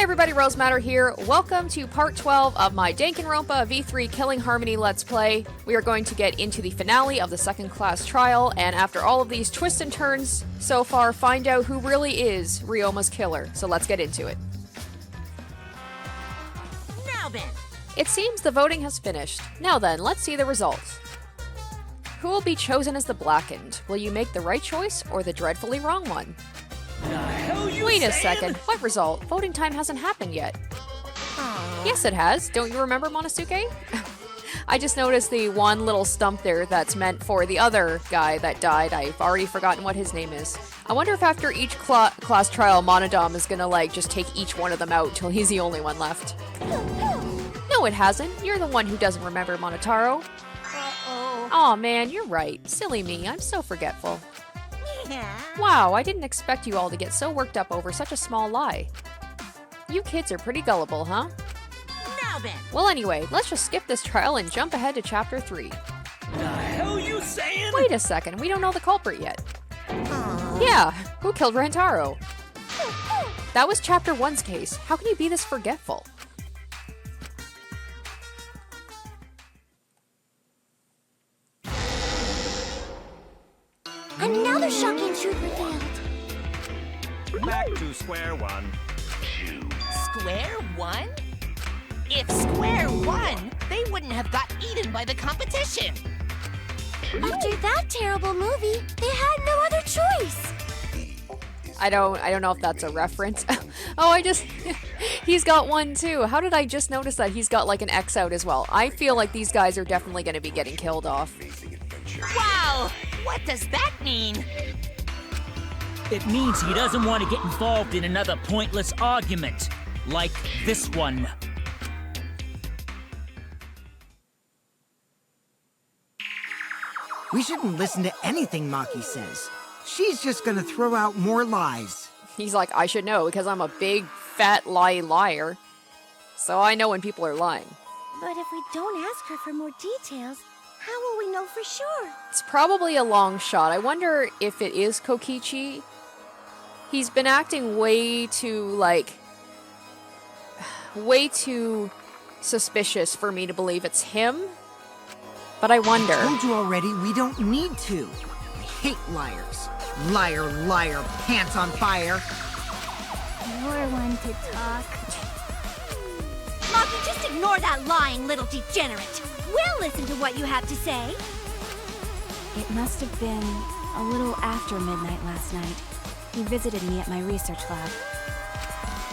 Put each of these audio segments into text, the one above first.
everybody, Rosematter here. Welcome to part 12 of my Danganronpa V3 Killing Harmony Let's Play. We are going to get into the finale of the second class trial, and after all of these twists and turns so far, find out who really is Ryoma's killer. So let's get into it. Now then. It seems the voting has finished. Now then, let's see the results. Who will be chosen as the Blackened? Will you make the right choice or the dreadfully wrong one? Wait a second, what result? Voting time hasn't happened yet. Yes, it has. Don't you remember, Monosuke? I just noticed the one little stump there that's meant for the other guy that died. I've already forgotten what his name is. I wonder if after each class trial, Monodam is gonna, just take each one of them out till he's the only one left. No, it hasn't. You're the one who doesn't remember, Monotaro. Aw, man, you're right. Silly me, I'm so forgetful. Wow, I didn't expect you all to get so worked up over such a small lie. You kids are pretty gullible, huh? Now then. Well, anyway, let's just skip this trial and jump ahead to chapter 3. The hell you saying? Wait a second, we don't know the culprit yet. Yeah, who killed Rantaro? That was chapter 1's case. How can you be this forgetful? Another shocking truth revealed. Back to square one. Square one? If square one, they wouldn't have got eaten by the competition. After that terrible movie, they had no other choice. I don't know if that's a reference. Oh, he's got one too. How did I just notice that he's got like an X out as well? I feel like these guys are definitely going to be getting killed off. Wow! What does that mean? It means he doesn't want to get involved in another pointless argument, like this one. We shouldn't listen to anything Maki says. She's just gonna throw out more lies. He's like, I should know because I'm a big, fat, liar. So I know when people are lying. But if we don't ask her for more details, how will we know for sure? It's probably a long shot. I wonder if it is Kokichi. He's been acting way too suspicious for me to believe it's him. But I wonder. I told you already, we don't need to. I hate liars. Liar, liar, pants on fire. You're one to talk. Maki, just ignore that lying little degenerate. We'll listen to what you have to say. It must have been a little after midnight last night. He visited me at my research lab.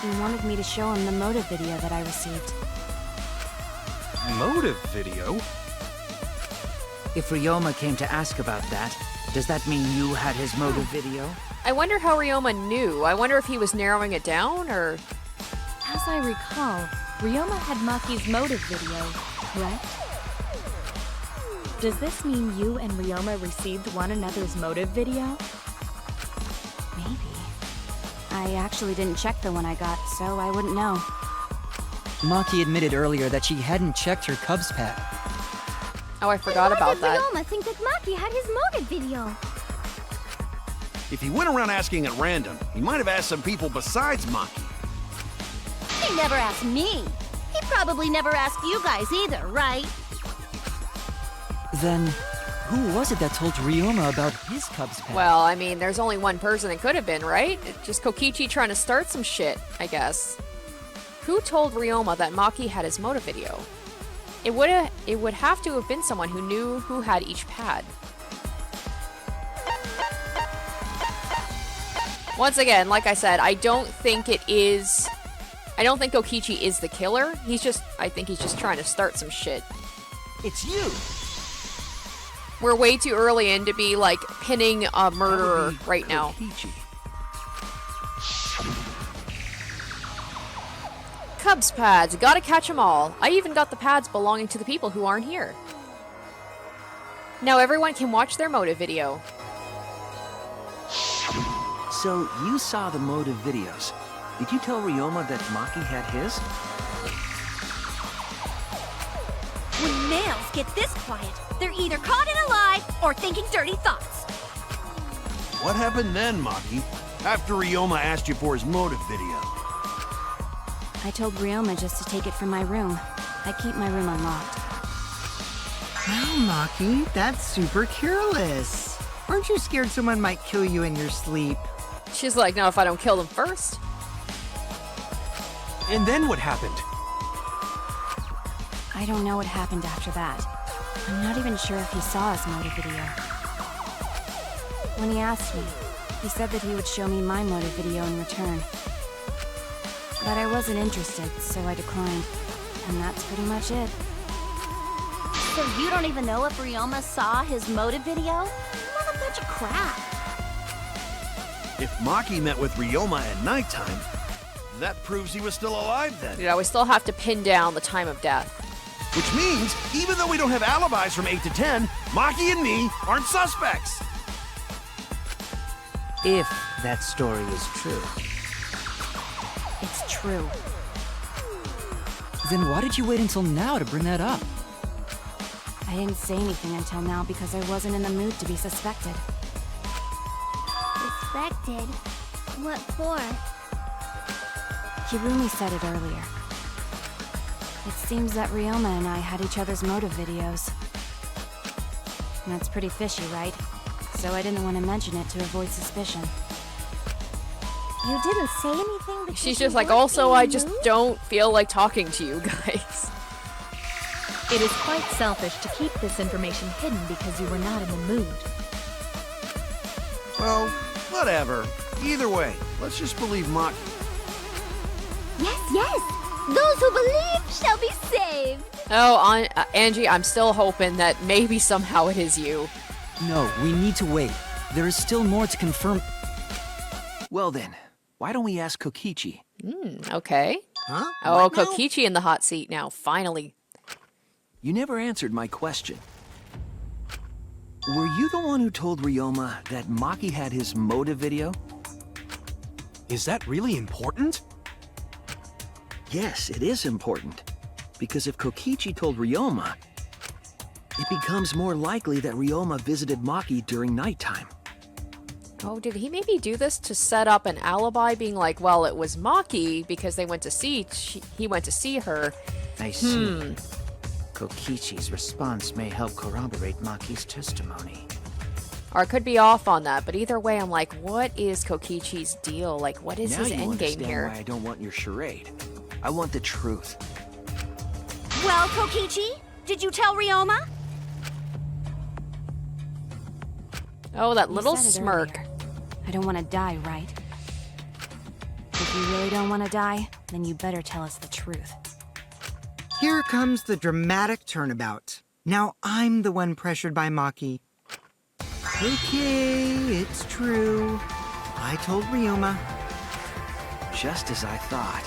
He wanted me to show him the motive video that I received. Motive video? If Ryoma came to ask about that, does that mean you had his motive video? I wonder how Ryoma knew. I wonder if he was narrowing it down, or... As I recall, Ryoma had Maki's motive video, correct? Does this mean you and Ryoma received one another's motive video? Maybe. I actually didn't check the one I got, so I wouldn't know. Maki admitted earlier that she hadn't checked her Cubs pad. Oh, I forgot about that. Why did Ryoma think that Maki had his motive video? If he went around asking at random, he might have asked some people besides Maki. He never asked me. He probably never asked you guys either, right? Then, who was it that told Ryoma about his Cubs pad? Well, I mean, there's only one person it could have been, right? It's just Kokichi trying to start some shit, I guess. Who told Ryoma that Maki had his motive video? It would have to have been someone who knew who had each pad. Once again, like I said, I don't think Kokichi is the killer. I think he's just trying to start some shit. It's you! We're way too early in to be, pinning a murderer right now. Kokichi. Cubs pads, gotta catch them all. I even got the pads belonging to the people who aren't here. Now everyone can watch their motive video. So, you saw the motive videos. Did you tell Ryoma that Maki had his? When males get this quiet, they're either caught in a lie or thinking dirty thoughts. What happened then, Maki? After Ryoma asked you for his motive video? I told Ryoma just to take it from my room. I keep my room unlocked. Wow, Maki, that's super careless. Aren't you scared someone might kill you in your sleep? She's like, no, if I don't kill them first. And then what happened? I don't know what happened after that. I'm not even sure if he saw his motive video. When he asked me, he said that he would show me my motive video in return. But I wasn't interested, so I declined. And that's pretty much it. So you don't even know if Ryoma saw his motive video? What a bunch of crap. If Maki met with Ryoma at nighttime, that proves he was still alive then. You know, we still have to pin down the time of death. Which means, even though we don't have alibis from 8 to 10, Maki and me aren't suspects. If that story is true. It's true. Then why did you wait until now to bring that up? I didn't say anything until now because I wasn't in the mood to be suspected. Suspected? What for? Kurumi said it earlier. It seems that Ryoma and I had each other's motive videos. And that's pretty fishy, right? So I didn't want to mention it to avoid suspicion. You didn't say anything because She's you just like, weren't also, in I the just mood? don't feel like talking to you guys. It is quite selfish to keep this information hidden because you were not in the mood. Well, whatever. Either way, let's just believe Maki. Yes, yes! Those who believe shall be saved! Oh, Angie, I'm still hoping that maybe somehow it is you. No, we need to wait. There is still more to confirm. Well then, why don't we ask Kokichi? Okay. Huh? Oh, What now? Kokichi in the hot seat now, finally. You never answered my question. Were you the one who told Ryoma that Maki had his motive video? Is that really important? Yes, it is important. Because if Kokichi told Ryoma, it becomes more likely that Ryoma visited Maki during nighttime. Oh, did he maybe do this to set up an alibi, being like, well, it was Maki because they went to see, he went to see her. I see. Kokichi's response may help corroborate Maki's testimony. Or I could be off on that, but either way, I'm like, what is Kokichi's deal? Like, what is Now his you endgame understand here? why I don't want your charade. I want the truth. Well, Kokichi, did you tell Ryoma? Oh, that You little said it smirk. earlier. I don't want to die, right? If you really don't want to die, then you better tell us the truth. Here comes the dramatic turnabout. Now I'm the one pressured by Maki. Okay, it's true. I told Ryoma. Just as I thought.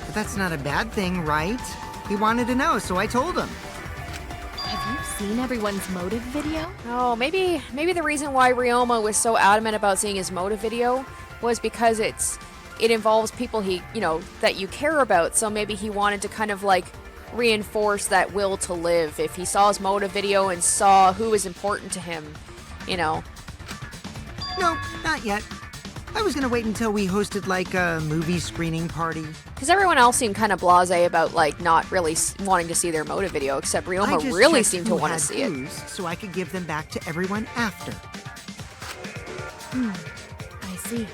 But that's not a bad thing, right? He wanted to know, so I told him. Have you seen everyone's motive video? Oh, maybe the reason why Ryoma was so adamant about seeing his motive video was because it involves people that you care about, so maybe he wanted to kind of like reinforce that will to live. If he saw his motive video and saw who was important to him, No, not yet. I was gonna wait until we hosted like a movie screening party. because everyone else seemed kind of blasé about like not really wanting to see their motive video, except I Ryoma just really checked seemed who to want to had see it. whose, so I could give them back to everyone after. I see.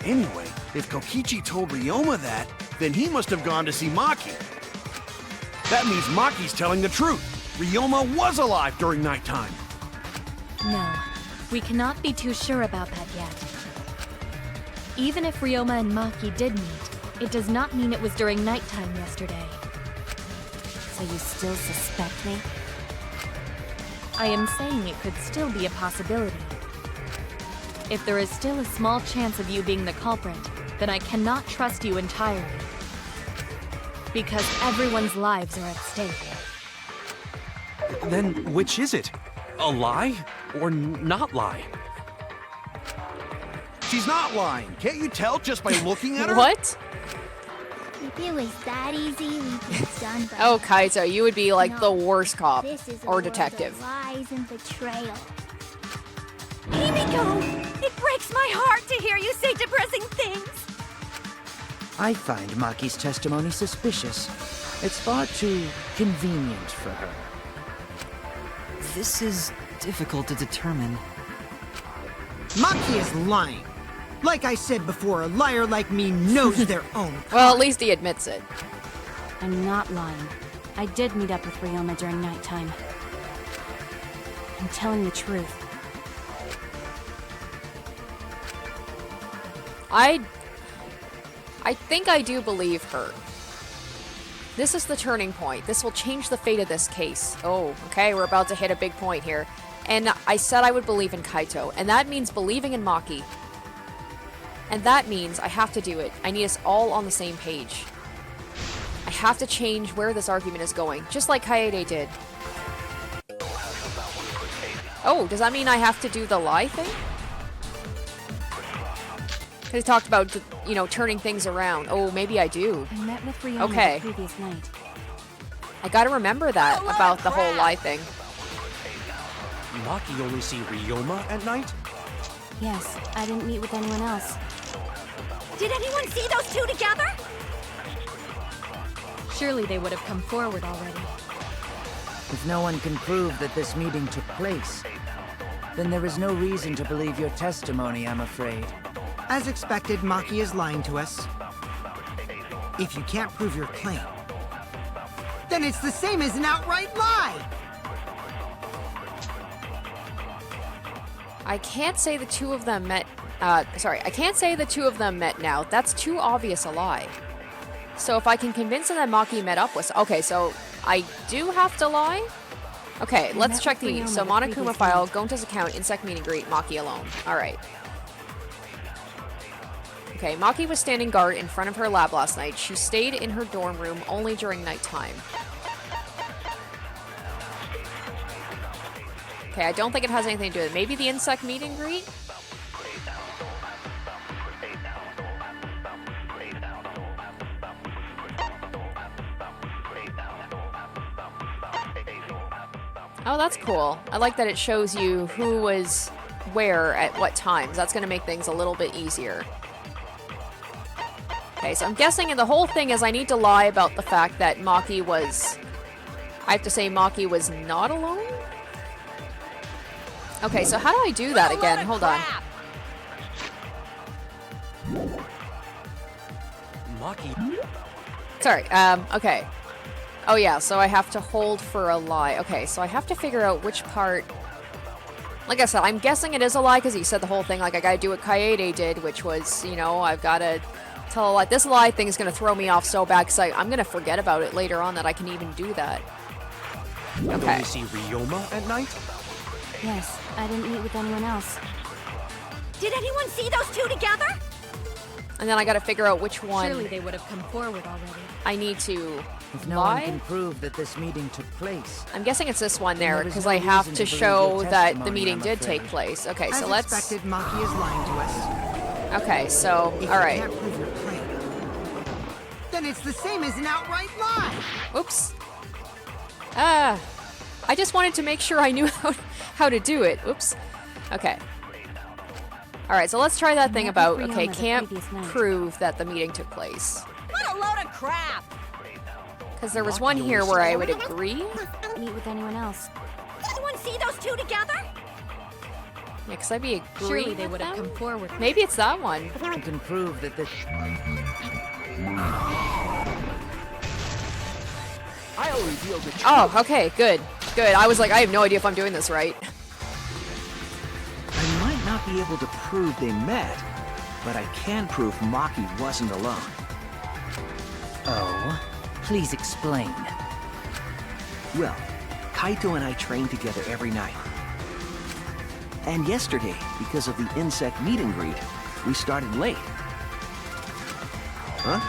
Anyway, if Kokichi told Ryoma that, then he must have gone to see Maki. That means Maki's telling the truth. Ryoma was alive during nighttime. No, we cannot be too sure about that yet. Even if Ryoma and Maki did meet, it does not mean it was during nighttime yesterday. So you still suspect me? I am saying it could still be a possibility. If there is still a small chance of you being the culprit, then I cannot trust you entirely. Because everyone's lives are at stake. Then which is it? A lie or not lie? She's not lying. Can't you tell just by looking at her? What? If it was that easy, we'd be done by Oh, now. Kaito, you would be like No, the worst cop This is a or world detective. of lies and betrayal. Himiko! It breaks my heart to hear you say depressing things! I find Maki's testimony suspicious. It's far too convenient for her. This is difficult to determine. Maki is lying. Like I said before, a liar like me knows their own. Well, at least he admits it. I'm not lying. I did meet up with Ryoma during nighttime. I'm telling the truth. I think I do believe her. This is the turning point. This will change the fate of this case. Oh, okay, we're about to hit a big point here. And I said I would believe in Kaito, and that means believing in Maki. And that means I have to do it. I need us all on the same page. I have to change where this argument is going, just like Kaede did. Oh, does that mean I have to do the lie thing? Because he talked about, you know, turning things around. Oh, maybe I do. I met with Ryoma Okay. the previous night. I gotta remember that about the whole lie thing. Maki only see Ryoma at night? Yes, I didn't meet with anyone else. Did anyone see those two together? Surely they would have come forward already. If no one can prove that this meeting took place, then there is no reason to believe your testimony, I'm afraid. As expected, Maki is lying to us. If you can't prove your claim, then it's the same as an outright lie! I can't say the two of them met... I can't say the two of them met now. That's too obvious a lie. So if I can convince them that Maki met up with... Okay, so I do have to lie? Okay, let's check these. So Monokuma file, Gonta's account, insect meet and greet, Maki alone. Alright. Okay, Maki was standing guard in front of her lab last night. She stayed in her dorm room only during nighttime. Okay, I don't think it has anything to do with it. Maybe the insect meet and greet? Oh, that's cool. I like that it shows you who was where at what times. That's going to make things a little bit easier. Okay, so I'm guessing the whole thing is I need to lie about the fact that Maki was... I have to say Maki was not alone? Okay, so how do I do that again? Hold on. Maki. Sorry, okay. Oh yeah, so I have to hold for a lie. Okay, so I have to figure out which part... Like I said, I'm guessing it is a lie because he said the whole thing, like I gotta do what Kaede did, which was, you know, I've gotta tell a lie. This lie thing is gonna throw me off so bad because I'm gonna forget about it later on that I can even do that. Okay. You see Ryoma at night? Yes, I didn't meet with anyone else. Did anyone see those two together? And then I gotta figure out which one Surely they would have come forward already. I need to If no lie. one can prove that this meeting took place, I'm guessing it's this one there There is because no I have reason to to believe show your that the testimony, meeting I'm did afraid. take place. Okay, As so let's... expected, Maki is lying to us. Okay, so, If alright. you can't prove your claim, then it's the same as an outright lie! Oops. I just wanted to make sure I knew how to do it. Oops. Okay. Alright, so let's try that thing about, okay, can't prove that the meeting took place. What a load of crap! Because there was one here where I would agree. Meet with anyone else. Did anyone see those two together? Yeah, because I'd be agree Surely they with would have them? come forward. Maybe it's that one. you can prove that this... I'll reveal the truth. Oh, okay, good. Good. I was like, I have no idea if I'm doing this right. I might not be able to prove they met, but I can prove Maki wasn't alone. Oh, please explain. Well, Kaito and I train together every night. And yesterday, because of the insect meet and greet, we started late. Huh?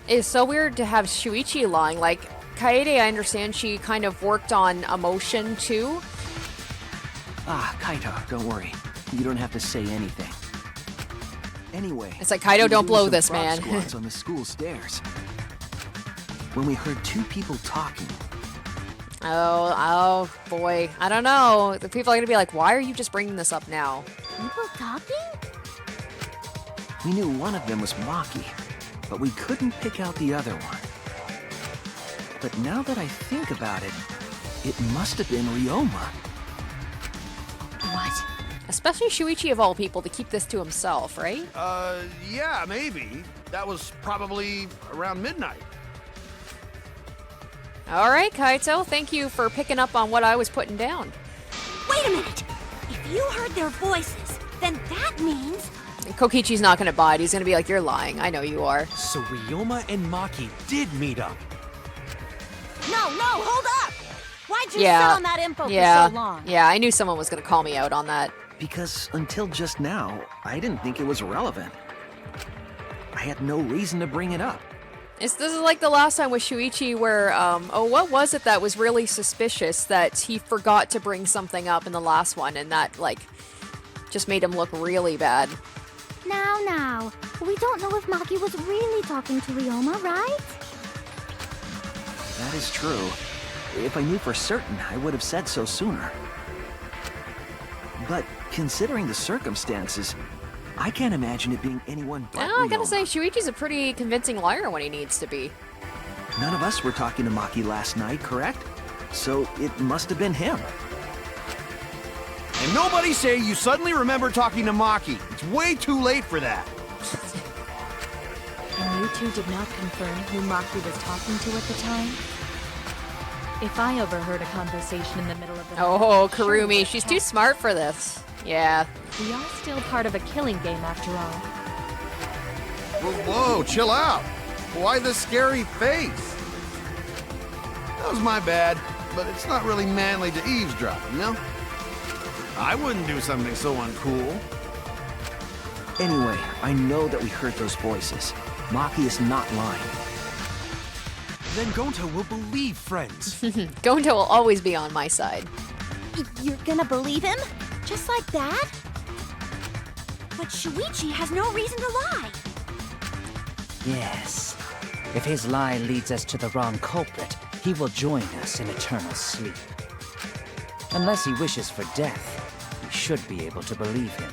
It's so weird to have Shuichi lying. Like, Kaede, I understand she kind of worked on emotion too. Ah, Kaito, don't worry. You don't have to say anything. Anyway, It's like, Kaito, we don't were blow doing this, some frog man. squats on the school stairs. When we heard two people talking, Oh boy. I don't know. The people are gonna be like, why are you just bringing this up now? People talking? we knew one of them was Maki. but we couldn't pick out the other one. But now that I think about it, it must have been Ryoma. What? Especially Shuichi of all people to keep this to himself, right? Yeah, maybe. That was probably around midnight. All right, Kaito, thank you for picking up on what I was putting down. Wait a minute! If you heard their voices, then that means... Kokichi's not gonna buy it. He's gonna be like, you're lying. I know you are. So Ryoma and Maki did meet up. No, hold up! Why'd you sit on that info for so long? Yeah, I knew someone was gonna call me out on that. Because until just now, I didn't think it was relevant. I had no reason to bring it up. This is like the last time with Shuichi where, what was it that was really suspicious that he forgot to bring something up in the last one and that, like, just made him look really bad. Now, we don't know if Maki was really talking to Ryoma, right? That is true. If I knew for certain, I would have said so sooner. But considering the circumstances, I can't imagine it being anyone but I gotta Ryoma. say, Shuichi's a pretty convincing liar when he needs to be. None of us were talking to Maki last night, correct? So it must have been him. And nobody say you suddenly remember talking to Maki. It's way too late for that. And you two did not confirm who Maki was talking to at the time? If I overheard a conversation in the middle of the Oh, night, sure Kurumi, would she's have too checked. smart for this. Yeah. We are still part of a killing game after all. Whoa, chill out. Why the scary face? That was my bad, but it's not really manly to eavesdrop, you know? I wouldn't do something so uncool. Anyway, I know that we heard those voices. Maki is not lying. Then Gonta will believe friends. Gonta will always be on my side. You're gonna believe him? Just like that? But Shuichi has no reason to lie. Yes. If his lie leads us to the wrong culprit, he will join us in eternal sleep. Unless he wishes for death, we should be able to believe him.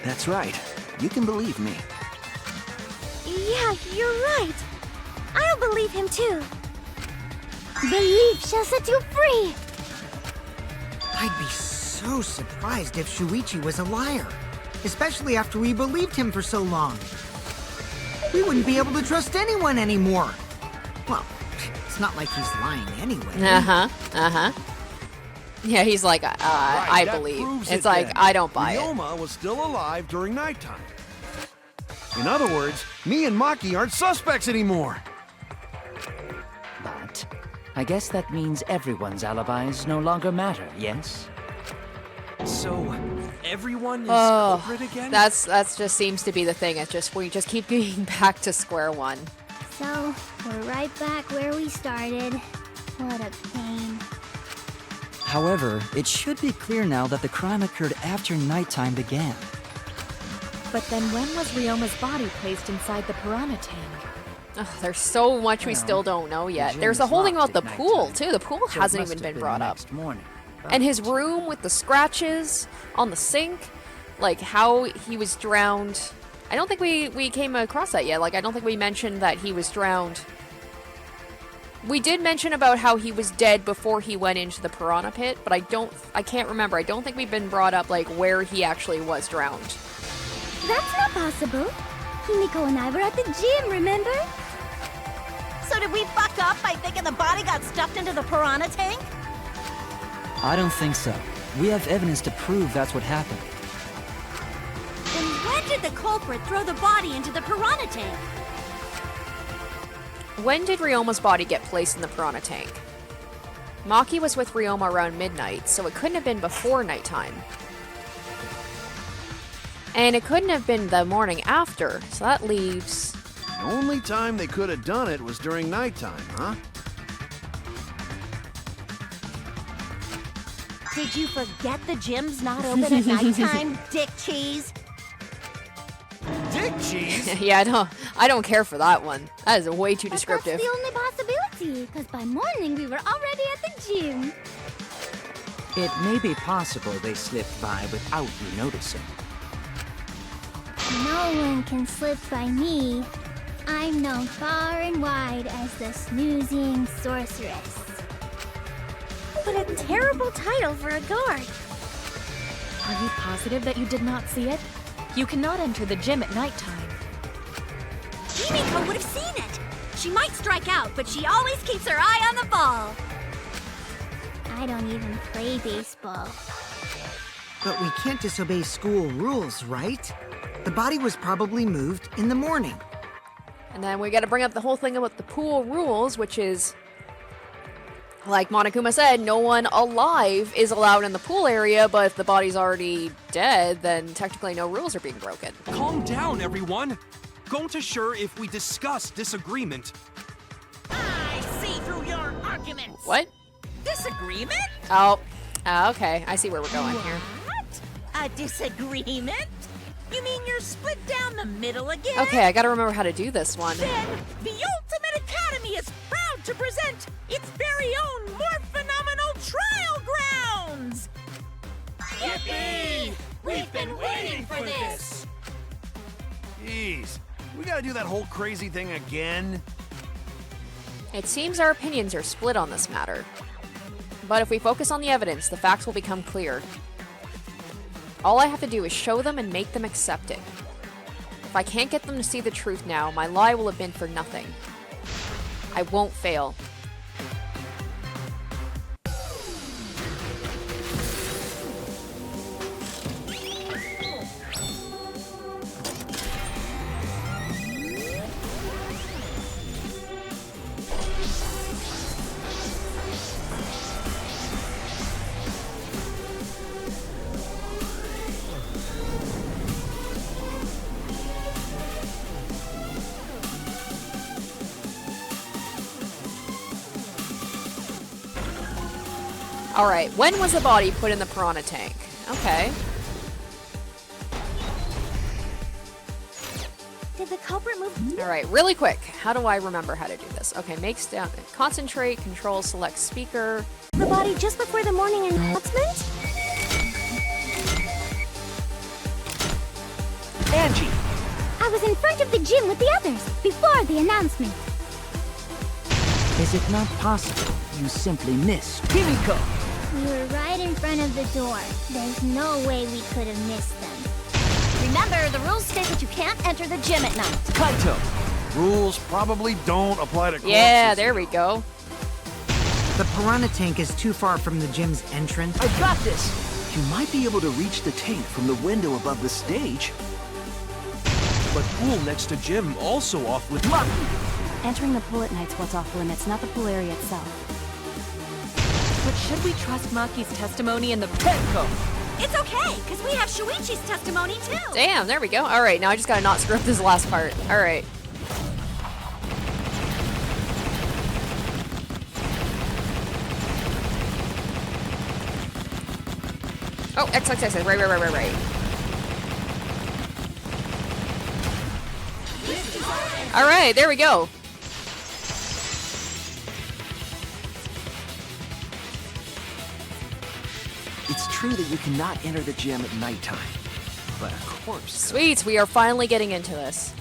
That's right. You can believe me. Yeah, you're right. I'll believe him too. Belief shall set you free. I'd be so surprised if Shuichi was a liar. Especially after we believed him for so long. We wouldn't be able to trust anyone anymore. Well, it's not like he's lying anyway. Yeah, he's like, Right, I that believe. proves It's it like, then. I don't buy it. Ryoma was still alive during nighttime. In other words, me and Maki aren't suspects anymore. But I guess that means everyone's alibis no longer matter, yes? So everyone is Oh, culprit again? that's just seems to be the thing. It's just we just keep getting back to square one. So, we're right back where we started. What a pain. However, it should be clear now that the crime occurred after nighttime began. But then when was Ryoma's body placed inside the piranha tank? Ugh, there's so much we Well, still don't know yet. gym There's a is whole thing about locked the at pool, nighttime, too. The pool so it hasn't must even have been brought the up. next morning. And his room with the scratches on the sink, like how he was drowned. I don't think we came across that yet. Like, I don't think we mentioned that he was drowned. We did mention about how he was dead before he went into the piranha pit, but I can't remember. I don't think we've been brought up, like, where he actually was drowned. That's not possible. Himiko and I were at the gym, remember? So did we fuck up by thinking the body got stuffed into the piranha tank? I don't think so. We have evidence to prove that's what happened. Then when did the culprit throw the body into the piranha tank? When did Ryoma's body get placed in the piranha tank? Maki was with Ryoma around midnight, so it couldn't have been before nighttime. And it couldn't have been the morning after, so that leaves... The only time they could have done it was during nighttime, huh? Did you forget the gym's not open at nighttime, dick cheese? Dick cheese? Yeah, I don't care for that one. That is way too descriptive. That's the only possibility, because by morning we were already at the gym. It may be possible they slipped by without you noticing. No one can slip by me. I'm known far and wide as the snoozing sorceress. What a terrible title for a guard. Are you positive that you did not see it? You cannot enter the gym at nighttime. Himiko would have seen it. She might strike out, but she always keeps her eye on the ball. I don't even play baseball. But we can't disobey school rules, right? The body was probably moved in the morning. And then we gotta bring up the whole thing about the pool rules, which is, like Monokuma said, no one alive is allowed in the pool area, but if the body's already dead, then technically no rules are being broken. Calm down, everyone. Going to sure if we discuss disagreement. I see through your arguments. What? Disagreement? Oh, okay. I see where we're going here. What? A disagreement? You mean you're split down the middle again? Okay, I gotta remember how to do this one. Then the Ultimate Academy is proud to present its very own more phenomenal trial grounds! Yippee! We've been waiting for this! Jeez, we gotta do that whole crazy thing again? It seems our opinions are split on this matter. But if we focus on the evidence, the facts will become clear. All I have to do is show them and make them accept it. If I can't get them to see the truth now, my lie will have been for nothing. I won't fail. Alright, when was the body put in the piranha tank? Okay. Did the culprit move? Alright, really quick. How do I remember how to do this? Okay, makes down, concentrate, control, select speaker. The body just before the morning announcement? Angie! I was in front of the gym with the others, before the announcement. Is it not possible you simply missed? Himiko! We were right in front of the door. There's no way we could have missed them. Remember, the rules state that you can't enter the gym at night. Kaito! Rules probably don't apply to Yeah, corpses. there we go. The piranha tank is too far from the gym's entrance. I've got this! You might be able to reach the tank from the window above the stage. But pool next to gym also off with luck. Entering the pool at night's what's off limits, not the pool area itself. But should we trust Maki's testimony in the Petco! It's okay, because we have Shuichi's testimony too. Damn, there we go. Alright, now I just gotta not screw up this last part. Alright. Oh, X. Right. Alright, there we go. It's true that you cannot enter the gym at nighttime, but a corpse. Sweet, we are finally getting into this.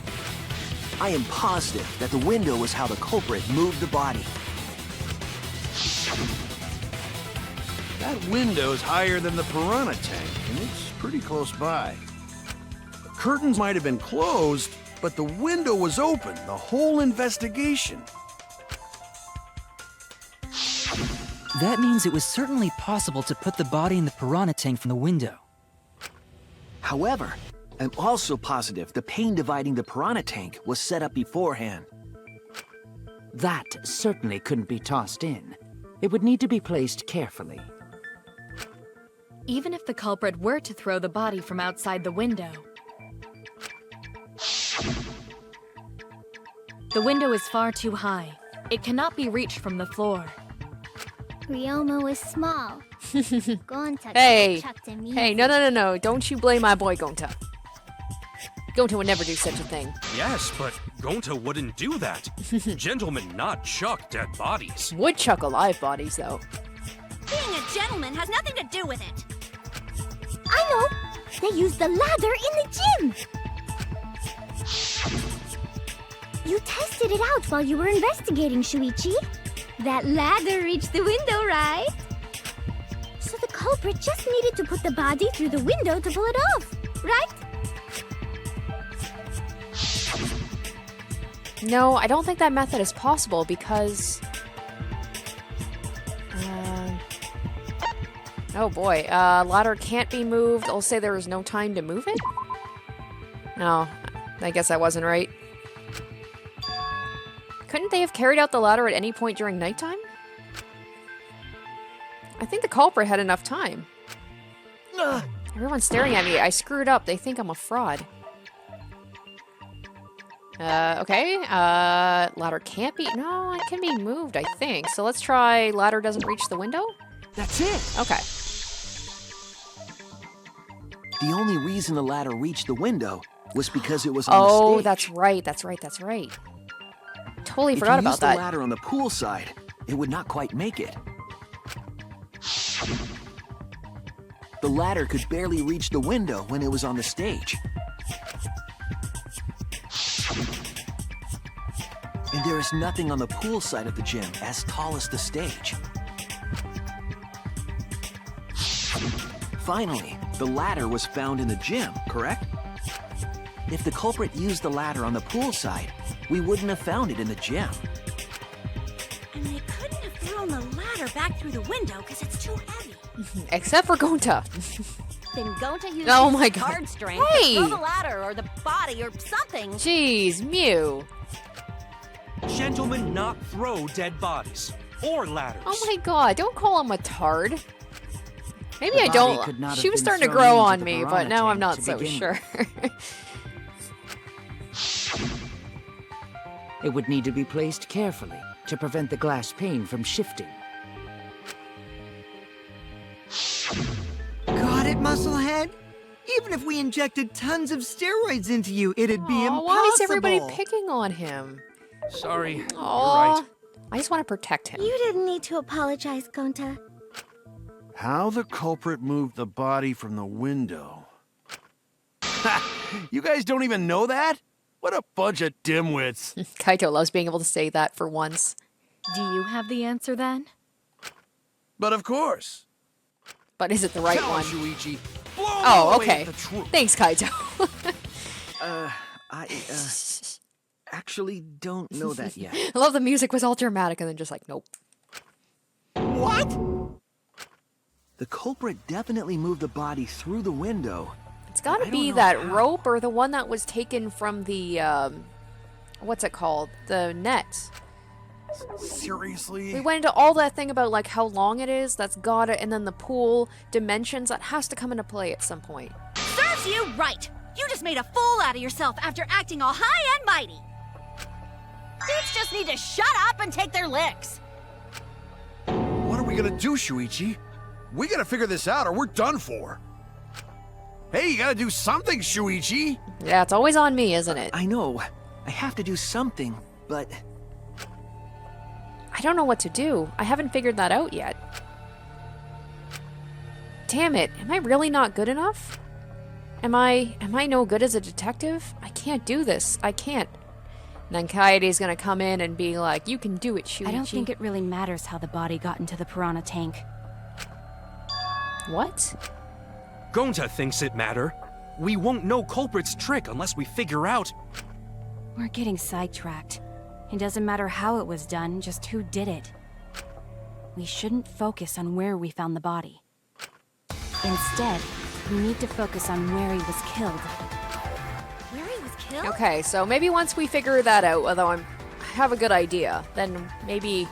I am positive that the window was how the culprit moved the body. That window's higher than the piranha tank, and it's pretty close by. The curtains might have been closed, but the window was open the whole investigation. That means it was certainly possible to put the body in the piranha tank from the window. However, I'm also positive the pane dividing the piranha tank was set up beforehand. That certainly couldn't be tossed in. It would need to be placed carefully. Even if the culprit were to throw the body from outside the window. The window is far too high. It cannot be reached from the floor. Ryoma was small. Gonta Hey, chucked him hey, no. Don't you blame my boy Gonta. Gonta would never do such a thing. Yes, but Gonta wouldn't do that. Gentlemen not chuck dead bodies. Would chuck alive bodies, though. Being a gentleman has nothing to do with it. I know. They used the ladder in the gym. You tested it out while you were investigating, Shuichi. That ladder reached the window, right? So the culprit just needed to put the body through the window to pull it off, right? No, I don't think that method is possible because... oh boy, ladder can't be moved. I'll say there was no time to move it? No, I guess I wasn't right. Couldn't they have carried out the ladder at any point during nighttime? I think the culprit had enough time. Everyone's staring at me. I screwed up. They think I'm a fraud. Okay. Ladder can't be... No, it can be moved, I think. So let's try ladder doesn't reach the window? That's it! Okay. The only reason the ladder reached the window was because it was on the Oh, stage. that's right. That's right. That's right. Totally forgot about If that. you used the ladder on the pool side, it would not quite make it. The ladder could barely reach the window when it was on the stage. And there is nothing on the pool side of the gym as tall as the stage. Finally, the ladder was found in the gym, correct? If the culprit used the ladder on the pool side, we wouldn't have found it in the gym. And they couldn't have thrown the ladder back through the window because it's too heavy. Except for Gonta. Then Gonta used Oh his my God. card strength Hey! to throw the ladder or the body or something. Jeez, Mew. Gentlemen not throw dead bodies. Or ladders. Oh my god, don't call him a tard. Maybe The I body could don't. not have She was been starting to thrown grow into on the me, but piranha now I'm tank not to so begin sure. It would need to be placed carefully to prevent the glass pane from shifting. Got it, Musclehead? Even if we injected tons of steroids into you, it'd be Aw, impossible. why is everybody picking on him? Sorry, Aww. you're right. I just want to protect him. You didn't need to apologize, Gonta. How the culprit moved the body from the window. Ha! You guys don't even know that? What a bunch of dimwits. Kaito loves being able to say that for once. Do you have the answer then? But of course. But is it the right Tell one? us, Shuichi. Blow Oh, away okay. at the truth. Thanks, Kaito. I actually don't know that yet. I love the music was all dramatic and then just like, nope. What? The culprit definitely moved the body through the window. It's gotta I don't be know that how. rope or the one that was taken from the, what's it called? The net. Seriously? We went into all that thing about like how long it is, that's gotta, and then the pool dimensions, that has to come into play at some point. Serves you right. You just made a fool out of yourself after acting all high and mighty. Dudes just need to shut up and take their licks. What are we gonna do, Shuichi? We gotta figure this out or we're done for. Hey, you gotta do something, Shuichi! Yeah, it's always on me, isn't it? I know. I have to do something, but I don't know what to do. I haven't figured that out yet. Damn it, am I really not good enough? Am I no good as a detective? I can't do this. I can't. And then Kaede's gonna come in and be like, you can do it, Shuichi. I don't think it really matters how the body got into the piranha tank. What? Gonta thinks it matter. We won't know Culprit's trick unless we figure out. We're getting sidetracked. It doesn't matter how it was done, just who did it. We shouldn't focus on where we found the body. Instead, we need to focus on where he was killed. Where he was killed? Okay, so maybe once we figure that out, although I have a good idea, then maybe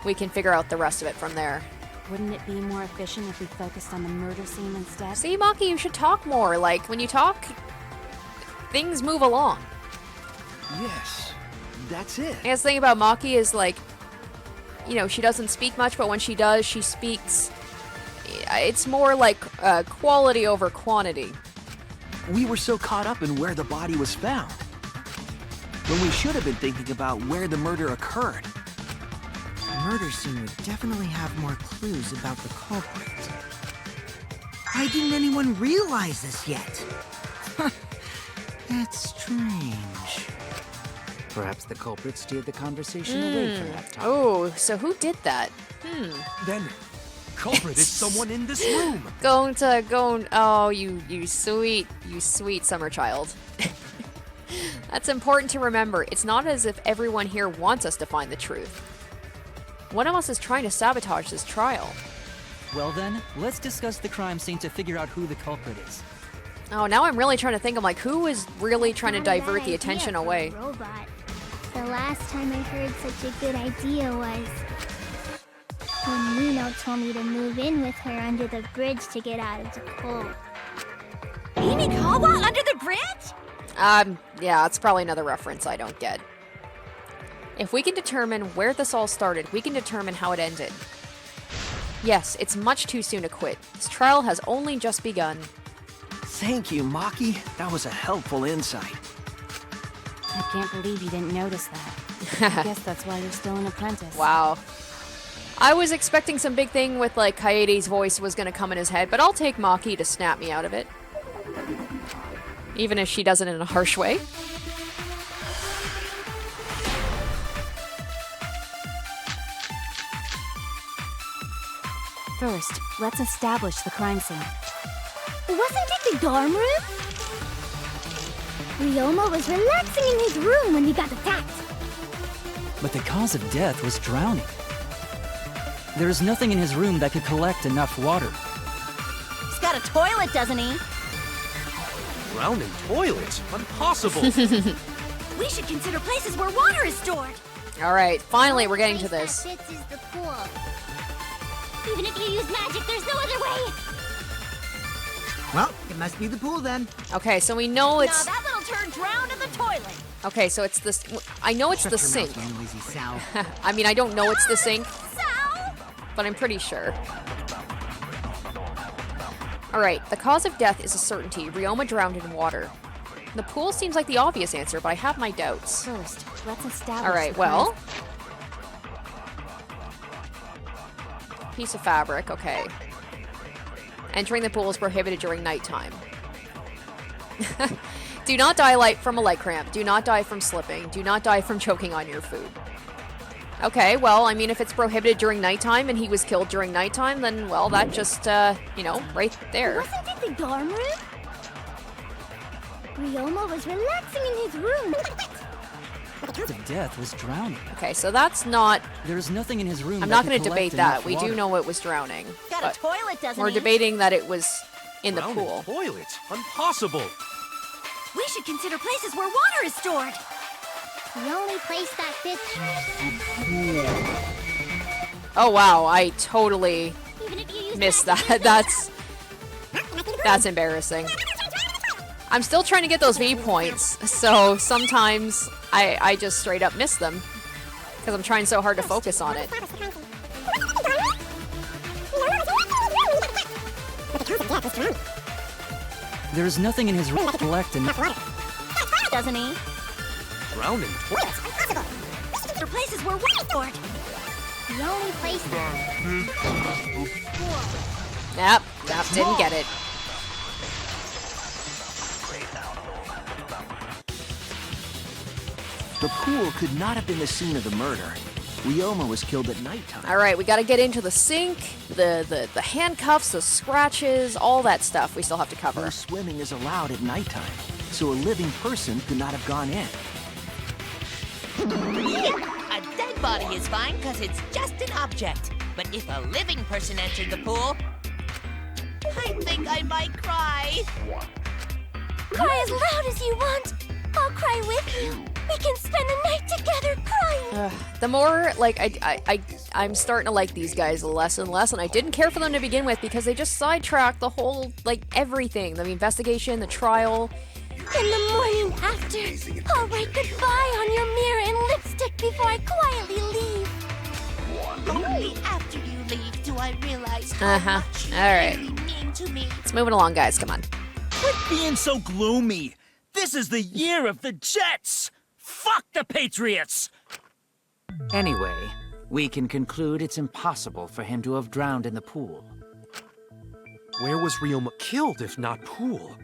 we can figure out the rest of it from there. Wouldn't it be more efficient if we focused on the murder scene instead? See, Maki, you should talk more. Like, when you talk, things move along. yes, that's it. I guess the thing about Maki is, like, you know, she doesn't speak much, but when she does, she speaks. It's more like quality over quantity. We were so caught up in where the body was found, when we should have been thinking about where the murder occurred. The murder scene would definitely have more clues about the culprit. Why didn't anyone realize this yet? That's strange. Perhaps the culprit steered the conversation away from that topic. Oh, so who did that? Then, Culprit is someone in this room. Oh, you sweet summer child. That's important to remember. It's not as if everyone here wants us to find the truth. One of us is trying to sabotage this trial. Well then, let's discuss the crime scene to figure out who the culprit is. Oh, now I'm really trying to think. I'm like, who is really trying to Not a divert bad the idea attention for a away? robot. The last time I heard such a good idea was when Nino told me to move in with her under the bridge to get out of the cold. Mimikawa under the bridge? Yeah, it's probably another reference I don't get. If we can determine where this all started, we can determine how it ended. Yes, it's much too soon to quit. This trial has only just begun. Thank you, Maki. That was a helpful insight. I can't believe you didn't notice that. I guess that's why you're still an apprentice. Wow. I was expecting some big thing with, like, Kaede's voice was gonna come in his head, but I'll take Maki to snap me out of it. Even if she does it in a harsh way. First, let's establish the crime scene. Wasn't it the dorm room? Ryoma was relaxing in his room when he got attacked. But the cause of death was drowning. There is nothing in his room that could collect enough water. He's got a toilet, doesn't he? Drowned in toilets? Impossible. We should consider places where water is stored. Alright, finally we're getting to this. That fits is the pool. Even if you use magic, there's no other way. Well, it must be the pool then. Okay, so we know it's... Now that little turd drowned in the toilet. Okay, so it's this... I know it's the sink. Lazy Sal. I mean, I don't know it's the sink, Sal? but I'm pretty sure. Alright, the cause of death is a certainty. Ryoma drowned in water. The pool seems like the obvious answer, but I have my doubts. First, let's establish Alright, the crime well... Piece of fabric, okay. Entering the pool is prohibited during nighttime. Do not die from a leg cramp. Do not die from slipping. Do not die from choking on your food. Okay, well, I mean, if it's prohibited during nighttime and he was killed during nighttime, then, well, that just, you know, right there. Wasn't it the dorm room? Ryoma was relaxing in his room. The death was drowning. Okay, so that's not... There is nothing in his room I'm that not could going to collect debate that. enough We water. do know it was drowning. Got but a toilet, doesn't we're he? debating that it was in the Drowned in pool. toilets? Impossible. We should consider places where water is stored. The only place that fits. Oh, wow, I totally Even if you use missed magic, that. That's embarrassing. I'm still trying to get those V points, so sometimes I just straight up miss them because I'm trying so hard to focus on it. There is nothing in his room to collect enough. Doesn't he? Drowned in toilets? There are places where water is stored. The only place that. Yep, didn't get it. The pool could not have been the scene of the murder. Ryoma was killed at nighttime. All right, we got to get into the sink, the handcuffs, the scratches, all that stuff we still have to cover. No swimming is allowed at nighttime, so a living person could not have gone in. A dead body is fine because it's just an object. But if a living person entered the pool, I think I might cry. Cry as loud as you want. I'll cry with you. We can spend the night together crying. The more, like, I'm starting to like these guys less and less, and I didn't care for them to begin with because they just sidetracked the whole, like, everything. The investigation, the trial. In the morning after, I'll write goodbye on your mirror in lipstick before I quietly leave. Only after you leave do I realize how much you All right. really mean to me. Let's move it along, guys. Come on. Quit being so gloomy. This is the year of the Jets. Fuck the Patriots. Anyway, we can conclude it's impossible for him to have drowned in the pool. Where was Ryoma killed if not pool?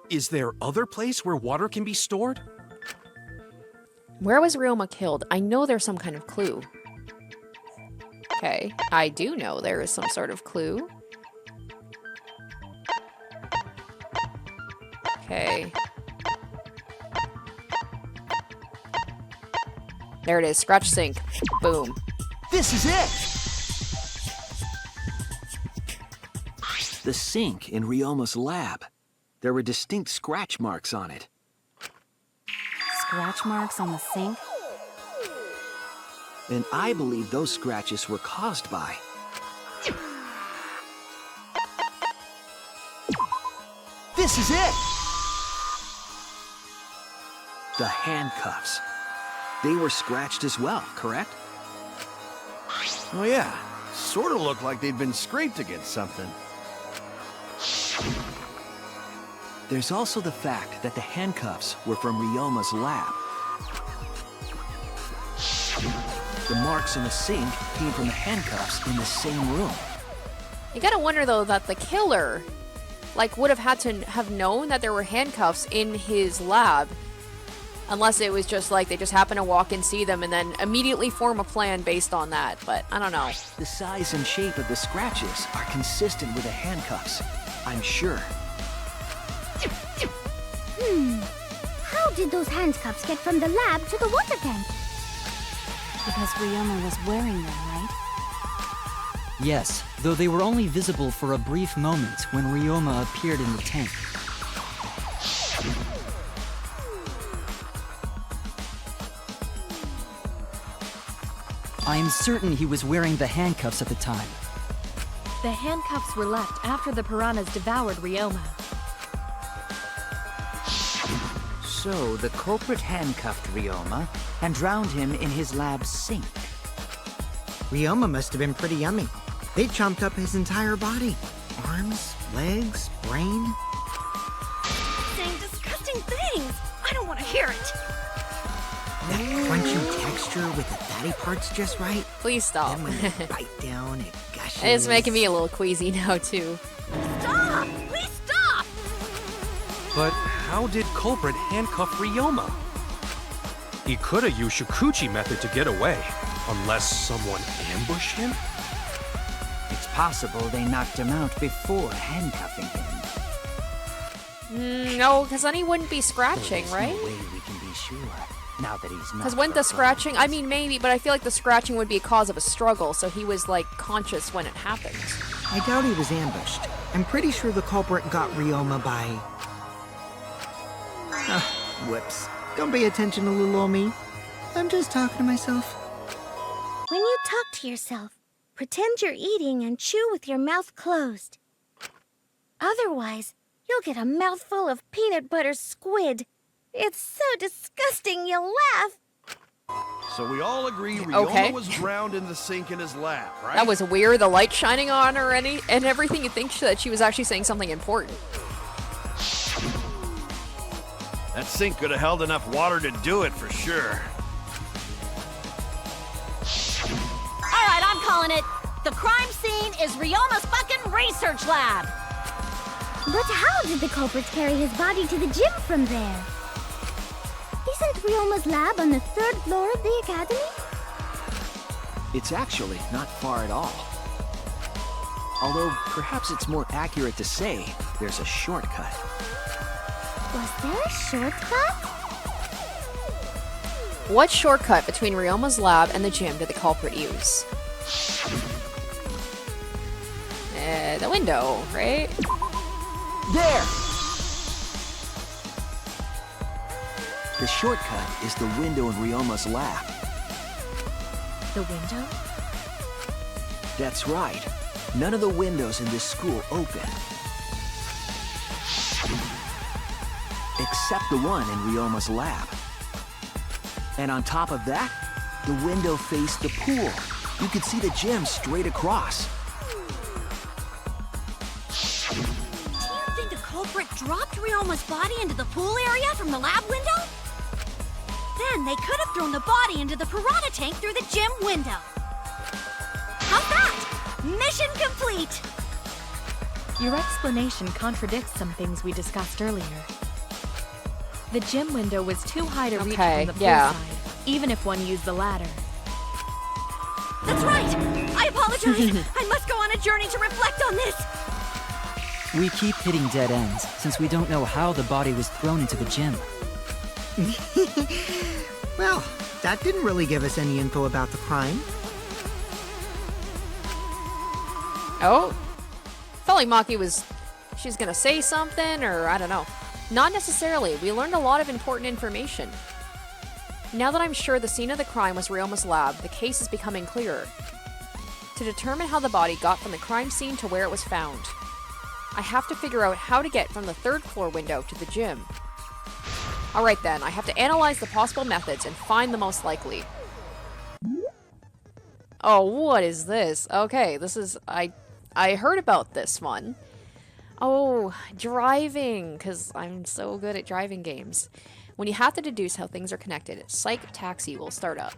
Is there other place where water can be stored? Where was Ryoma killed? I know there's some kind of clue. Okay, I do know there is some sort of clue. Okay. There it is. Scratch sink. Boom. This is it! The sink in Ryoma's lab. There were distinct scratch marks on it. Scratch marks on the sink? And I believe those scratches were caused by... This is it! The handcuffs. They were scratched as well, correct? Oh yeah, sort of looked like they'd been scraped against something. There's also the fact that the handcuffs were from Ryoma's lab. The marks on the sink came from the handcuffs in the same room. You gotta wonder, though, that the killer, like, would have had to have known that there were handcuffs in his lab. Unless it was just like they just happen to walk and see them and then immediately form a plan based on that. But I don't know. The size and shape of the scratches are consistent with the handcuffs, I'm sure. How did those handcuffs get from the lab to the water tank? Because Ryoma was wearing them, right? Yes, though they were only visible for a brief moment when Ryoma appeared in the tank. I am certain he was wearing the handcuffs at the time. The handcuffs were left after the piranhas devoured Ryoma. So, the culprit handcuffed Ryoma and drowned him in his lab's sink. Ryoma must have been pretty yummy. They chomped up his entire body. Arms, legs, brain. Saying disgusting things. I don't want to hear it. That crunchy texture with the fatty parts just right. Please stop. Then when you bite down, it gushes. It's making me a little queasy now, too. Stop! Please stop! But how did Culprit handcuff Ryoma? He could have used Shikuchi method to get away, unless someone ambushed him? It's possible they knocked him out before handcuffing him. No, because then he wouldn't be scratching, There's right? no way we can be sure, now that he's not. Because when the scratching, I mean maybe, but I feel like the scratching would be a cause of a struggle, so he was like conscious when it happened. I doubt he was ambushed. I'm pretty sure the culprit got Ryoma by... whoops. Don't pay attention to little old me. I'm just talking to myself. When you talk to yourself, pretend you're eating and chew with your mouth closed. Otherwise, you'll get a mouthful of peanut butter squid. It's so disgusting you'll laugh. So we all agree Ryoma Okay. was drowned in the sink in his lab, right? That was weird, the light shining on her and everything. You'd think that she was actually saying something important. That sink could have held enough water to do it for sure. All right, I'm calling it. The crime scene is Ryoma's fucking research lab. But how did the culprit carry his body to the gym from there? Isn't Ryoma's lab on the 3rd floor of the academy? It's actually not far at all. Although, perhaps it's more accurate to say there's a shortcut. Was there a shortcut? What shortcut between Ryoma's lab and the gym did the culprit use? The window, right? There! The shortcut is the window in Ryoma's lab. The window? That's right. None of the windows in this school open. Except the one in Ryoma's lab. And on top of that, the window faced the pool. You could see the gym straight across. Do you think the culprit dropped Ryoma's body into the pool area from the lab window? Then they could have thrown the body into the piranha tank through the gym window. How's that? Mission complete! Your explanation contradicts some things we discussed earlier. The gym window was too high to reach Okay, from the yeah. poolside. even if one used the ladder. That's right! I apologize! I must go on a journey to reflect on this! We keep hitting dead ends, since we don't know how the body was thrown into the gym. Well, that didn't really give us any info about the crime. Oh? Felt like Maki was... she's gonna say something, or I don't know. Not necessarily. We learned a lot of important information. Now that I'm sure the scene of the crime was Ryoma's lab, the case is becoming clearer. To determine how the body got from the crime scene to where it was found, I have to figure out how to get from the 3rd floor window to the gym. Alright then, I have to analyze the possible methods and find the most likely. Oh, what is this? Okay, this is... I heard about this one. Oh, driving, because I'm so good at driving games. When you have to deduce how things are connected, Psych Taxi will start up.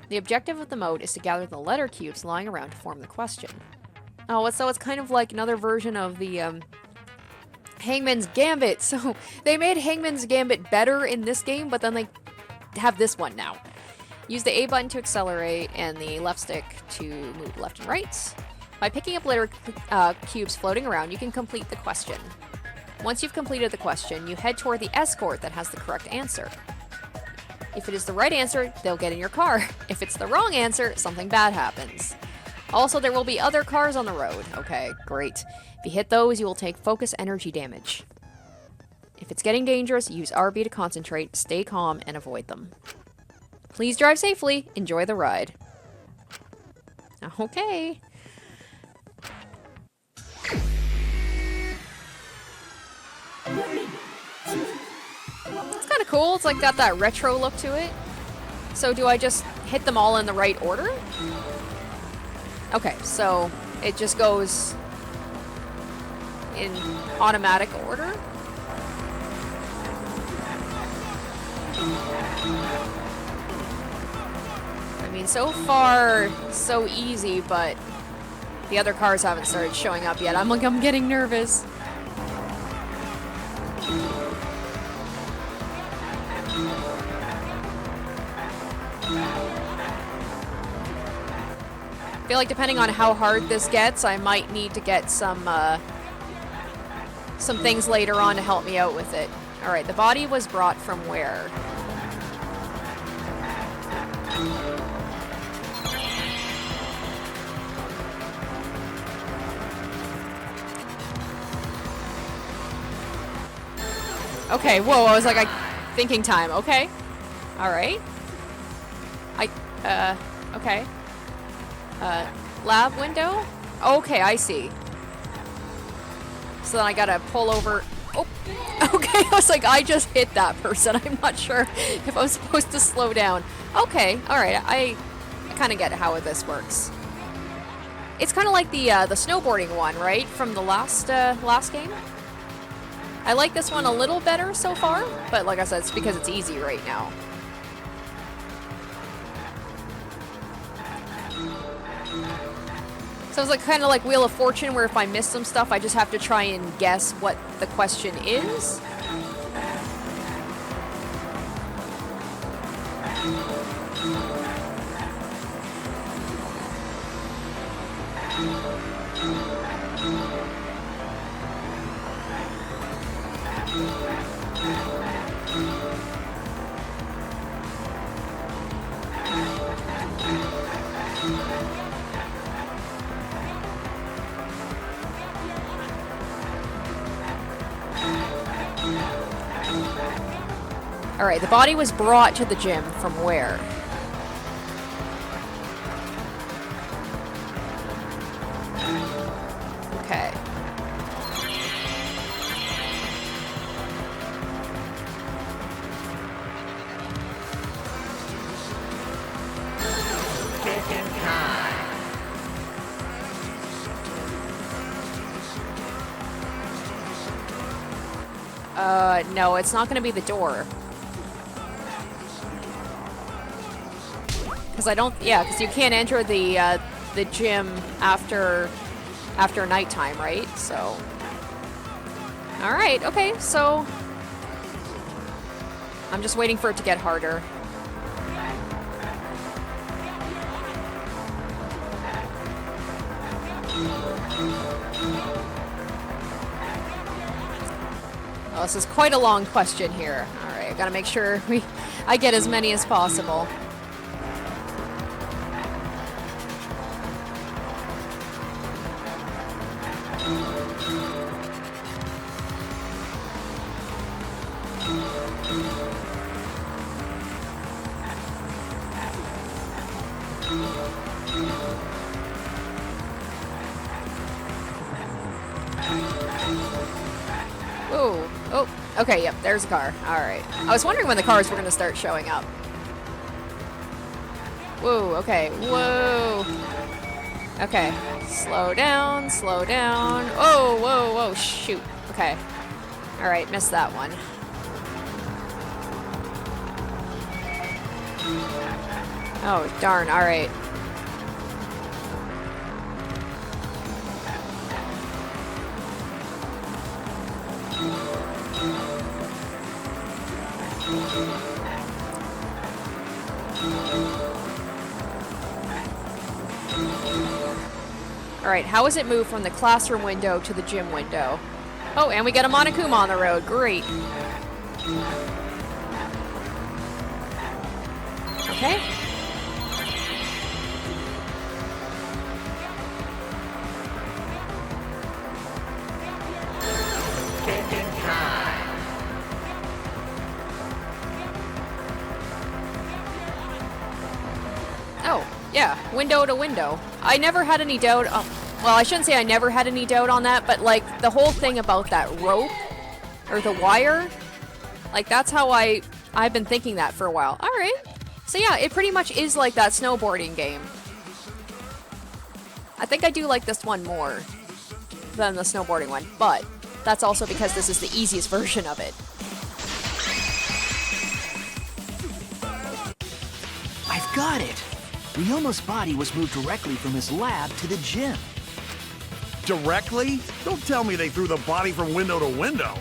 The objective of the mode is to gather the letter cubes lying around to form the question. Oh, so it's kind of like another version of the, Hangman's Gambit. So, they made Hangman's Gambit better in this game, but then they have this one now. Use the A button to accelerate, and the left stick to move left and right. By picking up letter cubes floating around, you can complete the question. Once you've completed the question, you head toward the escort that has the correct answer. If it is the right answer, they'll get in your car. If it's the wrong answer, something bad happens. Also, there will be other cars on the road. Okay, great. If you hit those, you will take focus energy damage. If it's getting dangerous, use RB to concentrate, stay calm, and avoid them. Please drive safely. Enjoy the ride. Okay. It's kind of cool. It's like got that retro look to it. So do I just hit them all in the right order? Okay, so it just goes in automatic order. I mean, so far, so easy, but the other cars haven't started showing up yet. I'm getting nervous. I feel like depending on how hard this gets, I might need to get some things later on to help me out with it. Alright, the body was brought from where? Okay, whoa, I was like, thinking time, okay. Alright. Okay. Lab window? Okay, I see. So then I gotta pull over. Oh, okay, I was like, I just hit that person. I'm not sure if I'm supposed to slow down. Okay, alright, I kind of get how this works. It's kind of like the snowboarding one, right? From the last game? I like this one a little better so far, but like I said, it's because it's easy right now. So it's like kind of like Wheel of Fortune, where if I miss some stuff, I just have to try and guess what the question is. Alright, the body was brought to the gym from where? Okay. No, it's not gonna be the door. Because I don't, yeah, because you can't enter the gym after nighttime, right? So, all right, okay, so I'm just waiting for it to get harder. Well, this is quite a long question here. Alright, I gotta make sure I get as many as possible. Oh, oh, okay, yep, there's a car. Alright. I was wondering when the cars were going to start showing up. Whoa, okay, whoa. Okay, slow down, slow down. Oh, whoa, whoa, shoot. Okay. Alright, missed that one. Oh, darn, alright. Alright, how is it moved from the classroom window to the gym window? Oh, and we get a Monokuma on the road. Great. Okay. Oh, yeah, window to window. I never had any doubt. Well, I shouldn't say I never had any doubt on that, but like the whole thing about that rope or the wire, like that's how I've been thinking that for a while. All right. So yeah, it pretty much is like that snowboarding game. I think I do like this one more than the snowboarding one, but that's also because this is the easiest version of it. I've got it! Ryoma's body was moved directly from his lab to the gym. Directly? Don't tell me they threw the body from window to window.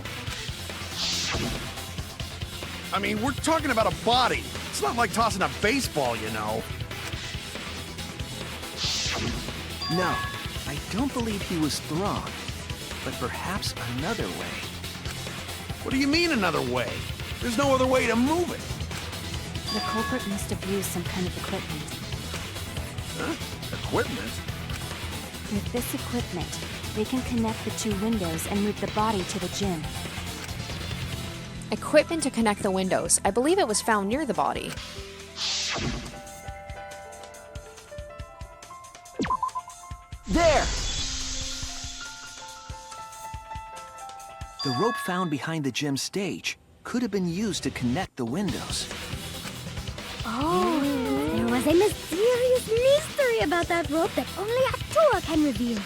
I mean, we're talking about a body. It's not like tossing a baseball, you know. No, I don't believe he was thrown, but perhaps another way. What do you mean another way? There's no other way to move it. The culprit must have used some kind of equipment. Huh? Equipment? With this equipment, they can connect the two windows and move the body to the gym. Equipment to connect the windows. I believe it was found near the body. There! The rope found behind the gym stage could have been used to connect the windows. Oh, there was a mysterious mystery about that rope that only Actua can reveal.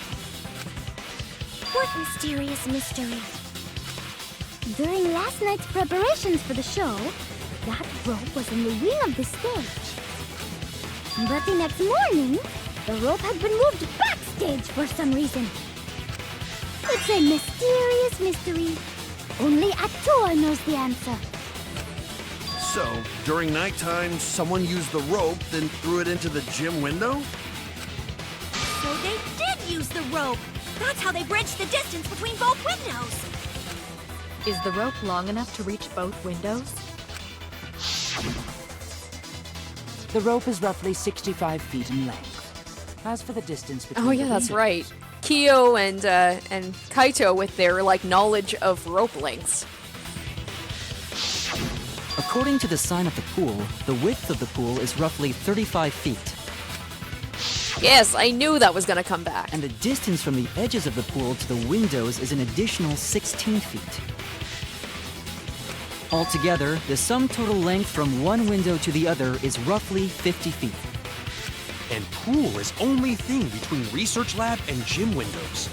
What mysterious mystery? During last night's preparations for the show, that rope was in the wing of the stage. But the next morning, the rope had been moved backstage for some reason. It's a mysterious mystery. Only Actua knows the answer. So, during nighttime, someone used the rope, then threw it into the gym window? So they did use the rope. That's how they bridged the distance between both windows. Is the rope long enough to reach both windows? The rope is roughly 65 feet in length. As for the distance between Oh yeah, that's right. Kyo and Kaito with their like knowledge of rope lengths. According to the sign of the pool, the width of the pool is roughly 35 feet. Yes, I knew that was gonna come back. And the distance from the edges of the pool to the windows is an additional 16 feet. Altogether, the sum total length from one window to the other is roughly 50 feet. And pool is only thing between research lab and gym windows.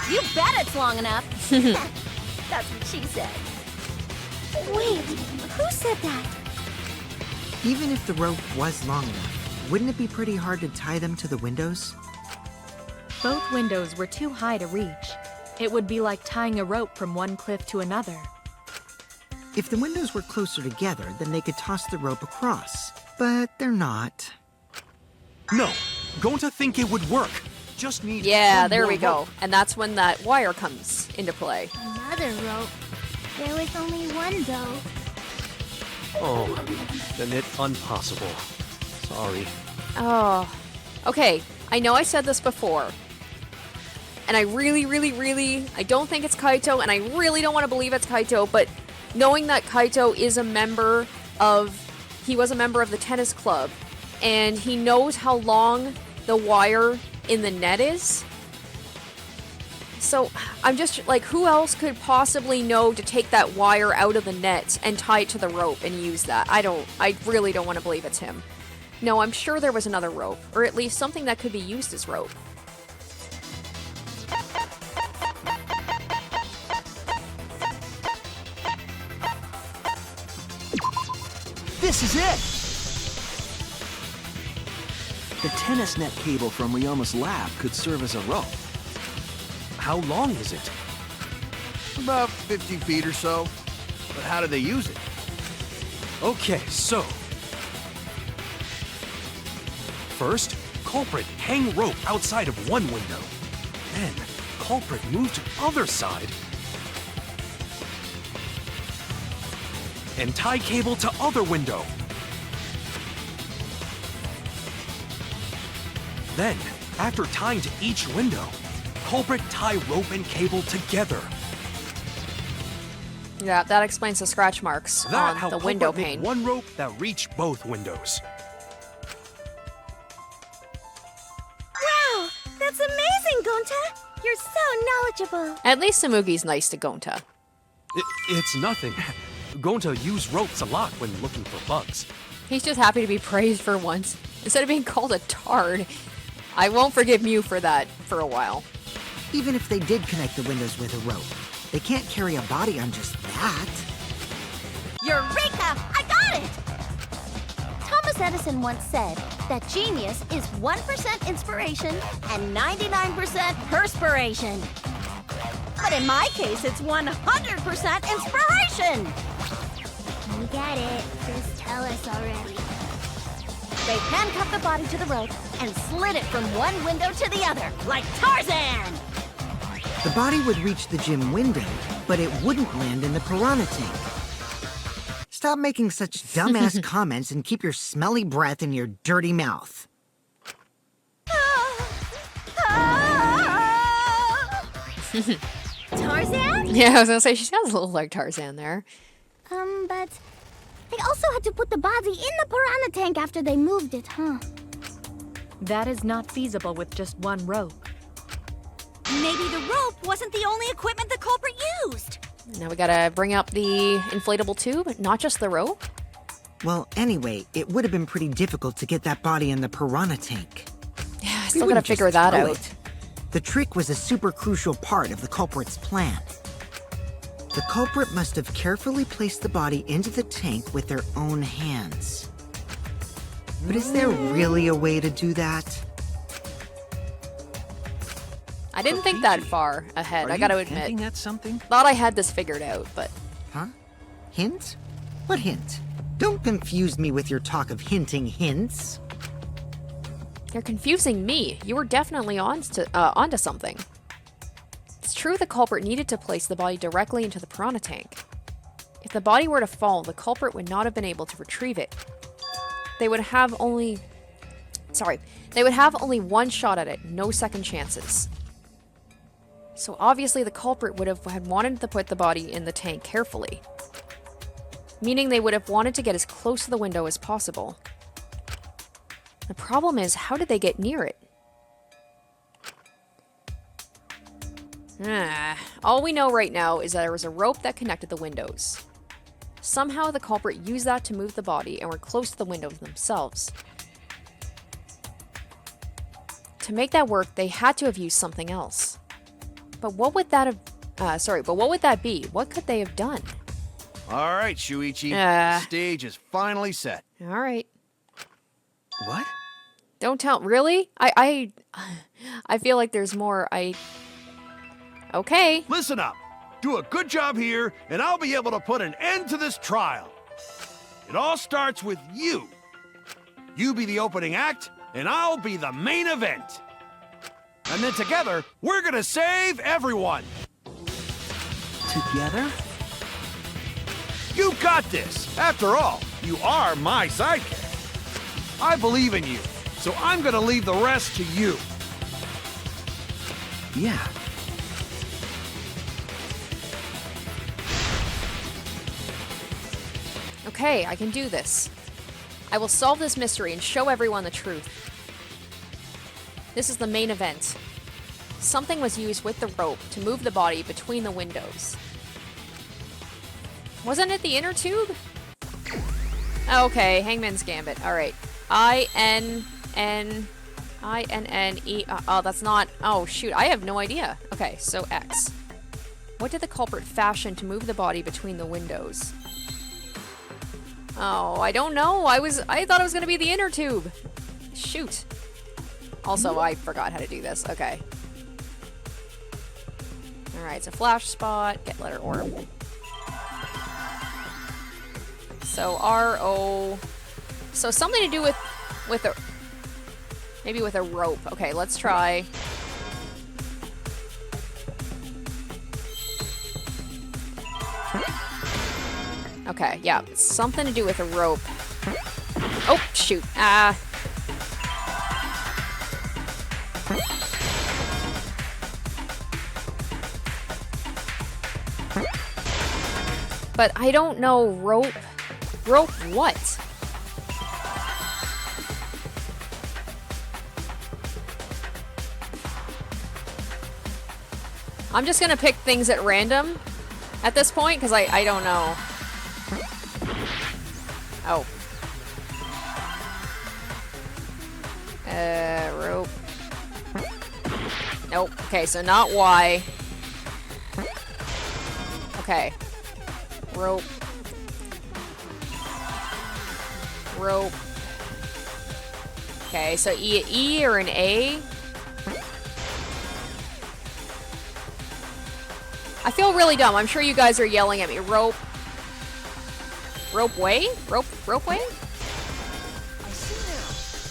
You bet it's long enough. That's what she said. Wait, who said that? Even if the rope was long enough, wouldn't it be pretty hard to tie them to the windows? Both windows were too high to reach. It would be like tying a rope from one cliff to another. If the windows were closer together, then they could toss the rope across. But they're not. No, going to think it would work. Just need Yeah, one there more we go. rope. And that's when that wire comes into play. Another rope. There was only one, though. Oh, then it's impossible. Sorry. Oh. Okay, I know I said this before. And I really, I don't think it's Kaito, and I really don't want to believe it's Kaito, but knowing that Kaito is a member of... He was a member of the tennis club, and he knows how long the wire in the net is. So, I'm just, like, who else could possibly know to take that wire out of the net and tie it to the rope and use that? I really don't want to believe it's him. No, I'm sure there was another rope, or at least something that could be used as rope. This is it! The tennis net cable from Ryoma's lab could serve as a rope. How long is it? About 50 feet or so. But how do they use it? Okay, so... First, Culprit hang rope outside of one window. Then, Culprit move to other side. And tie cable to other window. Then, after tying to each window, Culprit tie rope and cable together. Yeah, that explains the scratch marks That on how the Culprit window make pane. one rope that reach both windows. Wow! That's amazing, Gonta! You're so knowledgeable. At least Samugi's nice to Gonta. It's nothing. Gonta use ropes a lot when looking for bugs. He's just happy to be praised for once, instead of being called a tard. I won't forgive Mew for that for a while. Even if they did connect the windows with a rope, they can't carry a body on just that. Eureka! I got it! Thomas Edison once said that genius is 1% inspiration and 99% perspiration. But in my case, it's 100% inspiration! We get it. Just tell us already. They handcuffed the body to the rope and slid it from one window to the other, like Tarzan! The body would reach the gym window, but it wouldn't land in the piranha tank. Stop making such dumbass comments and keep your smelly breath in your dirty mouth. Tarzan? Yeah, I was gonna say, she sounds a little like Tarzan there. But they also had to put the body in the piranha tank after they moved it, huh? That is not feasible with just one rope. Maybe the rope wasn't the only equipment the culprit used. Now we gotta bring up the inflatable tube, not just the rope. Well, anyway, it would have been pretty difficult to get that body in the piranha tank. Yeah, I We still gotta wouldn't figure just that throw out. it. The trick was a super crucial part of the culprit's plan. The culprit must have carefully placed the body into the tank with their own hands. But is there really a way to do that? I didn't think that far ahead, I gotta admit. Hinting at something? Thought I had this figured out, but... Huh? Hint? What hint? Don't confuse me with your talk of hinting hints. You're confusing me. You were definitely onto something. It's true the culprit needed to place the body directly into the piranha tank. If the body were to fall, the culprit would not have been able to retrieve it. They would have only one shot at it, no second chances. So obviously the culprit would have had wanted to put the body in the tank carefully. Meaning they would have wanted to get as close to the window as possible. The problem is, how did they get near it? All we know right now is that there was a rope that connected the windows. Somehow the culprit used that to move the body and were close to the windows themselves. To make that work, they had to have used something else. But what would that have... what would that be? What could they have done? All right, Shuichi. Stage is finally set. All right. What? Don't tell... Really? I feel like there's more. Okay. Listen up. Do a good job here, and I'll be able to put an end to this trial. It all starts with you. You be the opening act, and I'll be the main event. And then together, we're gonna save everyone. Together? You got this. After all, you are my sidekick. I believe in you, so I'm gonna leave the rest to you. Yeah. Okay, I can do this. I will solve this mystery and show everyone the truth. This is the main event. Something was used with the rope to move the body between the windows. Wasn't it the inner tube? Okay, Hangman's Gambit. Alright. I-N-N-E... oh, that's not... Oh, shoot. I have no idea. Okay, so X. What did the culprit fashion to move the body between the windows? Oh, I don't know. I thought it was gonna be the inner tube. Shoot. Also, I forgot how to do this. Okay. Alright, it's a flash spot. Get letter orb. So R-O... So something to do with a... Maybe with a rope. Okay, let's try... Okay, yeah. Something to do with a rope. Oh, shoot. But I don't know rope... Rope what? I'm just gonna pick things at random at this point, because I don't know. Oh. Rope. Nope. Okay, so not Y. Okay. Rope. Rope. Okay, so E or an A? I feel really dumb. I'm sure you guys are yelling at me. Rope. Ropeway? Ropeway?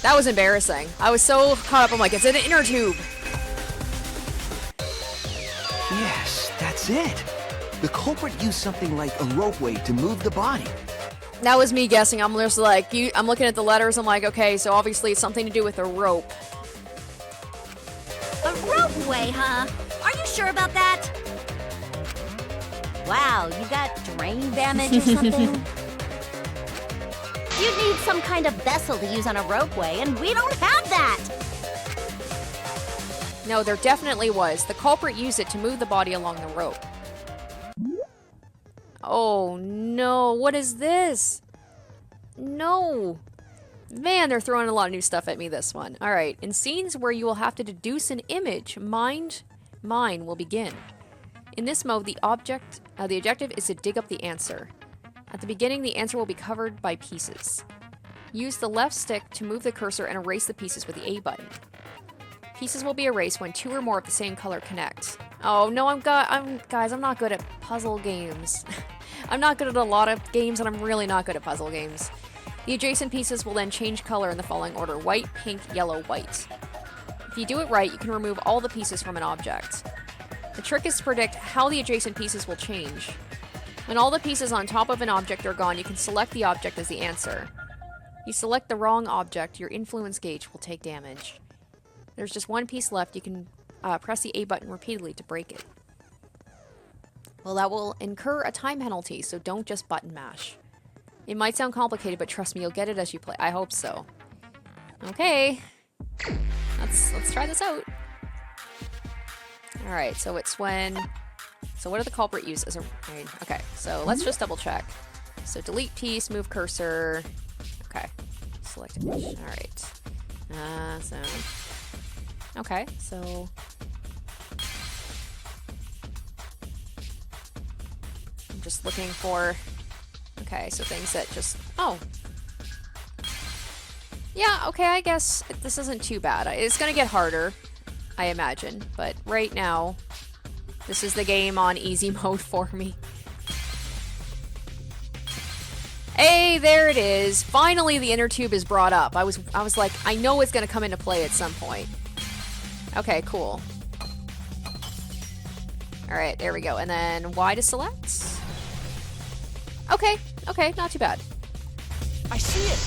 That was embarrassing. I was so caught up. I'm like, it's an inner tube. Yes, that's it. The culprit used something like a ropeway to move the body. That was me guessing. I'm just like, I'm looking at the letters. I'm like, okay, so obviously it's something to do with a rope. A ropeway, huh? Are you sure about that? Wow, you got drain damage or something? You'd need some kind of vessel to use on a ropeway, and we don't have that! No, there definitely was. The culprit used it to move the body along the rope. Oh no, what is this? No. Man, they're throwing a lot of new stuff at me this one. Alright, in scenes where you will have to deduce an image, mine will begin. In this mode, the objective is to dig up the answer. At the beginning, the answer will be covered by pieces. Use the left stick to move the cursor and erase the pieces with the A button. Pieces will be erased when two or more of the same color connect. Oh no, guys, I'm not good at puzzle games. I'm not good at a lot of games, and I'm really not good at puzzle games. The adjacent pieces will then change color in the following order: white, pink, yellow, white. If you do it right, you can remove all the pieces from an object. The trick is to predict how the adjacent pieces will change. When all the pieces on top of an object are gone, you can select the object as the answer. If you select the wrong object, your influence gauge will take damage. There's just one piece left. You can press the A button repeatedly to break it. Well, that will incur a time penalty, so don't just button mash. It might sound complicated, but trust me, you'll get it as you play. I hope so. Okay. Let's try this out. Alright, so it's when... So what did the culprit use as a... Okay, so let's just double check. So delete piece, move cursor... Okay. Select image. Alright. Okay, so... I'm just looking for... Okay, so things that just... Oh. Yeah, okay, I guess this isn't too bad. It's gonna get harder, I imagine. But right now, this is the game on easy mode for me. Hey, there it is. Finally, the inner tube is brought up. I was like, I know it's gonna come into play at some point. Okay, cool. All right, there we go. And then Y to select. Okay, okay, not too bad. I see it!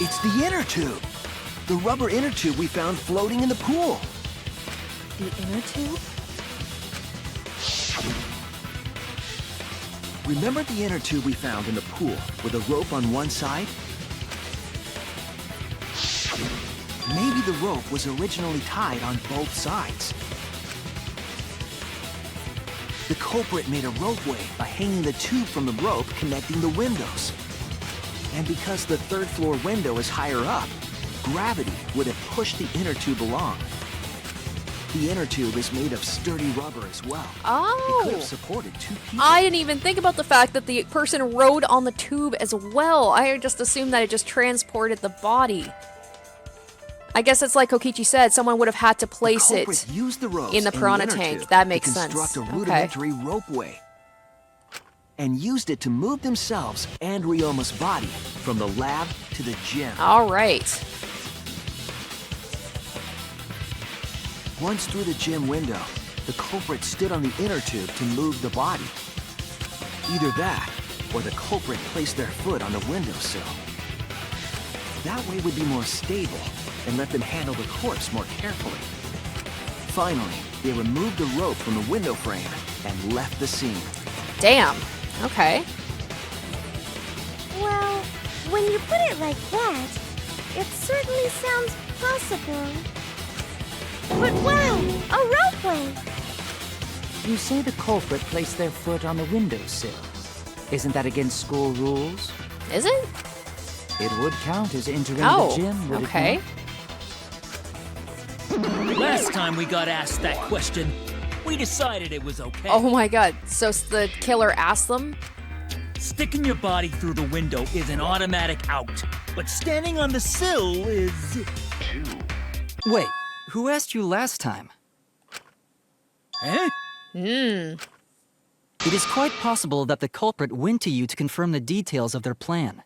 It's the inner tube! The rubber inner tube we found floating in the pool! The inner tube? Remember the inner tube we found in the pool with a rope on one side? Maybe the rope was originally tied on both sides. The culprit made a ropeway by hanging the tube from the rope connecting the windows. And because the third floor window is higher up, gravity would have pushed the inner tube along. The inner tube is made of sturdy rubber as well. Oh! It could have supported 2 people. I didn't even think about the fact that the person rode on the tube as well. I just assumed that it just transported the body. I guess it's like Kokichi said, someone would have had to place it used the ropes in the piranha inner tank. tube That makes to sense. construct a rudimentary ropeway. And used it to move themselves and Ryoma's body from the lab to the gym. All right. Once through the gym window, the culprit stood on the inner tube to move the body. Either that, or the culprit placed their foot on the windowsill. That way would be more stable and let them handle the corpse more carefully. Finally, they removed the rope from the window frame and left the scene. Damn. Okay. Well, when you put it like that, it certainly sounds possible. But wow, a ropeway! You say the culprit placed their foot on the windowsill. Isn't that against school rules? Is it? It would count as entering the gym, would okay. it not? Last time we got asked that question, we decided it was okay. Oh my god. So the killer asked them? Sticking your body through the window is an automatic out, but standing on the sill is... Wait, who asked you last time? Eh? Hmm. It is quite possible that the culprit went to you to confirm the details of their plan.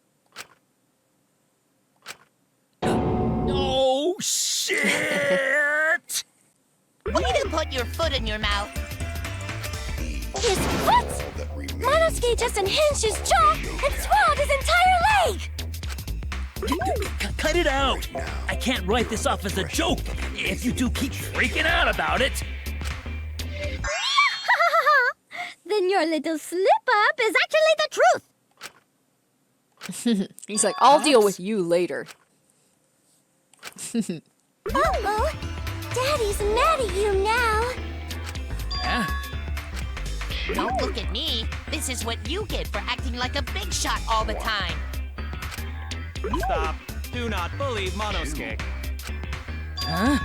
Oh, shit! Way to put your foot in your mouth. His foot? Monosuke just unhinged his jaw and swallowed his entire leg! Cut it out! I can't write this off as a joke if you two keep freaking out about it. Then your little slip-up is actually the truth! He's like, I'll deal with you later. Uh-oh! Daddy's mad at you now! Don't look at me. This is what you get for acting like a big shot all the time. Stop. Do not bully Monosuke. Huh?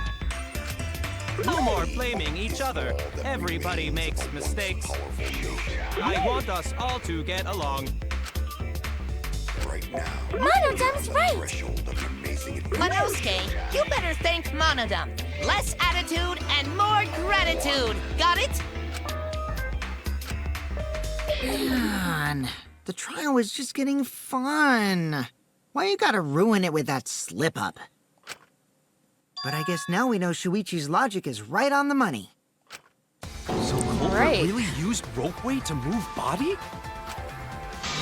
No more blaming each other. Everybody makes mistakes. I want us all to get along. Monodum's right! Monosuke, you better thank Monodum. Less attitude and more gratitude. Got it? Man, the trial was just getting fun. Why you gotta ruin it with that slip-up? But I guess now we know Shuichi's logic is right on the money. So Culprit really used ropeway to move body?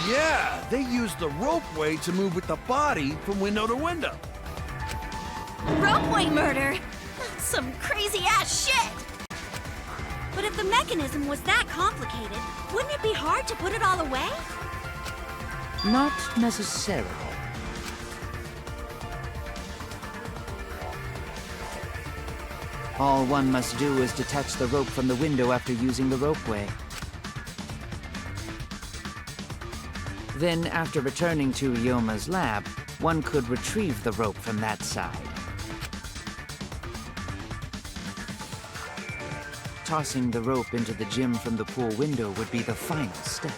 Yeah, they used the ropeway to move with the body from window to window. Ropeway murder? Some crazy-ass shit! But if the mechanism was that complicated, wouldn't it be hard to put it all away? Not necessarily. All one must do is detach the rope from the window after using the ropeway. Then, after returning to Ryoma's lab, one could retrieve the rope from that side. Tossing the rope into the gym from the pool window would be the final step.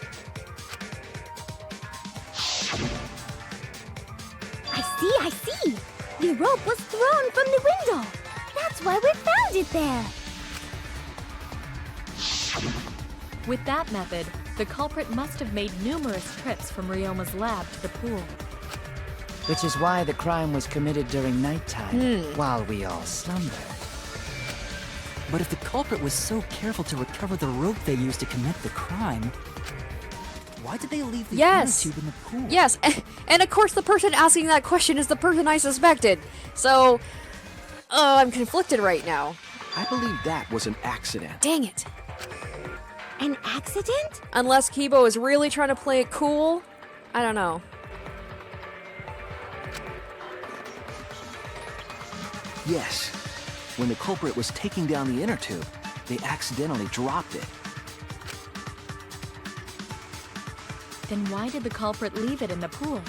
I see! The rope was thrown from the window! That's why we found it there! With that method, the culprit must have made numerous trips from Ryoma's lab to the pool. Which is why the crime was committed during nighttime, while we all slumbered. But if the culprit was so careful to recover the rope they used to commit the crime, why did they leave the inner tube in the pool? Yes, and of course the person asking that question is the person I suspected. So, I'm conflicted right now. I believe that was an accident. Dang it. An accident? Unless Kibo is really trying to play it cool, I don't know. Yes. When the culprit was taking down the inner tube, they accidentally dropped it. Then why did the culprit leave it in the pool?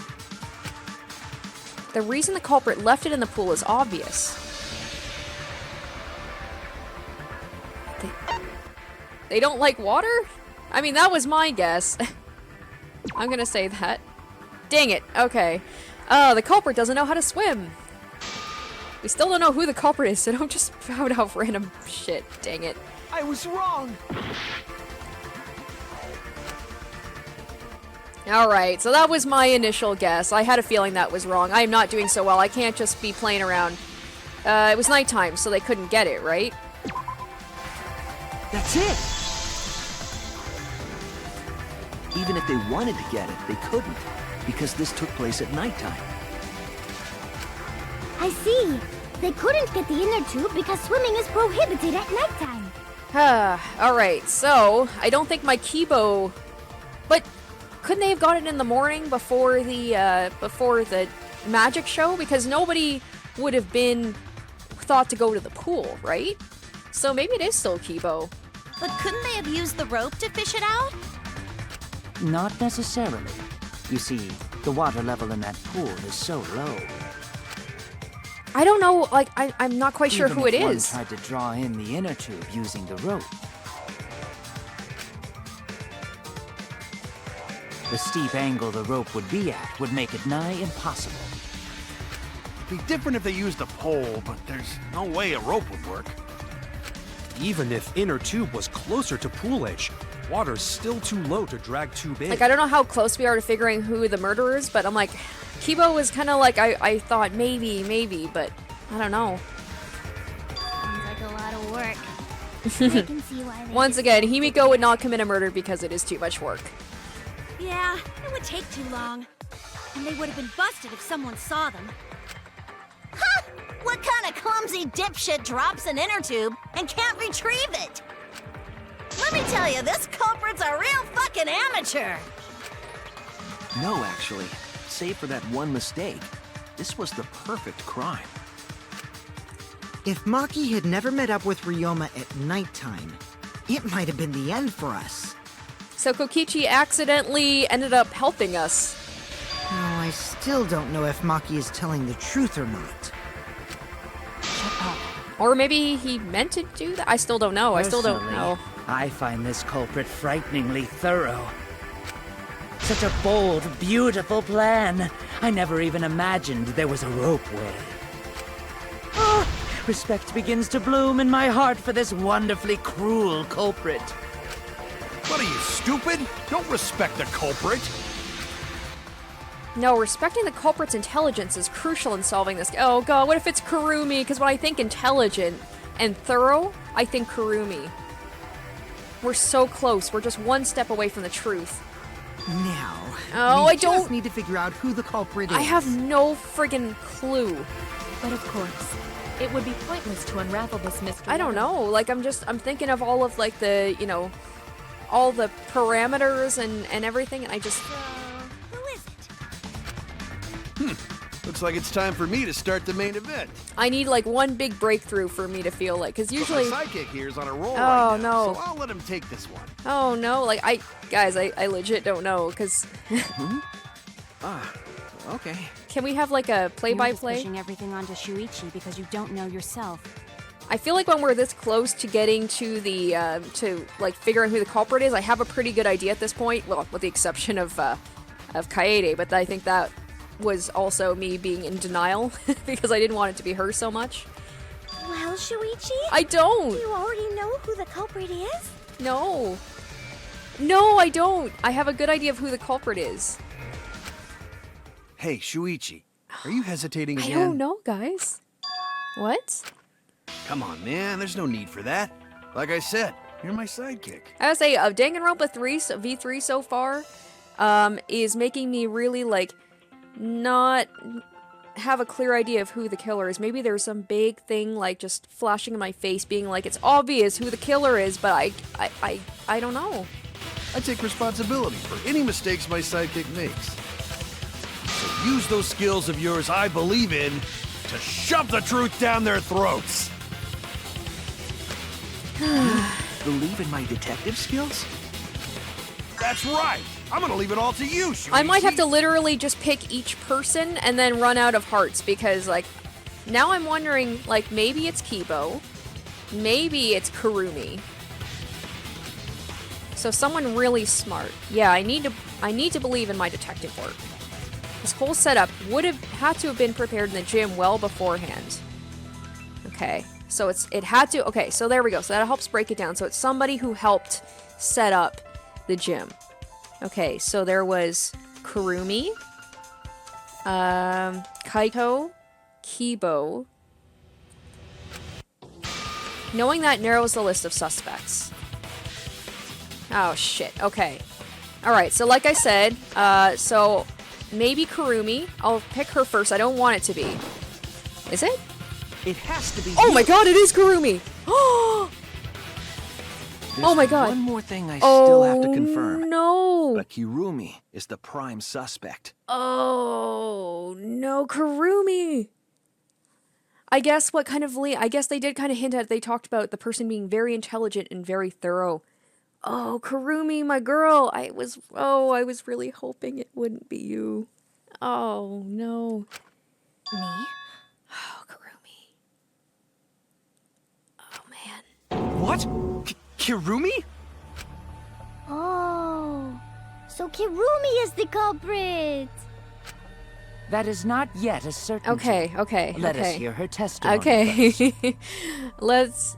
The reason the culprit left it in the pool is obvious. They don't like water? I mean, that was my guess. I'm gonna say that. Dang it, okay. The culprit doesn't know how to swim. We still don't know who the culprit is, so don't just pout out random shit. Dang it. I was wrong! Alright, so that was my initial guess. I had a feeling that was wrong. I am not doing so well. I can't just be playing around. It was nighttime, so they couldn't get it, right? That's it! Even if they wanted to get it, they couldn't, because this took place at nighttime. I see. They couldn't get the inner tube because swimming is prohibited at nighttime. Alright, so I don't think my Kibo... But couldn't they have gotten it in the morning before the magic show? Because nobody would have been thought to go to the pool, right? So maybe it is still Kibo. But couldn't they have used the rope to fish it out? Not necessarily. You see, the water level in that pool is so low. I don't know, like, I'm not quite sure Even who it if one is. tried to draw in the inner tube using the rope. The steep angle the rope would be at would make it nigh impossible. It'd be different if they used a pole, but there's no way a rope would work. Even if inner tube was closer to pool edge, water's still too low to drag tube in. Like, I don't know how close we are to figuring who the murderer is, but I'm like, Kibo was kind of like, I thought maybe, but I don't know. Sounds like a lot of work. I can see why they Once again, Himiko would not commit a murder because it is too much work. Yeah, it would take too long. And they would have been busted if someone saw them. Ha! What kind of clumsy dipshit drops an inner tube and can't retrieve it? Let me tell you, this culprit's a real fucking amateur! No, actually. Save for that one mistake, this was the perfect crime. If Maki had never met up with Ryoma at nighttime, it might have been the end for us. So Kokichi accidentally ended up helping us. No, I still don't know if Maki is telling the truth or not. Or maybe he meant to do that? I still don't know. I still don't Personally, know. I find this culprit frighteningly thorough. Such a bold, beautiful plan. I never even imagined there was a ropeway. Oh, respect begins to bloom in my heart for this wonderfully cruel culprit. What are you, stupid? Don't respect the culprit. No, respecting the culprit's intelligence is crucial in solving this. Oh god, what if it's Kurumi? Because when I think intelligent and thorough, I think Kurumi. We're so close. We're just one step away from the truth. Now, Oh, we I don't- just need to figure out who the culprit is. I have no friggin' clue. But of course, it would be pointless to unravel this mystery. I don't know. Like, I'm thinking of all of, like, the, you know, all the parameters and everything, and I just... Who is it? Looks like it's time for me to start the main event. I need, like, one big breakthrough for me to feel like, because usually... But my sidekick here is on a roll Oh, right now, no. so I'll let him take this one. Oh, no. Like, Guys, I legit don't know, because... Okay. Can we have, like, a You're just play-by-play? pushing everything onto Shuichi because you don't know yourself. I feel like when we're this close to getting to the, to, like, figuring who the culprit is, I have a pretty good idea at this point. Well, with the exception of Kaede, but I think that was also me being in denial, because I didn't want it to be her so much. Well, Shuichi? I don't! Do you already know who the culprit is? No. No, I don't. I have a good idea of who the culprit is. Hey, Shuichi, are you hesitating again? I don't know, guys. What? Come on, man. There's no need for that. Like I said, you're my sidekick. I would say Danganronpa 3 V3 so far is making me really like not have a clear idea of who the killer is. Maybe there's some big thing like just flashing in my face being like it's obvious who the killer is, but I don't know. I take responsibility for any mistakes my sidekick makes. So use those skills of yours I believe in to shove the truth down their throats. Believe in my detective skills? That's right. I'm gonna leave it all to you, Shuichi. I might have to literally just pick each person and then run out of hearts because, like, now I'm wondering, like, maybe it's Kibo, maybe it's Kurumi. So someone really smart. Yeah, I need to believe in my detective work. This whole setup would have had to have been prepared in the gym well beforehand. Okay, so it had to. Okay, so there we go. So that helps break it down. So it's somebody who helped set up the gym. Okay, so there was Kurumi, Kaito, Kibo. Knowing that narrows the list of suspects. Oh, shit. Okay. Alright, so like I said, so maybe Kurumi. I'll pick her first. I don't want it to be. Is it? It has to be. Oh my god, it is Kurumi! Oh! Oh my god. One more thing I still have to confirm. No. But Kurumi is the prime suspect. Oh, no, Kurumi. I guess I guess they did kind of hint at, they talked about the person being very intelligent and very thorough. Oh, Kurumi, my girl. I was really hoping it wouldn't be you. Oh, no. Me? Oh, Kurumi. Oh, man. What? Kurumi? Oh, so Kurumi is the culprit. That is not yet a certainty. Okay. Let us hear her testimony. Okay.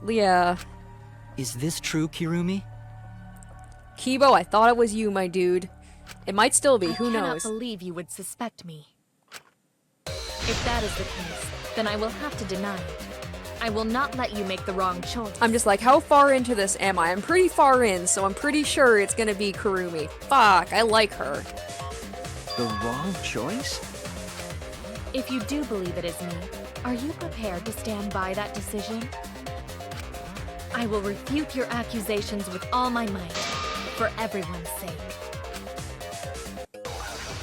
Yeah. Is this true, Kurumi? Kibo, I thought it was you, my dude. It might still be, who I cannot knows? believe you would suspect me. If that is the case, then I will have to deny it. I will not let you make the wrong choice. I'm just like, how far into this am I? I'm pretty far in, so I'm pretty sure it's gonna be Kurumi. Fuck, I like her. The wrong choice? If you do believe it is me, are you prepared to stand by that decision? I will refute your accusations with all my might, for everyone's sake.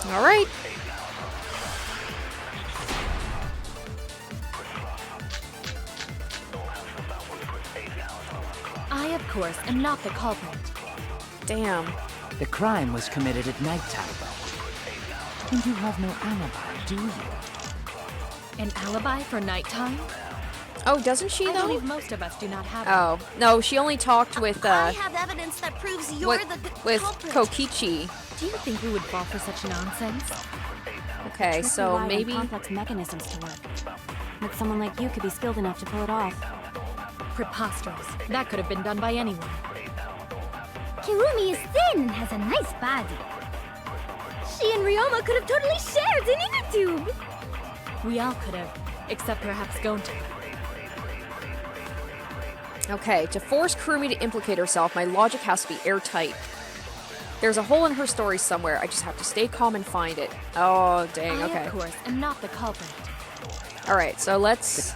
All right. I, of course, am not the culprit. Damn. The crime was committed at nighttime. And you have no alibi, do you? An alibi for nighttime? Oh, doesn't she, I though? believe most of us do not have Oh, no, she only talked with, I have evidence that proves you're with the culprit. Kokichi. Do you think we would fall for such nonsense? Okay, Trick so relied on maybe... complex mechanisms to work. But someone like you could be skilled enough to pull it off. Preposterous. That could have been done by anyone. Kurumi is thin and has a nice body. She and Ryoma could have totally shared an inner tube. We all could have, except perhaps Gonta. Okay, to force Kurumi to implicate herself, my logic has to be airtight. There's a hole in her story somewhere. I just have to stay calm and find it. Oh, dang, okay. I, of course, am not the culprit. Alright, so let's...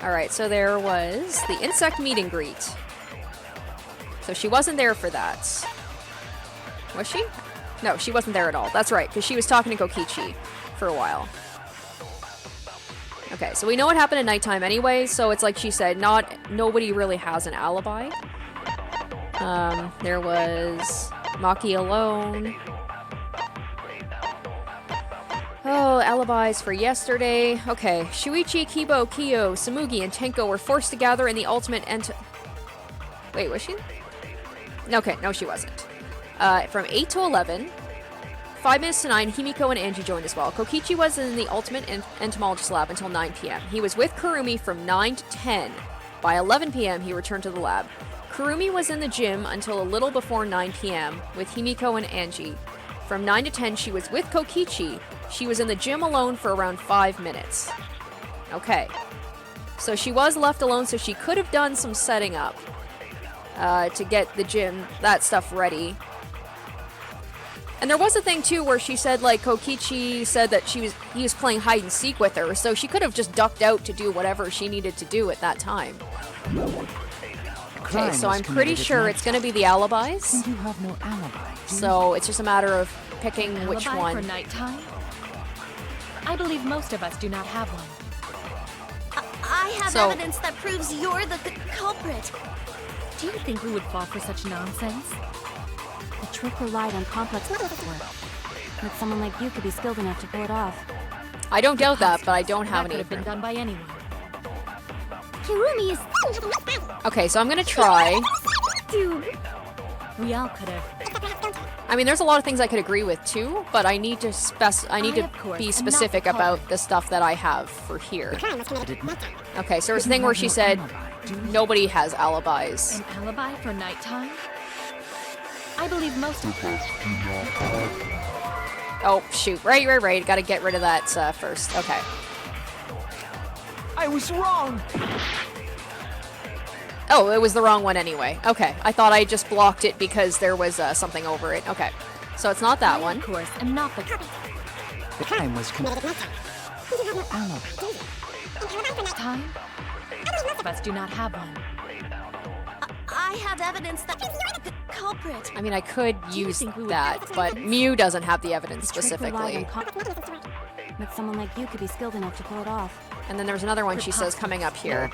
Alright, so there was the insect meet and greet. So she wasn't there for that. Was she? No, she wasn't there at all. That's right, because she was talking to Kokichi for a while. Okay, so we know what happened at nighttime anyway, so it's like she said, nobody really has an alibi. There was Maki alone. Oh, alibis for yesterday. Okay, Shuichi, Kibo, Kyo, Samugi, and Tenko were forced to gather in the ultimate Wait, was she? Okay, no, she wasn't. From 8 to 11. 5 minutes to 9, Himiko and Angie joined as well. Kokichi was in the ultimate entomologist lab until 9 p.m. He was with Kurumi from 9 to 10. By 11 p.m., he returned to the lab. Kurumi was in the gym until a little before 9 p.m. with Himiko and Angie. From 9 to 10, she was with Kokichi. She was in the gym alone for around 5 minutes. Okay. So she was left alone, so she could have done some setting up to get the gym, that stuff ready. And there was a thing too where she said, like, Kokichi said that he was playing hide and seek with her, so she could have just ducked out to do whatever she needed to do at that time. Okay, so I'm pretty sure it's going to be the alibis. And you have no alibi. So it's just a matter of picking which Alibi one. for nighttime? I believe most of us do not have one. I have So- evidence that proves you're the culprit. Do you think we would fall for such nonsense? The trick relied on complex work. But someone like you could be skilled enough to pull it off. I don't doubt that, but I don't have That any. could have been done by anyone. Kurumi is... Okay, so I'm going to try. Dude. We all could have. I mean, there's a lot of things I could agree with too, but I need to of course, be am not specific the about culprit. the stuff that I have for here. Okay, so there's a thing where she said nobody has alibis. An alibi for nighttime? I believe most of us. Oh, shoot. Right. Gotta get rid of that first. Okay. I was wrong! Oh, it was the wrong one anyway. Okay. I thought I just blocked it because there was something over it. Okay. So it's not that I, one. of course, am not the The crime was committed. time. Most of us do not have one. I have evidence that you're the culprit. I mean, I could use think we would that, have but Mew doesn't have the evidence The trick relied specifically. on but someone like you could be skilled enough to pull it off. And then there's another one she says coming up here.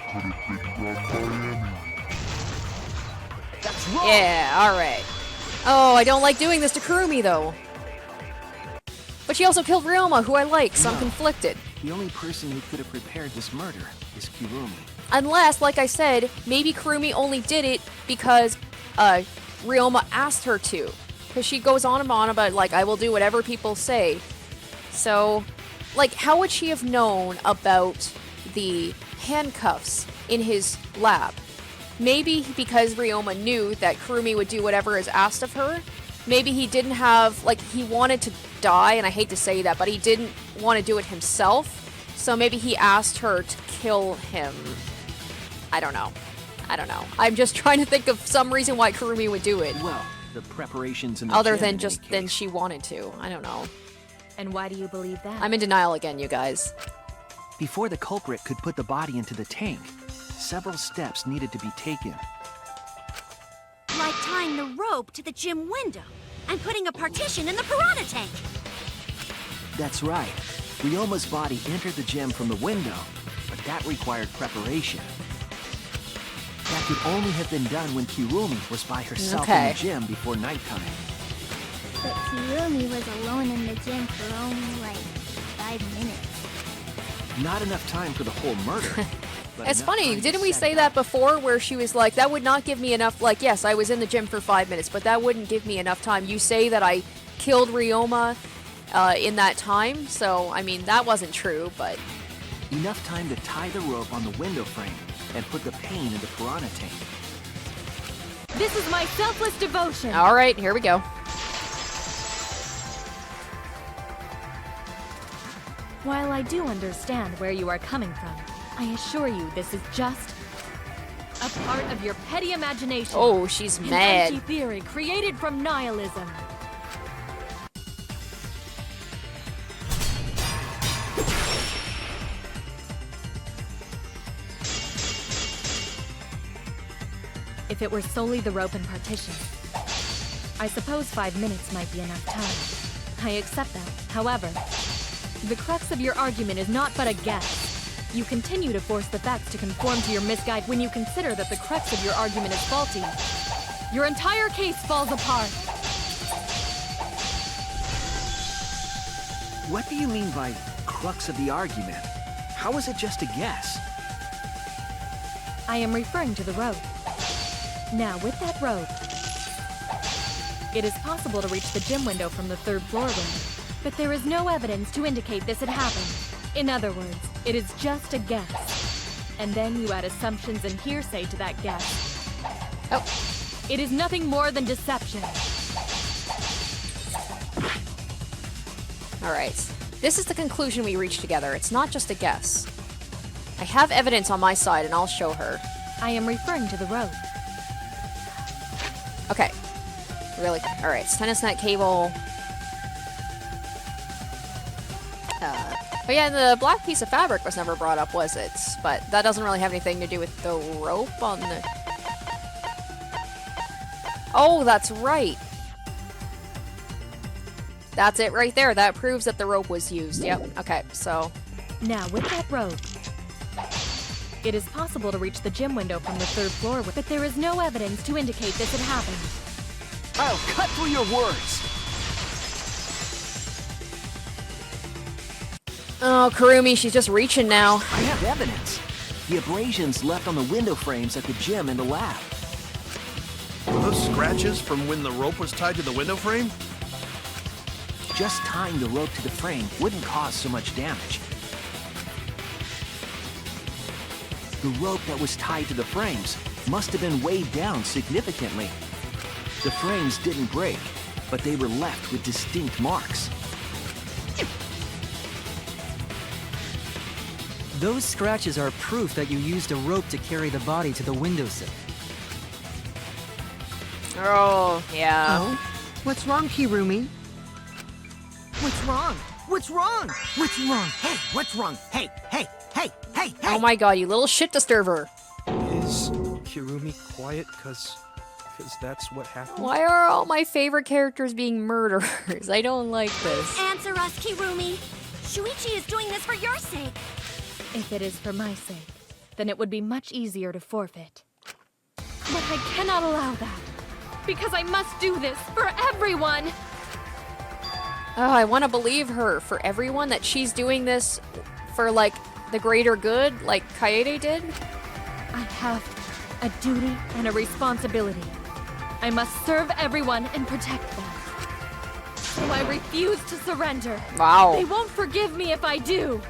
That's wrong! Yeah, alright. Oh, I don't like doing this to Kurumi, though. But she also killed Ryoma, who I like, so I'm No. conflicted. The only person who could have prepared this murder is Kurumi. Unless, like I said, maybe Kurumi only did it because Ryoma asked her to. Because she goes on and on about, like, I will do whatever people say. So, like, how would she have known about the handcuffs in his lab? Maybe because Ryoma knew that Kurumi would do whatever is asked of her. Maybe he didn't have, like, he wanted to die, and I hate to say that, but he didn't want to do it himself. So maybe he asked her to kill him. I don't know. I'm just trying to think of some reason why Kurumi would do it. Well, the preparations in the Other gym than in just any then case. she wanted to. I don't know. And why do you believe that? I'm in denial again, you guys. Before the culprit could put the body into the tank, several steps needed to be taken. Like tying the rope to the gym window and putting a partition in the piranha tank. That's right. Ryoma's body entered the gym from the window, but that required preparation. That could only have been done when Kurumi was by herself in Okay. the gym before nighttime. But Kurumi was alone in the gym for only, like, 5 minutes. Not enough time for the whole murder. but It's enough funny, time to didn't we set say it that up. before where she was like, that would not give me enough, like, yes, I was in the gym for 5 minutes, but that wouldn't give me enough time. You say that I killed Ryoma in that time, so, I mean, that wasn't true, but... Enough time to tie the rope on the window frame and put the pain in the piranha tank. This is my selfless devotion. Alright, here we go. While I do understand where you are coming from, I assure you this is just a part of your petty imagination. Oh, she's An mad. empty theory created from nihilism. If it were solely the rope and partition, I suppose 5 minutes might be enough time. I accept that. However, the crux of your argument is not but a guess. You continue to force the facts to conform to your misguided. When you consider that the crux of your argument is faulty, your entire case falls apart. What do you mean by crux of the argument? How is it just a guess? I am referring to the rope. Now, with that rope, it is possible to reach the gym window from the 3rd floor window, but there is no evidence to indicate this had happened. In other words, it is just a guess. And then you add assumptions and hearsay to that guess. Oh, it is nothing more than deception. Alright. This is the conclusion we reached together. It's not just a guess. I have evidence on my side, and I'll show her. I am referring to the rope. Okay. Really? Alright, it's tennis net cable. But yeah, the black piece of fabric was never brought up, was it? But that doesn't really have anything to do with the rope on the... Oh, that's right. That's it right there. That proves that the rope was used. Yep. Okay, so... Now, with that rope, it is possible to reach the gym window from the 3rd floor, but there is no evidence to indicate this had happened. I'll cut through your words! Oh, Kurumi, she's just reaching now. I have evidence. The abrasions left on the window frames at the gym and the lab. Were those scratches from when the rope was tied to the window frame? Just tying the rope to the frame wouldn't cause so much damage. The rope that was tied to the frames must have been weighed down significantly. The frames didn't break, but they were left with distinct marks. Those scratches are proof that you used a rope to carry the body to the windowsill. Oh, yeah. Oh? What's wrong, Kirumi? What's wrong? What's wrong? What's wrong? Hey, what's wrong? Hey, hey, hey, hey, hey! Oh my god, you little shit disturber. Is Kurumi quiet because that's what happened? Why are all my favorite characters being murderers? I don't like this. Answer us, Kirumi. Shuichi is doing this for your sake. If it is for my sake, then it would be much easier to forfeit. But I cannot allow that, because I must do this for everyone! Oh, I want to believe her for everyone that she's doing this for, like, the greater good, like Kaede did. I have a duty and a responsibility. I must serve everyone and protect them. So I refuse to surrender. Wow. They won't forgive me if I do.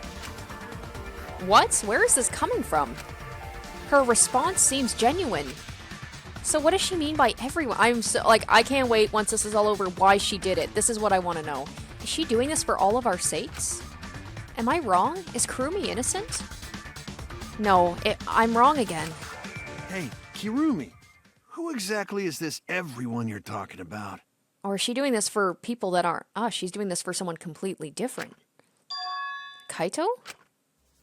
What? Where is this coming from? Her response seems genuine. So what does she mean by everyone? I'm so, like, I can't wait once this is all over why she did it. This is what I want to know. Is she doing this for all of our sakes? Am I wrong? Is Kurumi innocent? No, I'm wrong again. Hey, Kirumi, who exactly is this everyone you're talking about? Or is she doing this for people that aren't us? She's doing this for someone completely different. Kaito?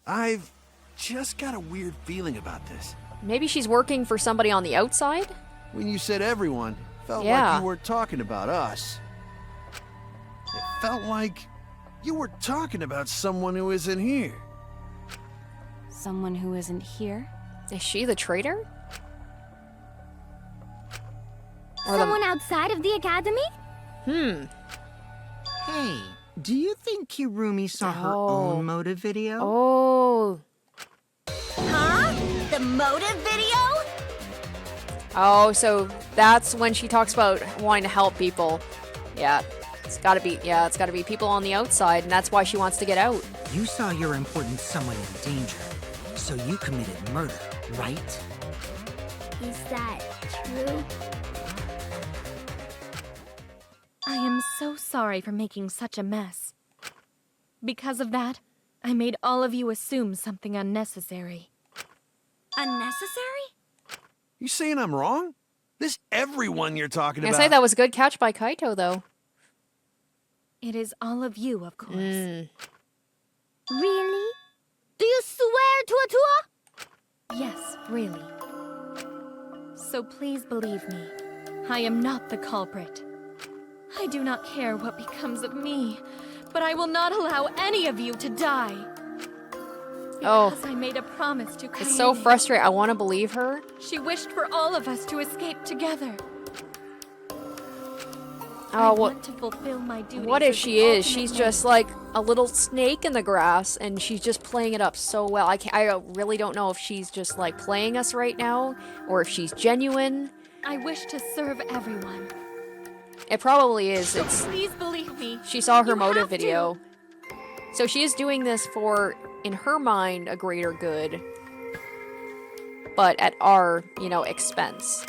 I've just got a weird feeling about this. Maybe she's working for somebody on the outside? When you said everyone, felt Yeah. like you were talking about us. It felt like you were talking about someone who isn't here. Someone who isn't here? Is she the traitor? Or Someone outside of the academy? Hey, do you think Kirumi saw her own motive video? Oh. Huh? The motive video? Oh, so that's when she talks about wanting to help people. Yeah. It's gotta be people on the outside, and that's why she wants to get out. You saw your important someone in danger, so you committed murder, right? Is that true? I am so sorry for making such a mess. Because of that, I made all of you assume something unnecessary. Unnecessary? You saying I'm wrong? This everyone you're talking I about. say that was a good catch by Kaito, though. It is all of you, of course. Really? Do you swear to Atua? Yes, really. So please believe me, I am not the culprit. I do not care what becomes of me, but I will not allow any of you to die. Because I made a promise to Kaede. It's so frustrating. I want to believe her. She wished for all of us to escape together. Oh, I want to fulfill my duties. What if as she the is? ultimate She's mother. just like a little snake in the grass, and she's just playing it up so well. I really don't know if she's just like playing us right now, or if she's genuine. I wish to serve everyone. It probably is. So please believe me. She saw her You motive have to. video. So she is doing this for, in her mind, a greater good. But at our, expense.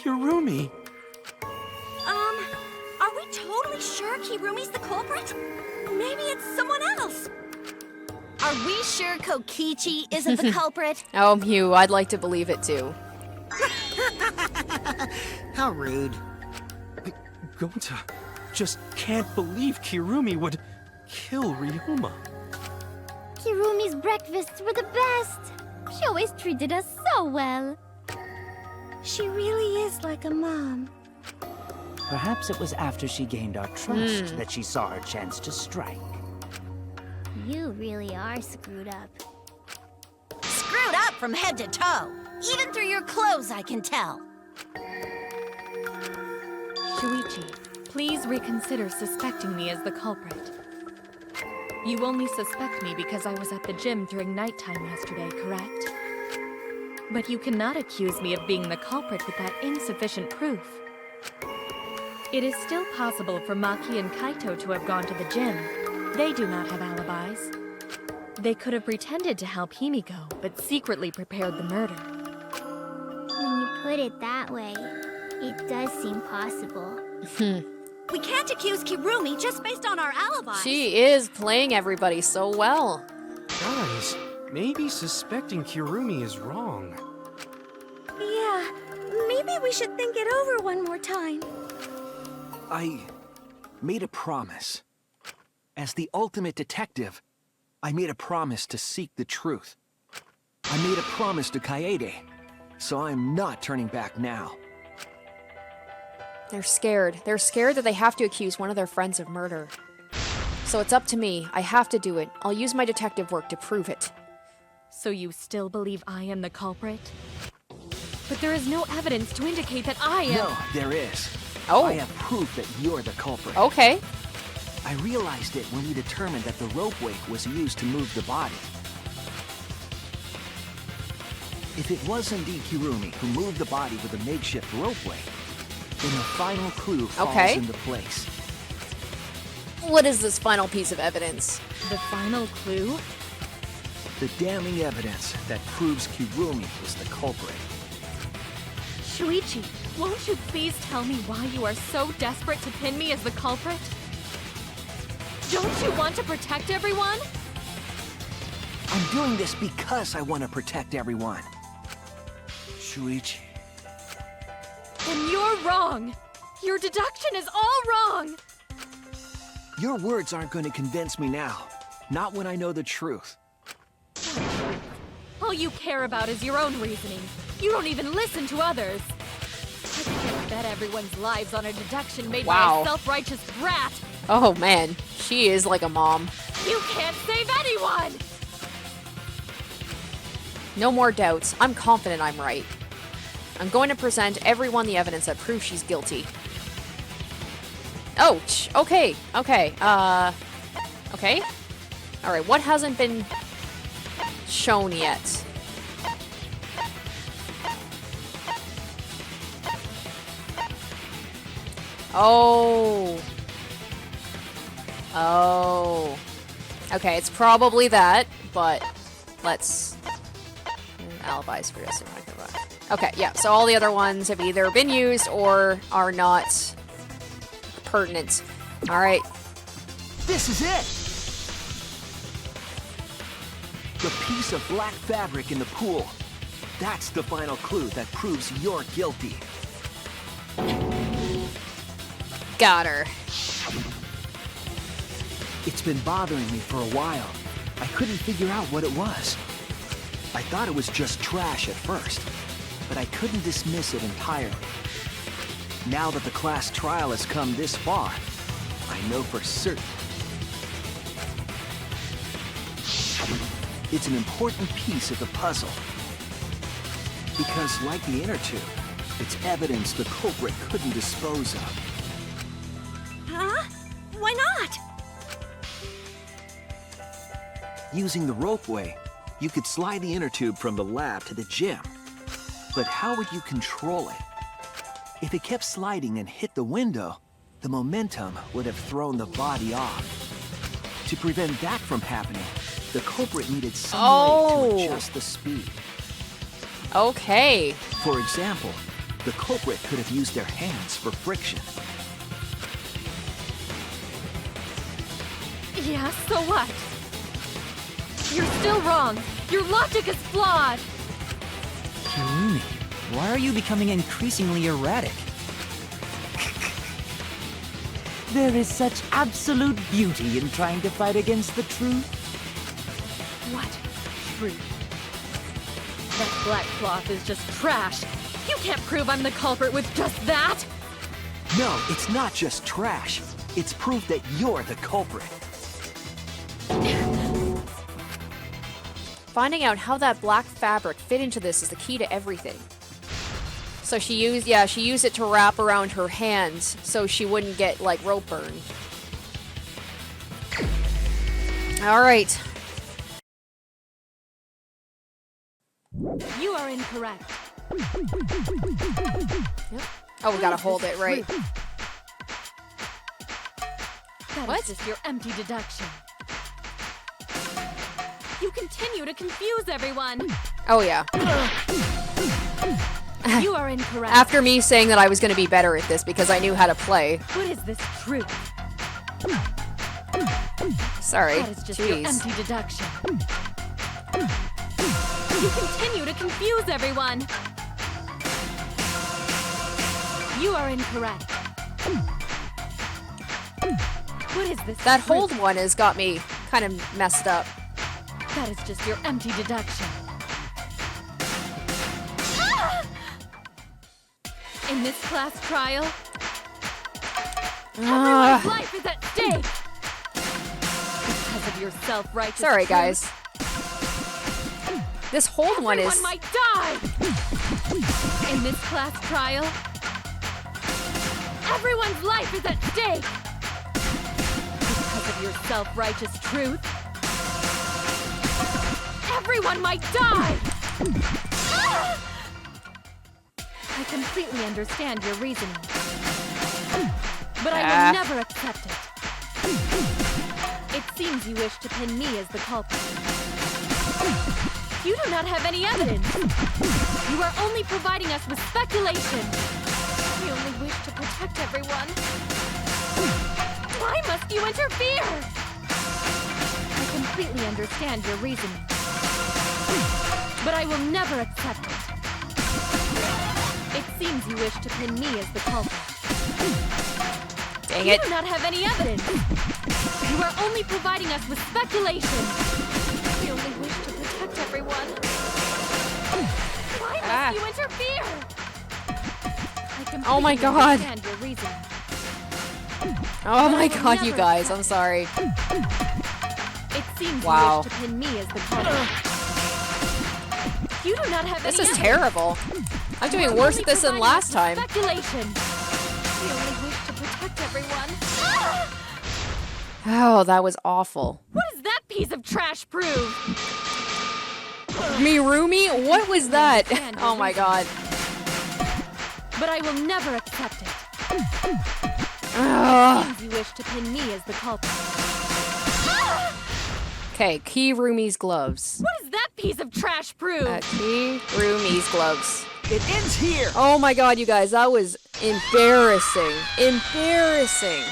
Kurumi. Are we totally sure Kirumi's the culprit? Maybe it's someone else. Are we sure Kokichi isn't the culprit? Oh, Mew, I'd like to believe it too. How rude. Gonta just can't believe Kurumi would kill Ryoma. Kirumi's breakfasts were the best. She always treated us so well. She really is like a mom. Perhaps it was after she gained our trust that she saw her chance to strike. You really are screwed up. Screwed up from head to toe. Even through your clothes, I can tell. Shuichi, please reconsider suspecting me as the culprit. You only suspect me because I was at the gym during nighttime yesterday, correct? But you cannot accuse me of being the culprit with that insufficient proof. It is still possible for Maki and Kaito to have gone to the gym. They do not have alibis. They could have pretended to help Himiko, but secretly prepared the murder. When you put it that way, it does seem possible. We can't accuse Kirumi just based on our alibis. She is playing everybody so well. Guys, maybe suspecting Kurumi is wrong. Yeah, maybe we should think it over one more time. I made a promise. As the ultimate detective, I made a promise to seek the truth. I made a promise to Kaede, so I'm not turning back now. They're scared. They're scared that they have to accuse one of their friends of murder. So it's up to me. I have to do it. I'll use my detective work to prove it. So you still believe I am the culprit? But there is no evidence to indicate that I am— No, there is. Oh. I have proof that you're the culprit. Okay. I realized it when we determined that the ropeway was used to move the body. If it was indeed Kurumi who moved the body with a makeshift ropeway, then the final clue falls into place. What is this final piece of evidence? The final clue? The damning evidence that proves Kurumi is the culprit. Shuichi, won't you please tell me why you are so desperate to pin me as the culprit? Don't you want to protect everyone? I'm doing this because I want to protect everyone. Shuichi. Then you're wrong. Your deduction is all wrong. Your words aren't going to convince me now. Not when I know the truth. All you care about is your own reasoning. You don't even listen to others. I can't bet everyone's lives on a deduction made by a self-righteous brat. Oh man, she is like a mom. You can't save anyone! No more doubts. I'm confident I'm right. I'm going to present everyone the evidence that proves she's guilty. Oh, okay, okay, okay. Alright, what hasn't been shown yet? Oh. Oh. Okay, it's probably that, but let's... alibis for this. Okay, yeah, so all the other ones have either been used or are not pertinent. Alright. This is it! The piece of black fabric in the pool. That's the final clue that proves you're guilty. Got her. It's been bothering me for a while. I couldn't figure out what it was. I thought it was just trash at first, but I couldn't dismiss it entirely. Now that the class trial has come this far, I know for certain. It's an important piece of the puzzle. Because like the inner tube, it's evidence the culprit couldn't dispose of. Huh? Why not? Using the ropeway, you could slide the inner tube from the lab to the gym. But how would you control it? If it kept sliding and hit the window, the momentum would have thrown the body off. To prevent that from happening, the culprit needed some way to adjust the speed. Okay. For example, the culprit could have used their hands for friction. Yeah, so what? You're still wrong. Your logic is flawed. Kurumi, why are you becoming increasingly erratic? There is such absolute beauty in trying to fight against the truth. What truth? That black cloth is just trash. You can't prove I'm the culprit with just that. No, it's not just trash. It's proof that you're the culprit. Finding out how that black fabric fit into this is the key to everything. So she used it to wrap around her hands so she wouldn't get, like, rope burn. Alright. You are incorrect. Yep. Oh, we gotta hold it, right. That is just your empty deduction. You continue to confuse everyone. Oh, yeah. You are incorrect. After me saying that I was gonna be better at this because I knew how to play. What is this truth? Sorry. That is just your empty deduction. You continue to confuse everyone. You are incorrect. What is this? That hold one has got me kind of messed up. That is just your empty deduction. In this class trial, everyone's life is at stake. Because of your self-righteous Sorry, truth, guys. This hold one is... Everyone might die. In this class trial, everyone's life is at stake. Because of your self-righteous truth, everyone might die. I completely understand your reasoning, but I will never accept it. It seems you wish to pin me as the culprit. You do not have any evidence. You are only providing us with speculation. We only wish to protect everyone. Why must you interfere? I completely understand your reasoning, but I will never accept it. It seems you wish to pin me as the culprit. Dang it. You do not have any evidence. You are only providing us with speculation. We only wish to protect everyone. Why must you interfere? I Oh my completely God. understand your reasoning. Oh my But I will God, you never guys. accept I'm sorry. It seems Wow. you wish to pin me as the culprit. You do not have This any is evidence. terrible. I'm doing You are worse only at this than providing last us time. with speculation. We only wish to protect everyone. Oh, that was awful. What does that piece of trash prove? Kurumi? What was that? understand your Oh my reason. God. But I will never accept it. Ugh. Seems you wish to pin me as the culprit. Okay, Kurumi's gloves. What does that piece of trash prove? Kurumi's gloves. It ends here! Oh my God, you guys, that was embarrassing. Embarrassing.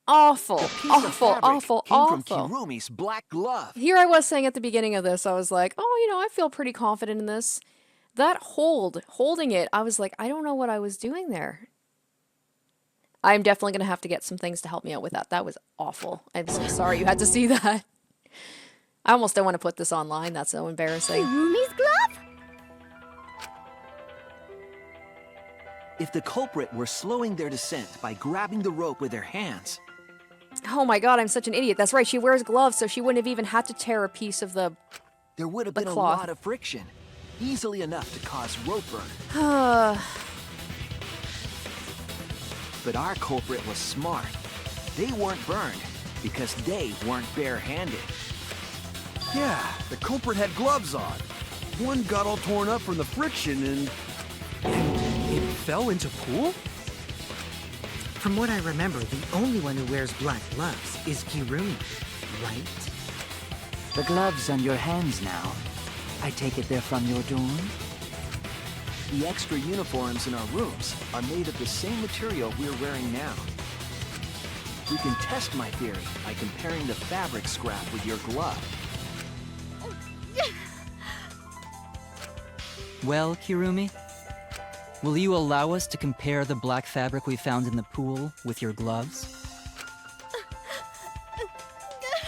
Awful, The piece of awful, fabric awful, came awful. from Kurumi's black glove. Here I was saying at the beginning of this, I was like, oh, you know, I feel pretty confident in this. That holding it, I was like, I don't know what I was doing there. I'm definitely going to have to get some things to help me out with that. That was awful. I'm so sorry you had to see that. I almost don't want to put this online. That's so embarrassing. Kurumi's glove? If the culprit were slowing their descent by grabbing the rope with their hands, Oh my God, I'm such an idiot. That's right, she wears gloves, so she wouldn't have even had to tear a piece of the... there would have been a cloth. lot of friction, easily enough to cause rope burn. But our culprit was smart. They weren't burned because they weren't barehanded. Yeah, the culprit had gloves on. One got all torn up from the friction and... It fell into pool? From what I remember, the only one who wears black gloves is Kurumi, right? The gloves on your hands now. I take it they're from your dorm? The extra uniforms in our rooms are made of the same material we're wearing now. We can test my theory by comparing the fabric scrap with your glove. Well, Kurumi? Will you allow us to compare the black fabric we found in the pool with your gloves?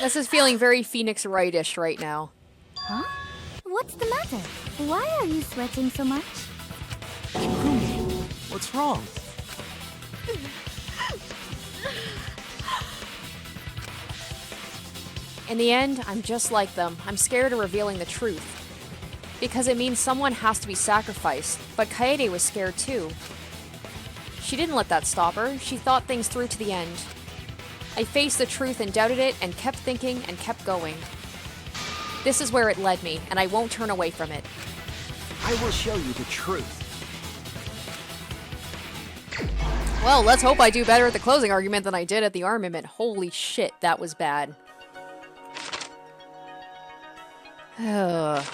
This is feeling very Phoenix Wright-ish right now. Huh? What's the matter? Why are you sweating so much? Kurumi, what's wrong? In the end, I'm just like them. I'm scared of revealing the truth. Because it means someone has to be sacrificed, but Kaede was scared too. She didn't let that stop her. She thought things through to the end. I faced the truth and doubted it and kept thinking and kept going. This is where it led me, and I won't turn away from it. I will show you the truth. Well, let's hope I do better at the closing argument than I did at the armament. Holy shit, that was bad. Ugh.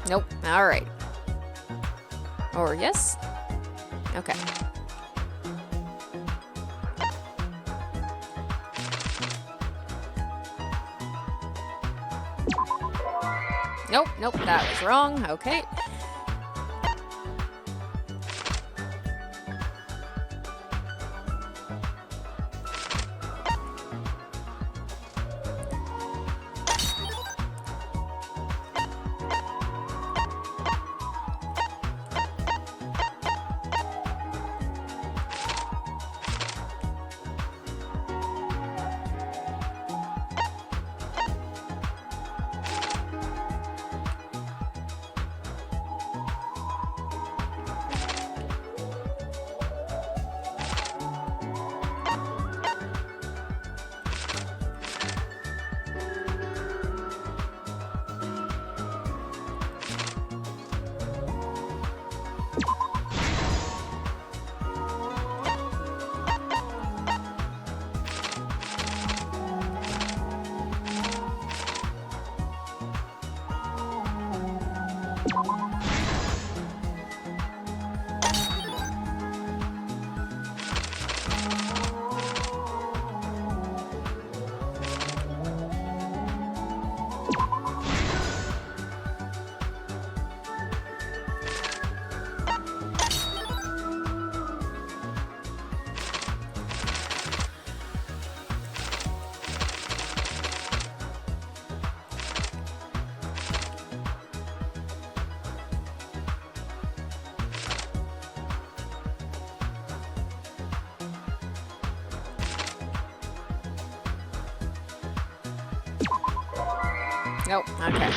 Nope. Alright. Or yes? Okay. Nope, nope, that was wrong. Okay. Nope, okay.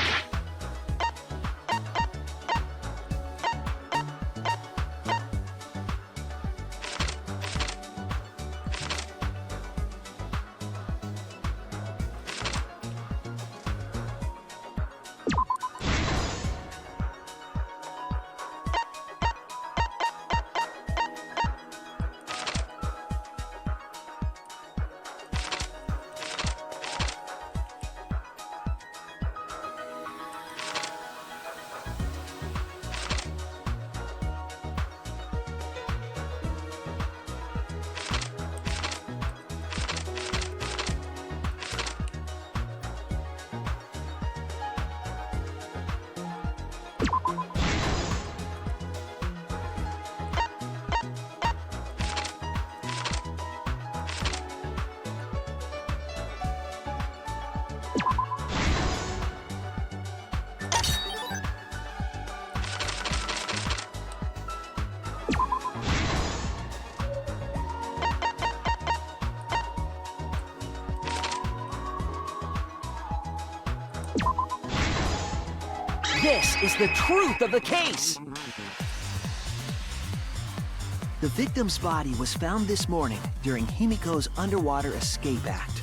This is the truth of the case! The victim's body was found this morning during Himiko's underwater escape act.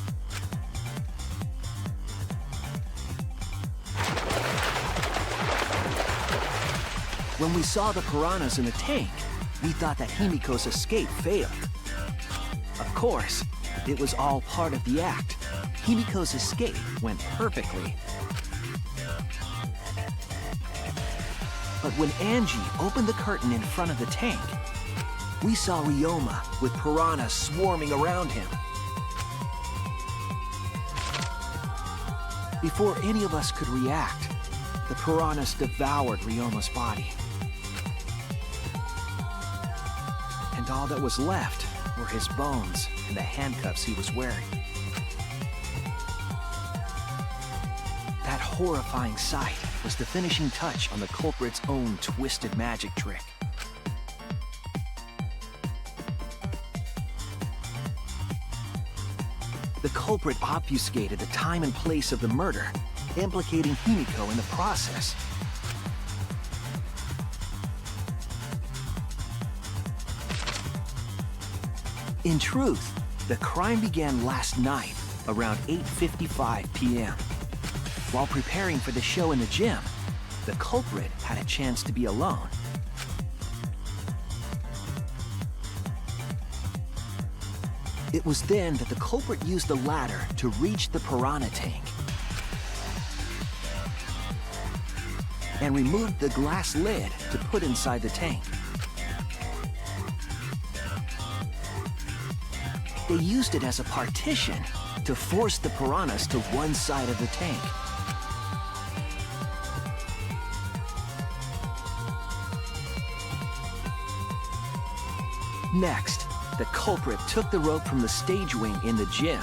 When we saw the piranhas in the tank, we thought that Himiko's escape failed. Of course, it was all part of the act. Himiko's escape went perfectly. But when Angie opened the curtain in front of the tank, we saw Ryoma with piranhas swarming around him. Before any of us could react, the piranhas devoured Ryoma's body. And all that was left were his bones and the handcuffs he was wearing. That horrifying sight was the finishing touch on the culprit's own twisted magic trick. The culprit obfuscated the time and place of the murder, implicating Himiko in the process. In truth, the crime began last night, around 8:55 p.m. While preparing for the show in the gym, the culprit had a chance to be alone. It was then that the culprit used the ladder to reach the piranha tank and removed the glass lid to put inside the tank. They used it as a partition to force the piranhas to one side of the tank. Next, the culprit took the rope from the stage wing in the gym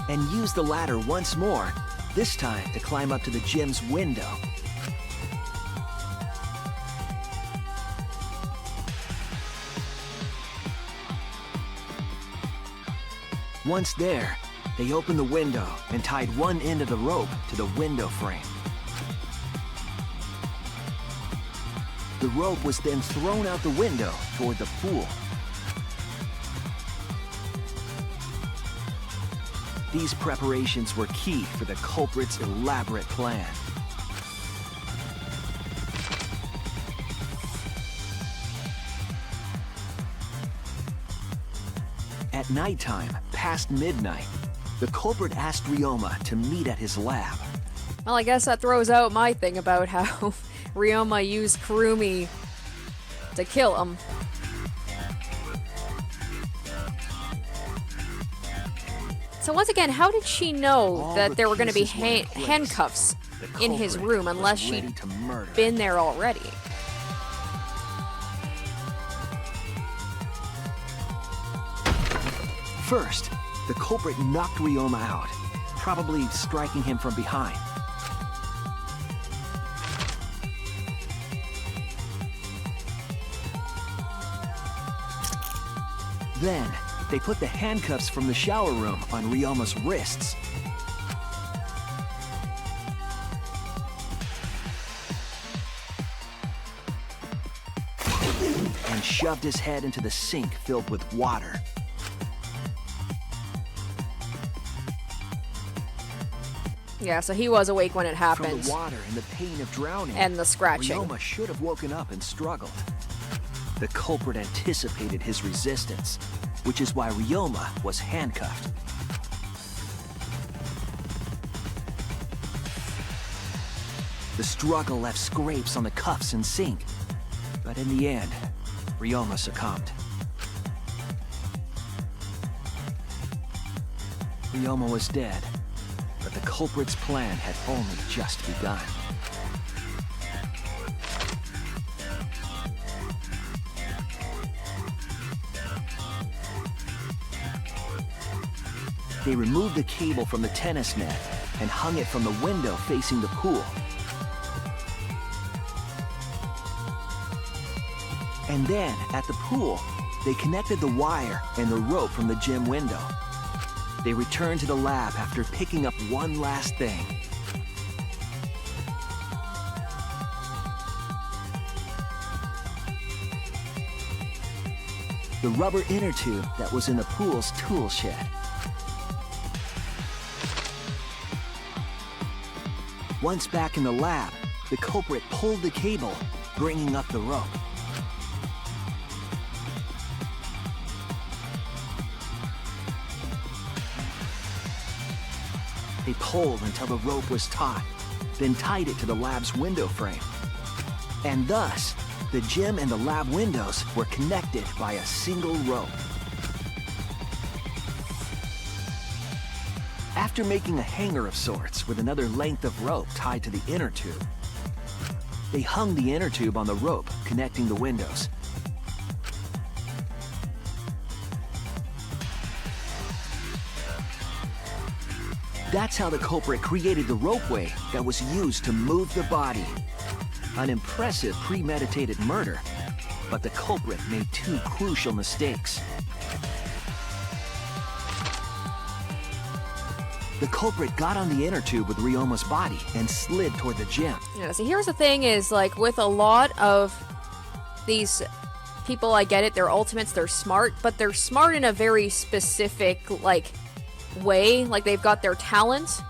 and used the ladder once more, this time to climb up to the gym's window. Once there, they opened the window and tied one end of the rope to the window frame. The rope was then thrown out the window toward the pool. These preparations were key for the culprit's elaborate plan. At nighttime, past midnight, the culprit asked Ryoma to meet at his lab. Well, I guess that throws out my thing about how Ryoma used Kurumi to kill him. So once again, how did she know that there were going to be handcuffs in his room unless she'd been there already? First, the culprit knocked Ryoma out, probably striking him from behind. Then, they put the handcuffs from the shower room on Ryoma's wrists. And shoved his head into the sink filled with water. Yeah, so he was awake when it happened. From the water and the pain of drowning, and the scratching, Ryoma should have woken up and struggled. The culprit anticipated his resistance, which is why Ryoma was handcuffed. The struggle left scrapes on the cuffs and sink, but in the end, Ryoma succumbed. Ryoma was dead, but the culprit's plan had only just begun. They removed the cable from the tennis net and hung it from the window facing the pool. And then, at the pool, they connected the wire and the rope from the gym window. They returned to the lab after picking up one last thing. The rubber inner tube that was in the pool's tool shed. Once back in the lab, the culprit pulled the cable, bringing up the rope. They pulled until the rope was taut, then tied it to the lab's window frame. And thus, the gym and the lab windows were connected by a single rope. After making a hanger of sorts with another length of rope tied to the inner tube, they hung the inner tube on the rope connecting the windows. That's how the culprit created the ropeway that was used to move the body. An impressive premeditated murder, but the culprit made two crucial mistakes. The culprit got on the inner tube with Ryoma's body and slid toward the gym. Yeah, so here's the thing is, like, with a lot of these people, I get it, they're ultimates, they're smart, but they're smart in a very specific, like, way. Like, they've got their talents.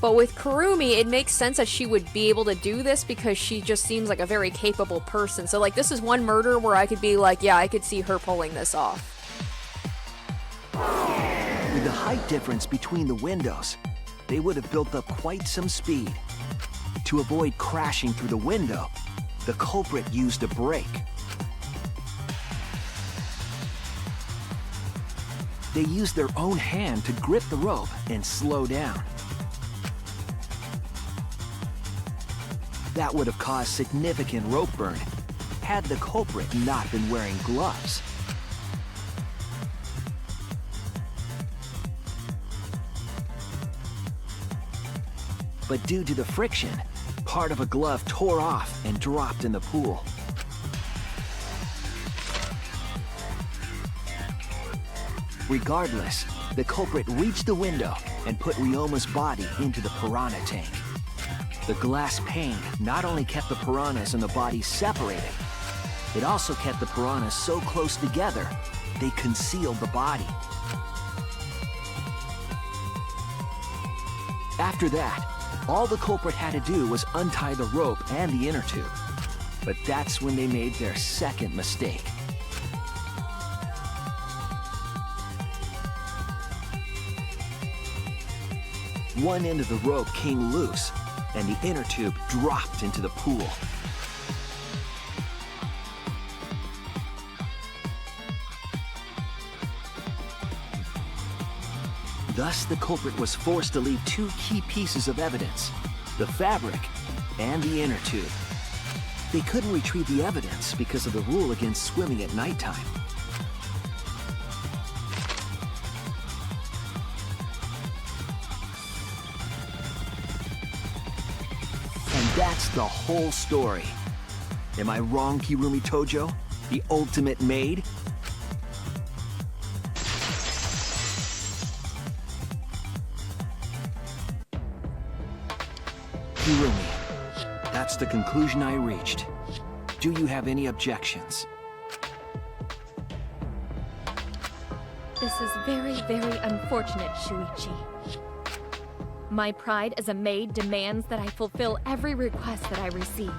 But with Kurumi, it makes sense that she would be able to do this because she just seems like a very capable person. So, like, this is one murder where I could be like, yeah, I could see her pulling this off. With the height difference between the windows, they would have built up quite some speed. To avoid crashing through the window, the culprit used a brake. They used their own hand to grip the rope and slow down. That would have caused significant rope burn had the culprit not been wearing gloves. But due to the friction, part of a glove tore off and dropped in the pool. Regardless, the culprit reached the window and put Ryoma's body into the piranha tank. The glass pane not only kept the piranhas and the body separated, it also kept the piranhas so close together, they concealed the body. After that, all the culprit had to do was untie the rope and the inner tube. But that's when they made their second mistake. One end of the rope came loose, and the inner tube dropped into the pool. Thus, the culprit was forced to leave two key pieces of evidence, the fabric and the inner tube. They couldn't retrieve the evidence because of the rule against swimming at nighttime. And that's the whole story. Am I wrong, Kurumi Tojo? The ultimate maid? Kurumi, that's the conclusion I reached. Do you have any objections? This is very, very unfortunate, Shuichi. My pride as a maid demands that I fulfill every request that I receive.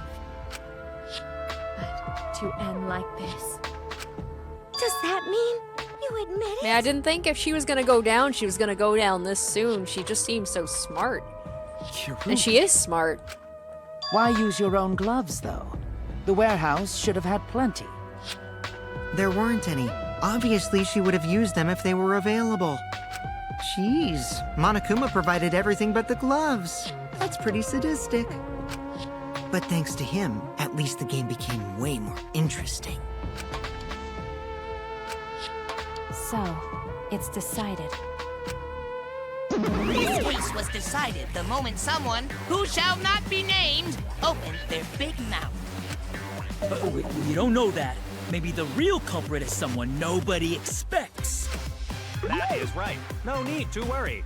But to end like this... Does that mean you admit it? Man, I didn't think if she was gonna go down, she was gonna go down this soon. She just seems so smart. And she is smart. Why use your own gloves, though? The warehouse should have had plenty. There weren't any. Obviously, she would have used them if they were available. Jeez, Monokuma provided everything but the gloves. That's pretty sadistic. But thanks to him, at least the game became way more interesting. So, it's decided. This case was decided the moment someone, who shall not be named, opened their big mouth. We don't know that. Maybe the real culprit is someone nobody expects. That is right. No need to worry.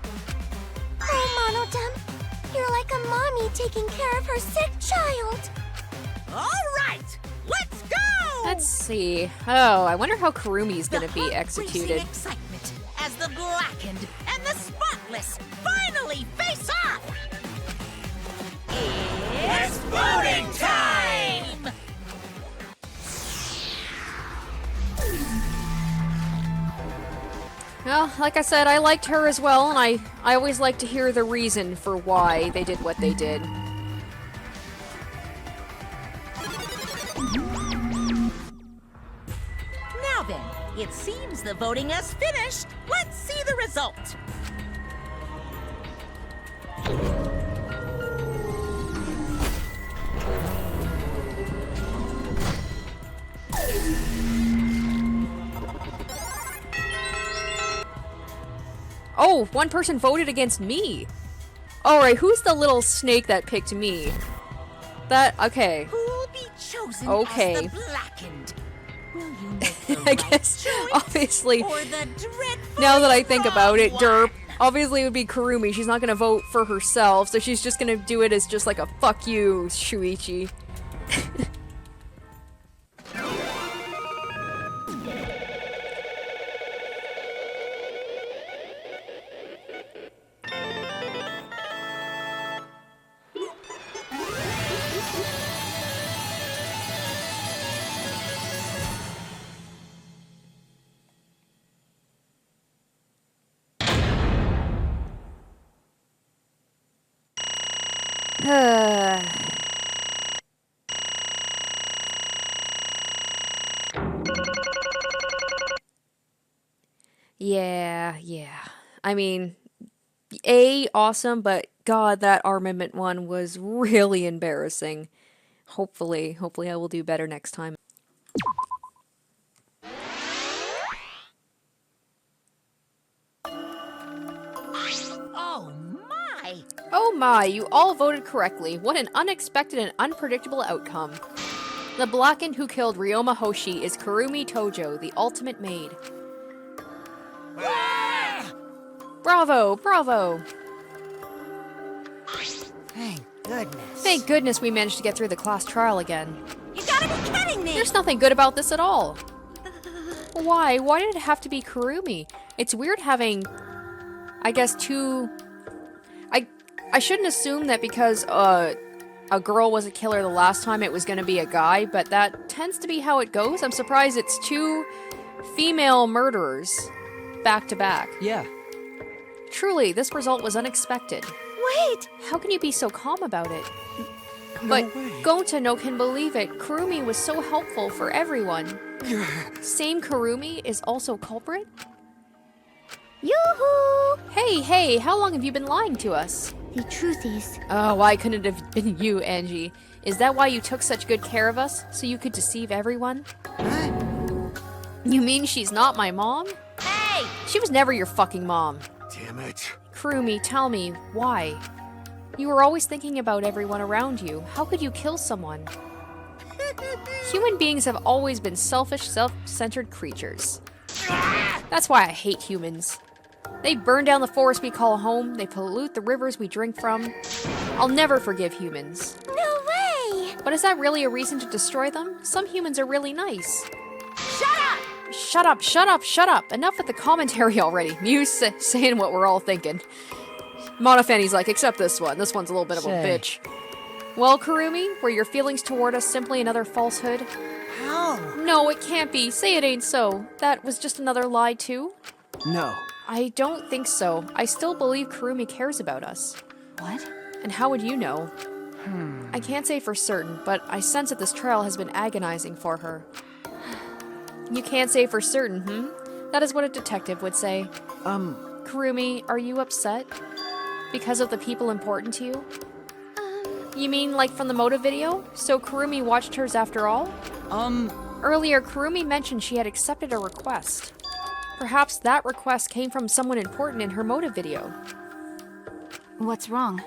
Oh, Monodem, you're like a mommy taking care of her sick child. All right, let's go! Let's see. Oh, I wonder how Kurumi's gonna be executed. Excitement as the blackened and the spotless finally face off! like I said, I liked her as well, and I always like to hear the reason for why they did what they did. Now then, it seems the voting has finished. Let's see the result. Oh, one person voted against me. Alright, who's the little snake that picked me? Okay. Who'll be chosen okay. as the blackened? Will you make the I right guess, choice obviously, or the dreadfully now that I think about it, wrong derp, obviously it would be Kurumi. She's not gonna vote for herself, so she's just gonna do it as just like a fuck you, Shuichi. Yeah. I mean, awesome, but God, that armament one was really embarrassing. Hopefully I will do better next time. Oh my, you all voted correctly. What an unexpected and unpredictable outcome. The blackened who killed Ryoma Hoshi is Kurumi Tojo, the ultimate maid. Bravo! Thank goodness. Thank goodness we managed to get through the class trial again. You gotta be kidding me! There's nothing good about this at all. Why? Why did it have to be Kurumi? It's weird having, I guess, two... I shouldn't assume that because a girl was a killer the last time it was going to be a guy, but that tends to be how it goes. I'm surprised it's two female murderers back to back. Yeah. Truly, this result was unexpected. Wait! How can you be so calm about it? No But way. Gonta no can believe it. Kurumi was so helpful for everyone. Same Kurumi is also Culprit? Yoo-hoo! Hey, how long have you been lying to us? The truth is... Oh, why couldn't it have been you, Angie? Is that why you took such good care of us? So you could deceive everyone? You mean she's not my mom? Hey! She was never your fucking mom. Damn it. Kurumi, tell me, why? You were always thinking about everyone around you. How could you kill someone? Human beings have always been selfish, self-centered creatures. That's why I hate humans. They burn down the forest we call home, they pollute the rivers we drink from. I'll never forgive humans. No way! But is that really a reason to destroy them? Some humans are really nice. Shut up! Shut up! Enough with the commentary already. Muse saying what we're all thinking. Monofanny's like, except this one. This one's a little bit of a bitch. Well, Kurumi, were your feelings toward us simply another falsehood? How? No, it can't be. Say it ain't so. That was just another lie, too? No. I don't think so. I still believe Kurumi cares about us. What? And how would you know? I can't say for certain, but I sense that this trial has been agonizing for her. You can't say for certain, That is what a detective would say. Kurumi, are you upset? Because of the people important to you? You mean like from the motive video? So Kurumi watched hers after all? Earlier, Kurumi mentioned she had accepted a request. Perhaps that request came from someone important in her motive video. What's wrong?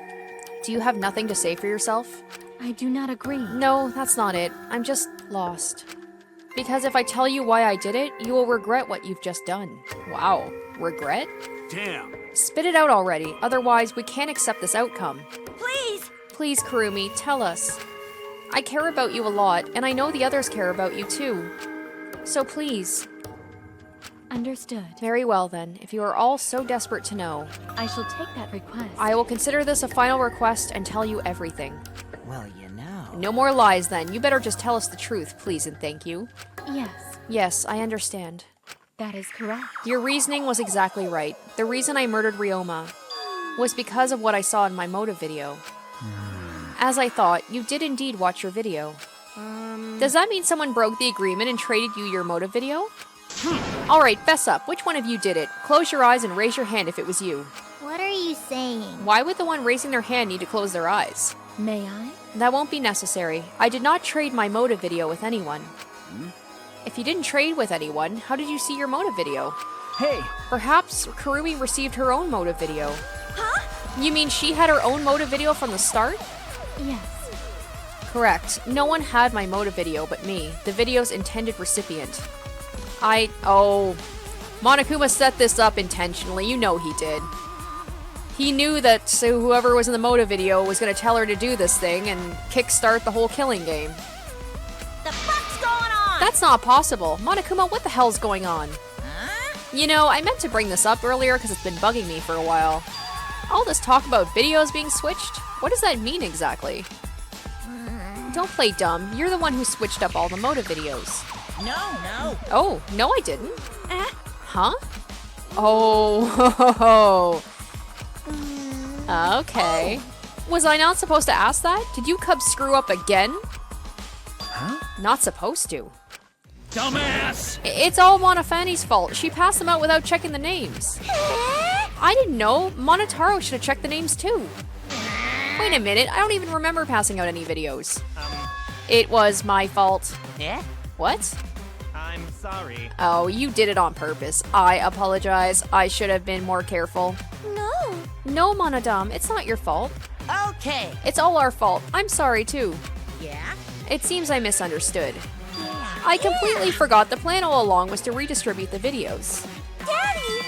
Do you have nothing to say for yourself? I do not agree. No, that's not it. I'm just lost. Because if I tell you why I did it, you will regret what you've just done. Wow. Regret? Damn. Spit it out already, otherwise we can't accept this outcome. Please! Please, Kurumi, tell us. I care about you a lot, and I know the others care about you too. So please. Understood. Very well then, if you are all so desperate to know. I shall take that request. I will consider this a final request and tell you everything. Well, you know. No more lies then, you better just tell us the truth, please and thank you. Yes. Yes, I understand. That is correct. Your reasoning was exactly right. The reason I murdered Ryoma was because of what I saw in my motive video. As I thought, you did indeed watch your video. Does that mean someone broke the agreement and traded you your motive video? Alright, fess up. Which one of you did it? Close your eyes and raise your hand if it was you. What are you saying? Why would the one raising their hand need to close their eyes? May I? That won't be necessary. I did not trade my motive video with anyone. If you didn't trade with anyone, how did you see your motive video? Hey! Perhaps Kurumi received her own motive video. Huh? You mean she had her own motive video from the start? Yes. Correct. No one had my motive video but me, the video's intended recipient. Monokuma set this up intentionally, you know he did. He knew that whoever was in the motive video was going to tell her to do this thing and kickstart the whole killing game. The fuck's going on? That's not possible. Monokuma, what the hell's going on? Huh? You know, I meant to bring this up earlier because it's been bugging me for a while. All this talk about videos being switched? What does that mean exactly? Don't play dumb. You're the one who switched up all the motive videos. No. Oh, no I didn't. Huh? Oh, okay. Was I not supposed to ask that? Did you cubs screw up again? Huh? Not supposed to. Dumbass! It's all Monofani's fault. She passed them out without checking the names. I didn't know. Monotaro should have checked the names too. Wait a minute, I don't even remember passing out any videos. It was my fault. Yeah? What? I'm sorry. Oh, you did it on purpose. I apologize. I should have been more careful. No, Monodam, it's not your fault. Okay. It's all our fault. I'm sorry too. Yeah? It seems I misunderstood. I completely forgot the plan all along was to redistribute the videos. Daddy!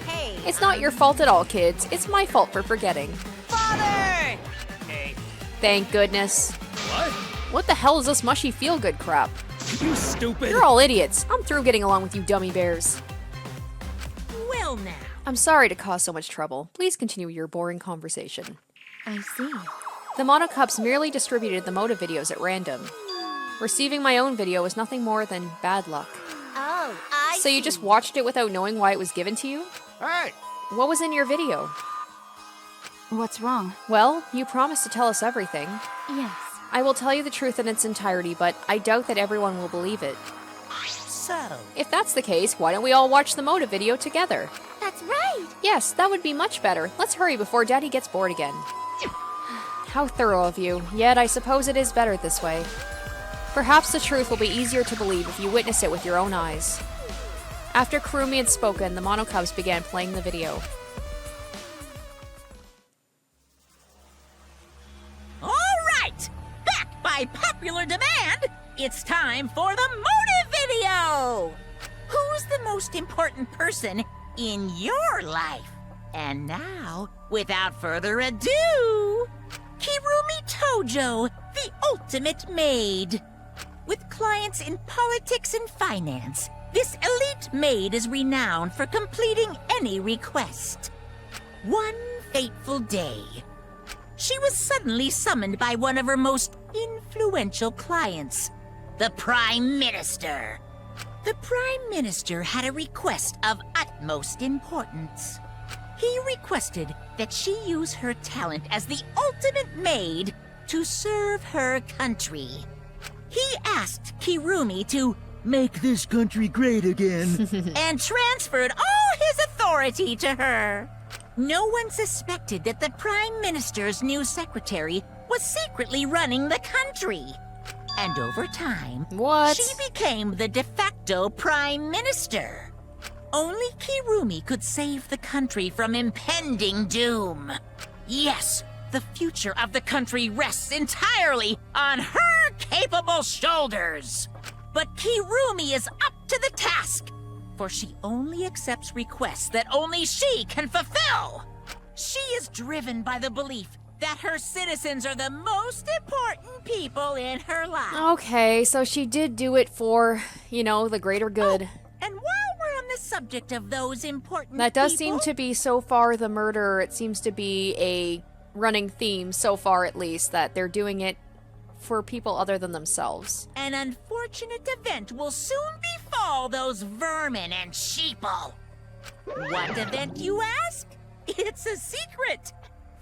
Hey. It's not your fault at all, kids. It's my fault for forgetting. Father! Hey. Thank goodness. What? What the hell is this mushy feel-good crap? You stupid! You're all idiots. I'm through getting along with you dummy bears. Well now. I'm sorry to cause so much trouble. Please continue your boring conversation. I see. The Monocups merely distributed the motive videos at random. Receiving my own video was nothing more than bad luck. Oh, I So you just watched it without knowing why it was given to you? Hey! What was in your video? What's wrong? Well, you promised to tell us everything. Yes. I will tell you the truth in its entirety, but I doubt that everyone will believe it. So. If that's the case, why don't we all watch the motive video together? That's right. Yes, that would be much better. Let's hurry before Daddy gets bored again. How thorough of you, yet I suppose it is better this way. Perhaps the truth will be easier to believe if you witness it with your own eyes. After Kurumi had spoken, the Monocubs began playing the video. All right! Back by popular demand, it's time for the motive video! Who's the most important person in your life? And now, without further ado, Kirumi Tojo, the ultimate maid. With clients in politics and finance, this elite maid is renowned for completing any request. One fateful day, she was suddenly summoned by one of her most influential clients, the Prime Minister. The Prime Minister had a request of utmost importance. He requested that she use her talent as the ultimate maid to serve her country. He asked Kirumi to make this country great again and transferred all his authority to her. No one suspected that the Prime Minister's new secretary was secretly running the country. And over time, she became the de facto Prime Minister. Only Kirumi could save the country from impending doom. Yes, the future of the country rests entirely on her capable shoulders. But Kirumi is up to the task, for she only accepts requests that only she can fulfill. She is driven by the belief that her citizens are the most important people in her life. Okay, so she did do it for, you know, the greater good. And while we're on the subject of those important That does people, seem to be, so far, the murder. It seems to be a running theme, so far at least, that they're doing it for people other than themselves. an unfortunate event will soon be all those vermin and sheeple. What event, you ask? It's a secret.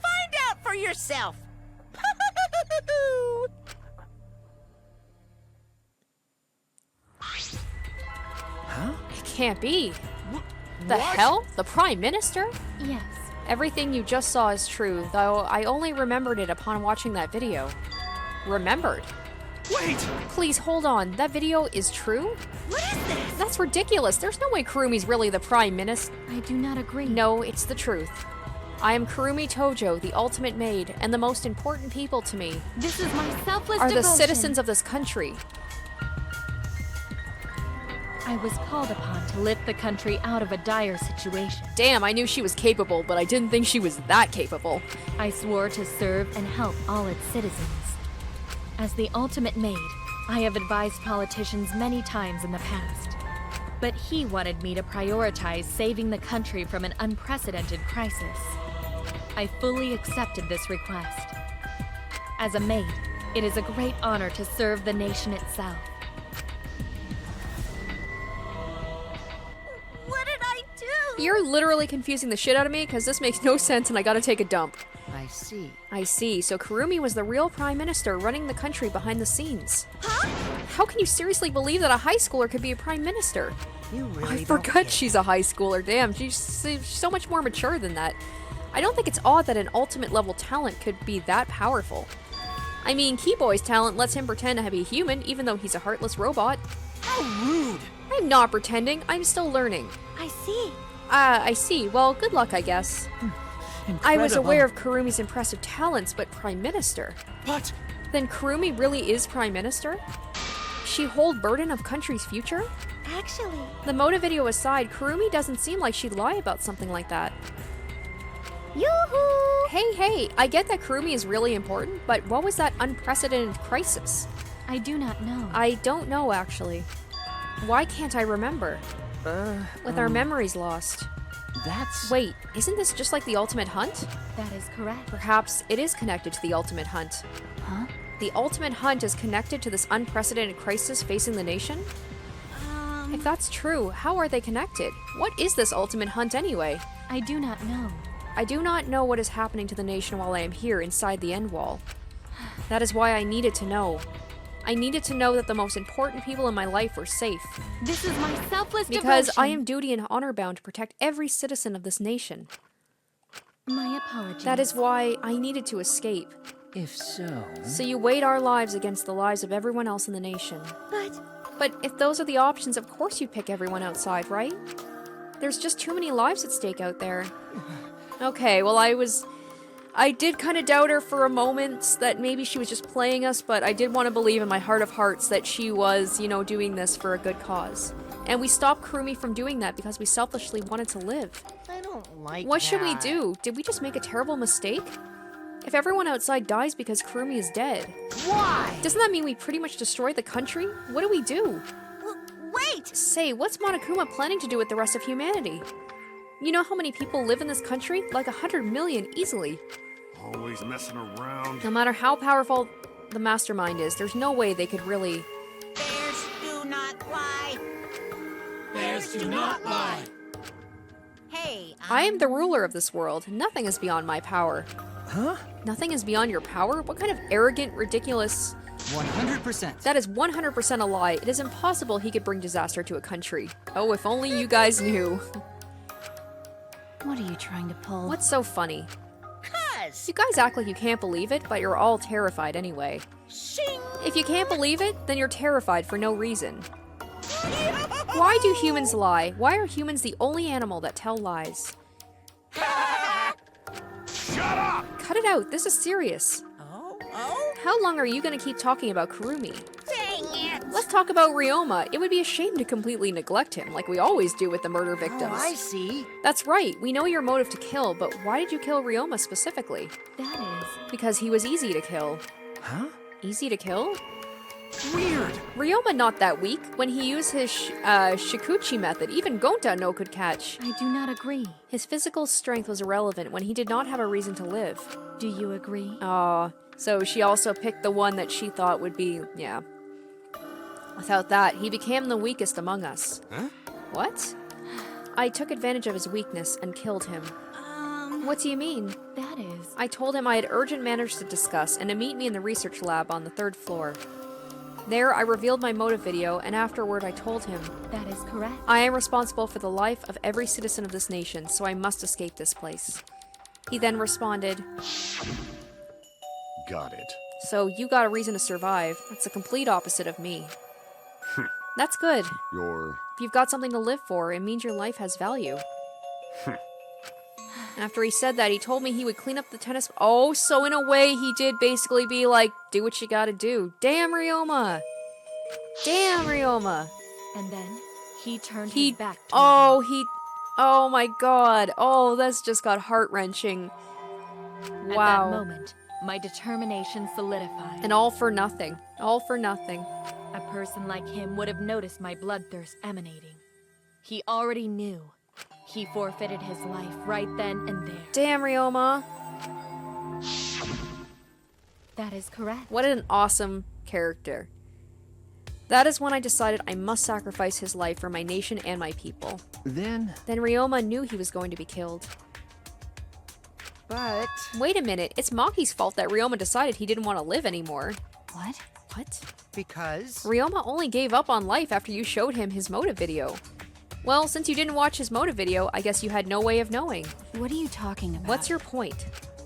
Find out for yourself. Huh? It can't be. The hell? The Prime Minister? Yes. Everything you just saw is true, though I only remembered it upon watching that video. Remembered? Wait! Please, hold on. That video is true? What is this? That's ridiculous. There's no way Kurumi's really the Prime Minister. I do not agree. No, it's the truth. I am Kurumi Tojo, the ultimate maid, and the most important people to me This is my selfless are the devotion. citizens of this country. I was called upon to lift the country out of a dire situation. Damn, I knew she was capable, but I didn't think she was that capable. I swore to serve and help all its citizens. As the ultimate maid, I have advised politicians many times in the past. But he wanted me to prioritize saving the country from an unprecedented crisis. I fully accepted this request. As a maid, it is a great honor to serve the nation itself. What did I do? You're literally confusing the shit out of me, because this makes no sense and I gotta take a dump. I see. I see. So Kurumi was the real Prime Minister running the country behind the scenes. Huh? How can you seriously believe that a high schooler could be a Prime Minister? You really I don't forgot get it. she's a high schooler. Damn, she's so much more mature than that. I don't think it's odd that an ultimate level talent could be that powerful. I mean, Keyboy's talent lets him pretend to be human, even though he's a heartless robot. How rude! I'm not pretending. I'm still learning. I see. I see. Well, good luck, I guess. I was Incredible. aware of Kurumi's impressive talents, but Prime Minister? What? Then Kurumi really is Prime Minister? She hold burden of country's future? Actually, The motive video aside, Kurumi doesn't seem like she'd lie about something like that. yoo-hoo! Hey, I get that Kurumi is really important, but what was that unprecedented crisis? I do not know. I don't know, actually. Why can't I remember? With our memories lost. That's... Wait, isn't this just like the Ultimate Hunt? That is correct. Perhaps it is connected to the Ultimate Hunt. Huh? The Ultimate Hunt is connected to this unprecedented crisis facing the nation? If that's true, how are they connected? What is this Ultimate Hunt anyway? I do not know. I do not know what is happening to the nation while I am here inside the End Wall. That is why I needed to know. I needed to know that the most important people in my life were safe. This is my selfless Because devotion. I am duty and honor bound to protect every citizen of this nation. My apologies. That is why I needed to escape. If so... So you weighed our lives against the lives of everyone else in the nation. But if those are the options, of course you'd pick everyone outside, right? There's just too many lives at stake out there. Okay, well I did kind of doubt her for a moment that maybe she was just playing us, but I did want to believe in my heart of hearts that she was, you know, doing this for a good cause. And we stopped Kurumi from doing that because we selfishly wanted to live. I don't like What should we that. do? Did we just make a terrible mistake? If everyone outside dies because Kurumi is dead, Why? doesn't that mean we pretty much destroy the country? What do we do? Wait! Say, what's Monokuma planning to do with the rest of humanity? You know how many people live in this country? Like 100 million easily. Always messing around. No matter how powerful the mastermind is, there's no way they could really... Bears do not lie. Bears do not lie. Hey, I am the ruler of this world. Nothing is beyond my power. Huh? Nothing is beyond your power? What kind of arrogant, ridiculous... 100%. That is 100% a lie. It is impossible he could bring disaster to a country. Oh, if only you guys knew. What are you trying to pull? What's so funny? cuz. You guys act like you can't believe it, but you're all terrified anyway. Shing. If you can't believe it, then you're terrified for no reason. Why do humans lie? Why are humans the only animal that tell lies? Shut up! Cut it out, this is serious. Oh? How long are you gonna keep talking about Kurumi? Dang it! Let's talk about Ryoma. It would be a shame to completely neglect him, like we always do with the murder victims. Oh, I see. That's right, we know your motive to kill, but why did you kill Ryoma specifically? That is... Because he was easy to kill. Huh? Easy to kill? Weird. Ryoma not that weak. When he used his Shikuchi method, even Gonta no could catch. I do not agree. His physical strength was irrelevant when he did not have a reason to live. Do you agree? Aw, so she also picked the one that she thought would be, yeah. Without that, he became the weakest among us. Huh? What? I took advantage of his weakness and killed him. What do you mean? That is... I told him I had urgent matters to discuss and to meet me in the research lab on the 3rd floor. There, I revealed my motive video, and afterward I told him, That is correct. I am responsible for the life of every citizen of this nation, so I must escape this place. He then responded, Got it. So you got a reason to survive. That's the complete opposite of me. That's good. If you've got something to live for, it means your life has value. After he said that, he told me he would clean up the tennis... Oh, so in a way, he did basically be like, do what you gotta do. Damn, Ryoma! Damn, Ryoma! And then, he turned his back to Oh my god. Oh, that's just got heart-wrenching. Wow. At that moment, my determination solidified. And all for nothing. All for nothing. A person like him would have noticed my bloodthirst emanating. He already knew. He forfeited his life right then and there. Damn, Ryoma. That is correct. What an awesome character. That is when I decided I must sacrifice his life for my nation and my people. Then Ryoma knew he was going to be killed. But... Wait a minute, it's Maki's fault that Ryoma decided he didn't want to live anymore. What? What? Because... Ryoma only gave up on life after you showed him his motive video. Well, since you didn't watch his motive video, I guess you had no way of knowing. What are you talking about? What's your point?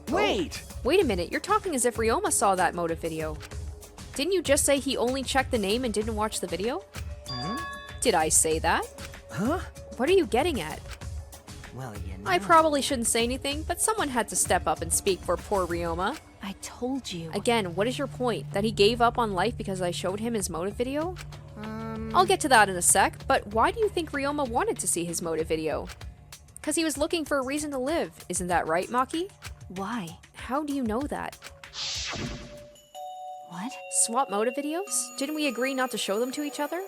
wait! Wait a minute, you're talking as if Ryoma saw that motive video. Didn't you just say he only checked the name and didn't watch the video? Did I say that? Huh? What are you getting at? Well, you know... I probably shouldn't say anything, but someone had to step up and speak for poor Ryoma. I told you. Again, what is your point? That he gave up on life because I showed him his motive video? I'll get to that in a sec, but why do you think Ryoma wanted to see his motive video? Because he was looking for a reason to live, isn't that right, Maki? Why? How do you know that? What? Swap motive videos? Didn't we agree not to show them to each other?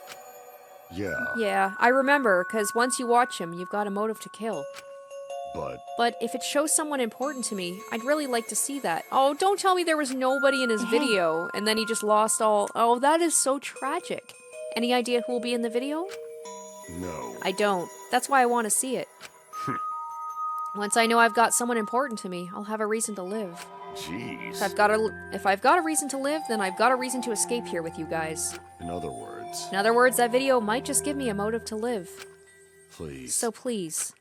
Yeah, Yeah, I remember, because once you watch him, you've got a motive to kill. But if it shows someone important to me, I'd really like to see that. Oh, don't tell me there was nobody in his video, and then he just lost all... Oh, that is so tragic. Any idea who will be in the video? No. I don't. That's why I want to see it. Once I know I've got someone important to me, I'll have a reason to live. Jeez. If I've got a reason to live, then I've got a reason to escape here with you guys. In other words... In other words, that video might just give me a motive to live. Please. So please.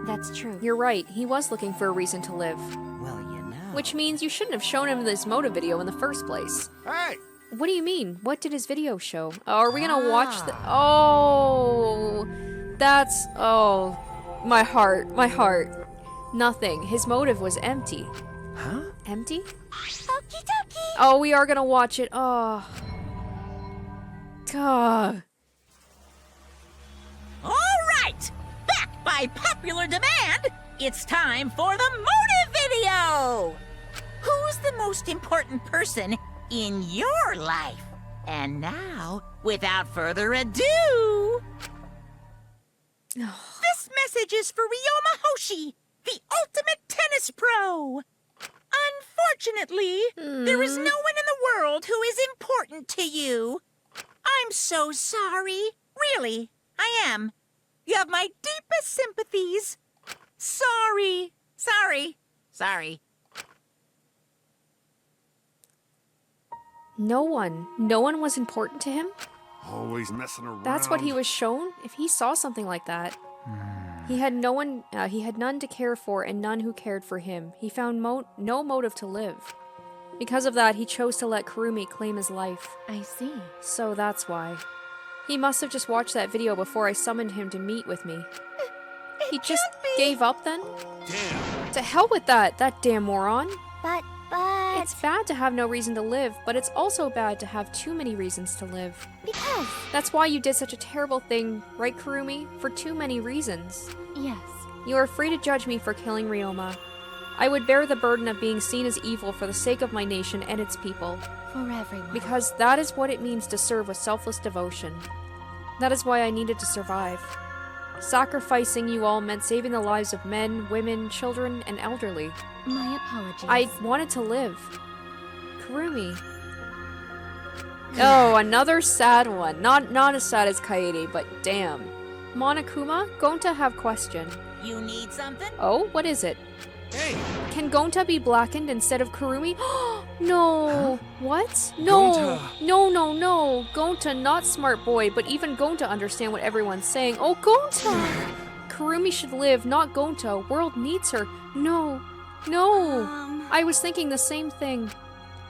That's true. You're right, he was looking for a reason to live. Well, you know... Which means you shouldn't have shown him this motive video in the first place. Hey! What do you mean? What did his video show? Oh, are we gonna watch the... Oh... That's... Oh... My heart. My heart. Nothing. His motive was empty. Huh? Empty? Okie dokie. Oh, we are gonna watch it. Oh... God. All right! Back by popular demand, it's time for the motive video! Who's the most important person in your life? And now, without further ado... This message is for Ryoma Hoshi, the ultimate tennis pro! Unfortunately, there is no one in the world who is important to you. I'm so sorry. Really, I am. You have my deepest sympathies. Sorry. No one. No one was important to him? Always messing around. That's what he was shown? If he saw something like that. He had no one, he had none to care for and none who cared for him. He found no motive to live. Because of that, he chose to let Kurumi claim his life. I see. So that's why. He must have just watched that video before I summoned him to meet with me. He just gave up then? Damn. To hell with that damn moron. But... It's bad to have no reason to live, but it's also bad to have too many reasons to live. Because... That's why you did such a terrible thing, right, Kurumi? For too many reasons. Yes. You are free to judge me for killing Ryoma. I would bear the burden of being seen as evil for the sake of my nation and its people. For everyone. Because that is what it means to serve with selfless devotion. That is why I needed to survive. Sacrificing you all meant saving the lives of men, women, children, and elderly. My apologies. I wanted to live. Kurumi. Oh, another sad one. Not as sad as Kaede, but damn. Monokuma, Gonta have question. You need something? Oh, what is it? Hey! Can Gonta be blackened instead of Kurumi? No! Huh? What? No! Gonta. No! Gonta, not smart boy, but even Gonta understand what everyone's saying. Oh, Gonta! Kurumi should live, not Gonta. World needs her. No. I was thinking the same thing.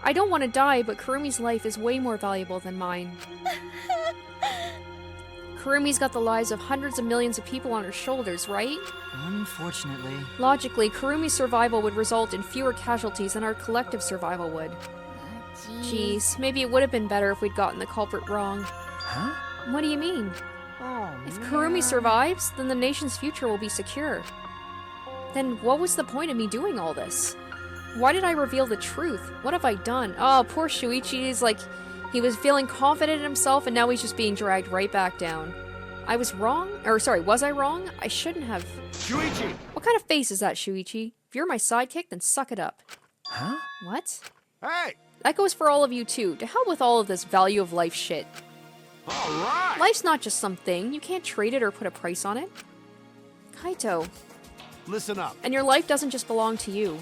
I don't want to die, but Kurumi's life is way more valuable than mine. Kurumi's got the lives of hundreds of millions of people on her shoulders, right? Unfortunately. Logically, Kurumi's survival would result in fewer casualties than our collective survival would. Jeez, maybe it would have been better if we'd gotten the culprit wrong. Huh? What do you mean? Oh, If Kurumi survives, then the nation's future will be secure. Then what was the point of me doing all this? Why did I reveal the truth? What have I done? Oh, poor Shuichi is like... He was feeling confident in himself, and now he's just being dragged right back down. I was wrong? Or, sorry, was I wrong? I shouldn't have... Shuichi! What kind of face is that, Shuichi? If you're my sidekick, then suck it up. Huh? What? Hey! That goes for all of you, too. To hell with all of this value of life shit. Alright! Life's not just something. You can't trade it or put a price on it. Kaito. Listen up. And your life doesn't just belong to you.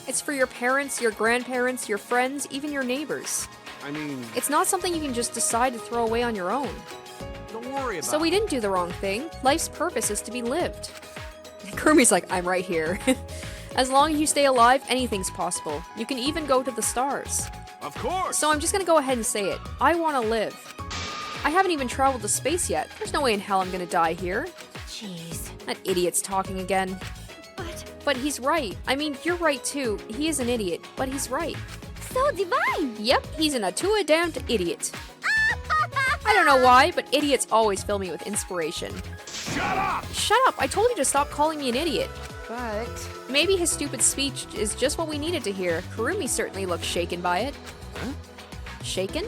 It's for your parents, your grandparents, your friends, even your neighbors. I mean... It's not something you can just decide to throw away on your own. Don't worry about it. So we didn't do the wrong thing. Life's purpose is to be lived. Kurumi's like, I'm right here. As long as you stay alive, anything's possible. You can even go to the stars. Of course! So I'm just gonna go ahead and say it. I want to live. I haven't even traveled to space yet. There's no way in hell I'm gonna die here. Jeez. That idiot's talking again. But he's right. I mean, you're right too. He is an idiot, but he's right. So divine! Yep, he's an damned idiot. I don't know why, but idiots always fill me with inspiration. Shut up! Shut up! I told you to stop calling me an idiot. But... Maybe his stupid speech is just what we needed to hear. Kurumi certainly looks shaken by it. Huh? Shaken?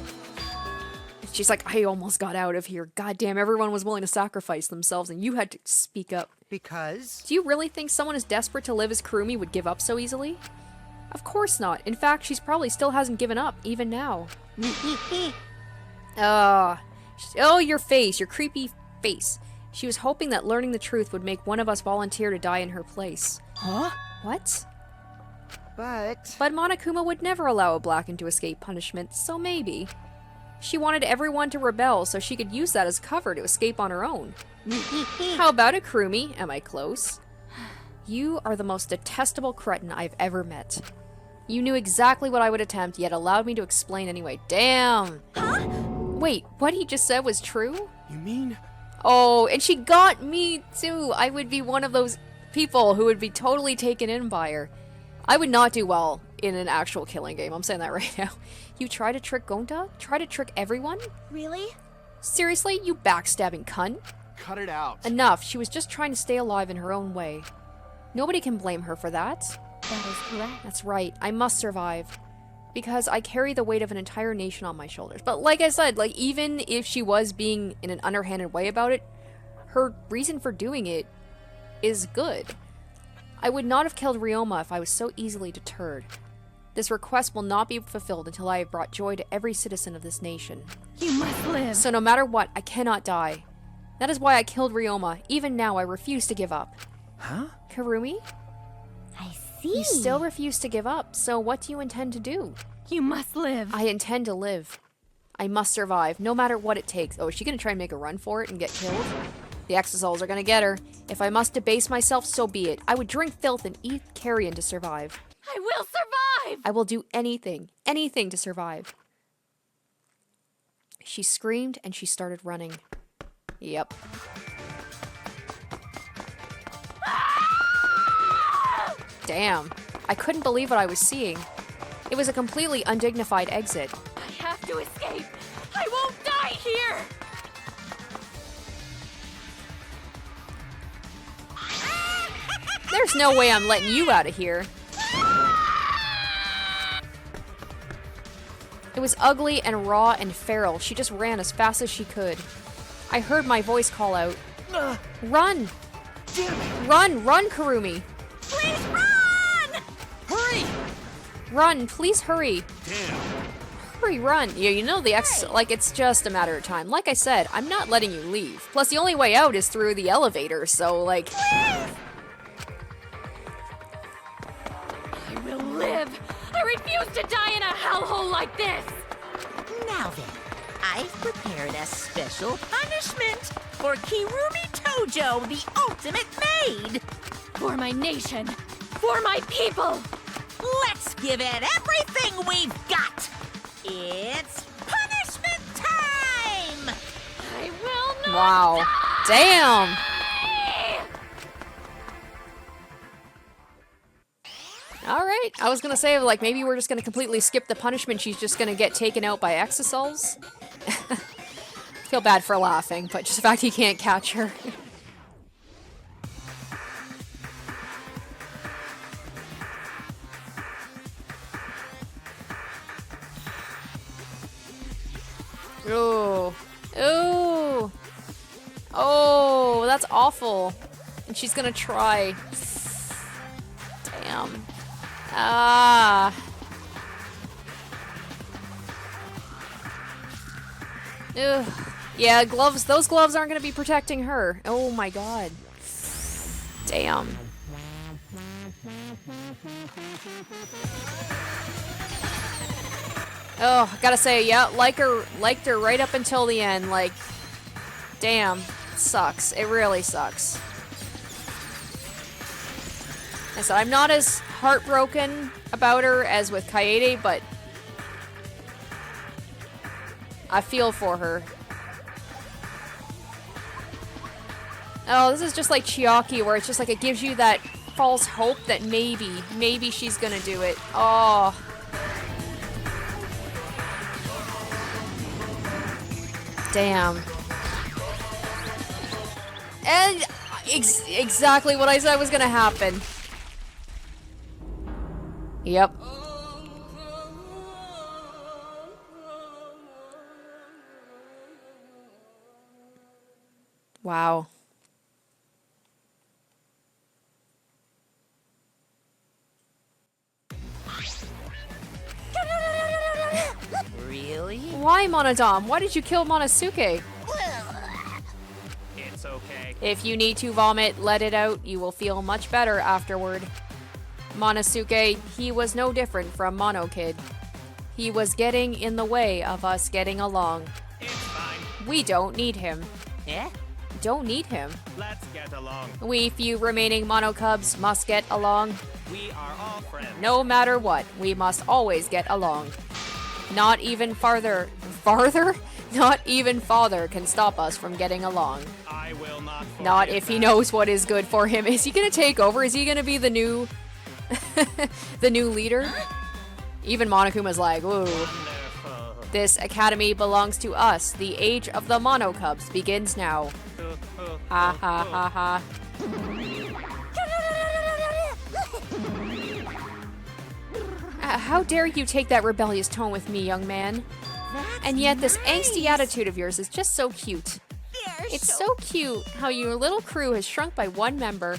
She's like, I almost got out of here. Goddamn, everyone was willing to sacrifice themselves and you had to speak up. Because? Do you really think someone as desperate to live as Kurumi would give up so easily? Of course not. In fact, she's probably still hasn't given up, even now. Oh, your face, your creepy face. She was hoping that learning the truth would make one of us volunteer to die in her place. Huh? What? But Monokuma would never allow a Blackened to escape punishment, so maybe. She wanted everyone to rebel so she could use that as cover to escape on her own. How about it, Kurumi? Am I close? You are the most detestable cretin I've ever met. You knew exactly what I would attempt, yet allowed me to explain anyway. Damn! Huh? Wait, what he just said was true? You mean? Oh, and she got me too! I would be one of those people who would be totally taken in by her. I would not do well in an actual killing game, I'm saying that right now. You try to trick Gonta? Try to trick everyone? Really? Seriously, you backstabbing cunt? Cut it out. Enough, she was just trying to stay alive in her own way. Nobody can blame her for that. That is correct. That's right, I must survive. Because I carry the weight of an entire nation on my shoulders. But like I said, like even if she was being in an underhanded way about it, her reason for doing it is good. I would not have killed Ryoma if I was so easily deterred. This request will not be fulfilled until I have brought joy to every citizen of this nation. You must live. So no matter what, I cannot die. That is why I killed Ryoma. Even now, I refuse to give up. Huh? Kurumi? I see. You still refuse to give up, so what do you intend to do? You must live. I intend to live. I must survive, no matter what it takes. Oh, is she gonna try and make a run for it and get killed? The Exosouls are gonna get her. If I must debase myself, so be it. I would drink filth and eat carrion to survive. I will survive! I will do anything to survive. She screamed and she started running. Yep. Damn. I couldn't believe what I was seeing. It was a completely undignified exit. I have to escape! I won't die here! There's no way I'm letting you out of here. It was ugly and raw and feral. She just ran as fast as she could. I heard my voice call out. Run! Damn it! Run, Kurumi! Please run! Hurry! Run, please hurry. Damn. Hurry, run. Yeah, you know the like, it's just a matter of time. Like I said, I'm not letting you leave. Plus, the only way out is through the elevator, so, like... I will live! I refuse to die in a hellhole like this! Now then, I've prepared a special punishment for Kurumi Tojo, the ultimate maid! For my nation! For my people! Let's give it everything we've got! It's punishment time! I will not Wow. die! Damn! Alright, I was gonna say, like, maybe we're just gonna completely skip the punishment. She's just gonna get taken out by exosols. Feel bad for laughing, but just the fact he can't catch her. Ooh. Ooh. Oh, that's awful. And she's gonna try. Damn. Ah. Ugh. Yeah, gloves. Those gloves aren't gonna be protecting her. Oh my god. Damn. Oh, gotta say, yeah, liked her right up until the end. Like, damn, it sucks. It really sucks. I said, I'm not as heartbroken about her as with Kaede, but I feel for her. Oh, this is just like Chiaki, where it's just like it gives you that false hope that maybe she's gonna do it. Oh. Damn. And exactly what I said was gonna happen. Yep. Wow. Really? Why, Monodam? Why did you kill Monosuke? It's okay. If you need to vomit, let it out. You will feel much better afterward. Monosuke, he was no different from Mono Kid. He was getting in the way of us getting along. It's fine. We don't need him. Eh? Don't need him. Let's get along. We few remaining Mono Cubs must get along. We are all friends. No matter what, we must always get along. Not even farther? Not even father can stop us from getting along. I will not. Not if he knows what is good for him. Is he gonna take over? Is he gonna be the new the new leader? Even Monokuma's like, ooh. Wonderful. This academy belongs to us. The age of the Mono Cubs begins now. Ha ha ha ha. How dare you take that rebellious tone with me, young man? And yet this angsty attitude of yours is just so cute. It's so cute how your little crew has shrunk by one member.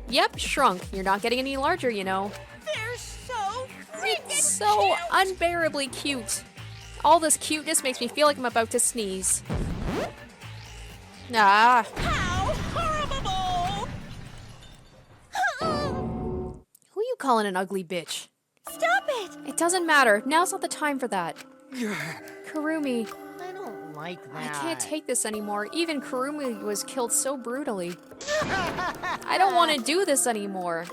Yep, shrunk. You're not getting any larger, you know. They're so freaking So cute. unbearably cute. All this cuteness makes me feel like I'm about to sneeze. Ah. How horrible! Who you calling an ugly bitch? Stop it! It doesn't matter. Now's not the time for that. Kurumi, I don't like I that. can't take this anymore. Even Kurumi was killed so brutally. I don't want to do this anymore.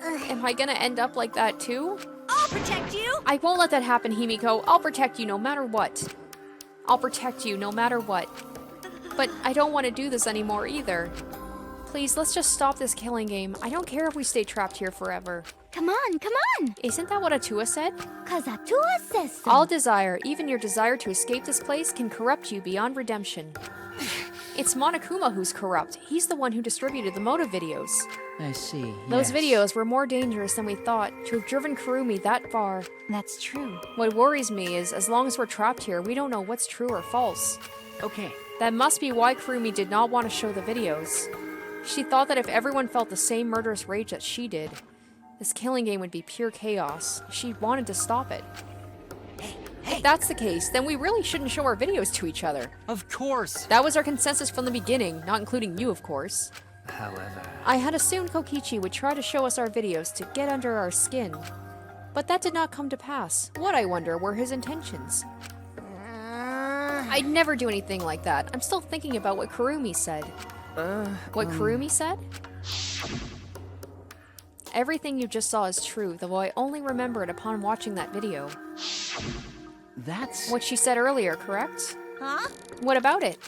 Am I gonna end up like that too? I'll protect you! I won't let that happen, Himiko. I'll protect you no matter what. I'll protect you no matter what. But I don't want to do this anymore either. Please, let's just stop this killing game. I don't care if we stay trapped here forever. Come on, come on! Isn't that what Atua said? 'Cause Atua says so. All desire, even your desire to escape this place, can corrupt you beyond redemption. It's Monokuma who's corrupt. He's the one who distributed the motive videos. I see. Those yes. videos were more dangerous than we thought. To have driven Kurumi that far. That's true. What worries me is, as long as we're trapped here, we don't know what's true or false. Okay. That must be why Kurumi did not want to show the videos. She thought that if everyone felt the same murderous rage that she did, this killing game would be pure chaos. She wanted to stop it. Hey, If that's the case, then we really shouldn't show our videos to each other. Of course. That was our consensus from the beginning, not including you, of course. However... I had assumed Kokichi would try to show us our videos to get under our skin. But that did not come to pass. What, I wonder, were his intentions? I'd never do anything like that. I'm still thinking about what Kurumi said. What Kurumi said? Everything you just saw is true, though I only remember it upon watching that video. That's... What she said earlier, correct? Huh? What about it?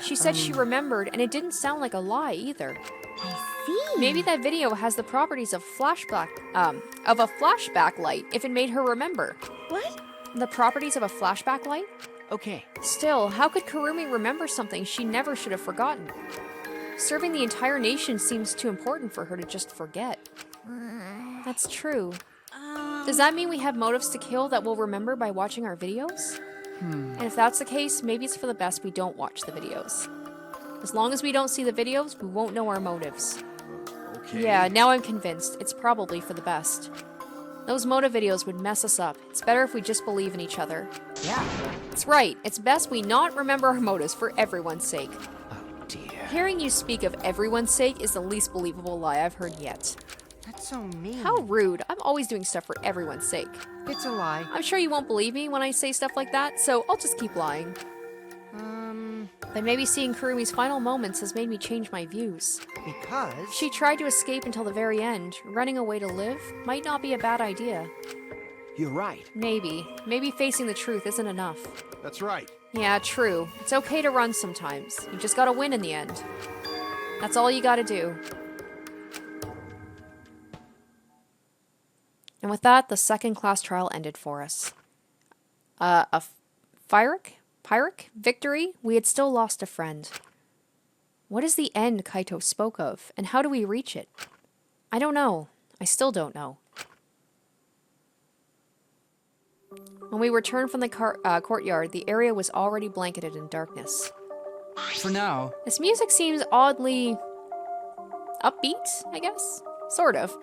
She said she remembered, and it didn't sound like a lie either. I see. Maybe that video has the properties of of a flashback light, if it made her remember. What? The properties of a flashback light? Okay. Still, how could Kurumi remember something she never should have forgotten? Serving the entire nation seems too important for her to just forget. That's true. Does that mean we have motives to kill that we'll remember by watching our videos? And if that's the case, maybe it's for the best we don't watch the videos. As long as we don't see the videos, we won't know our motives. Okay. Yeah, now I'm convinced. It's probably for the best. Those motive videos would mess us up. It's better if we just believe in each other. Yeah. It's right. It's best we not remember our motives for everyone's sake. Oh, dear. Hearing you speak of everyone's sake is the least believable lie I've heard yet. That's so mean. How rude. I'm always doing stuff for everyone's sake. It's a lie. I'm sure you won't believe me when I say stuff like that, so I'll just keep lying. But maybe seeing Kurumi's final moments has made me change my views. Because... She tried to escape until the very end. Running away to live might not be a bad idea. You're right. Maybe. Maybe facing the truth isn't enough. That's right. Yeah, true. It's okay to run sometimes. You just gotta win in the end. That's all you gotta do. And with that, the second class trial ended for us. A Pyrrhic victory? We had still lost a friend. What is the end Kaito spoke of, and how do we reach it? I don't know. I still don't know. When we returned from the courtyard, the area was already blanketed in darkness. For now. This music seems oddly upbeat, I guess? Sort of.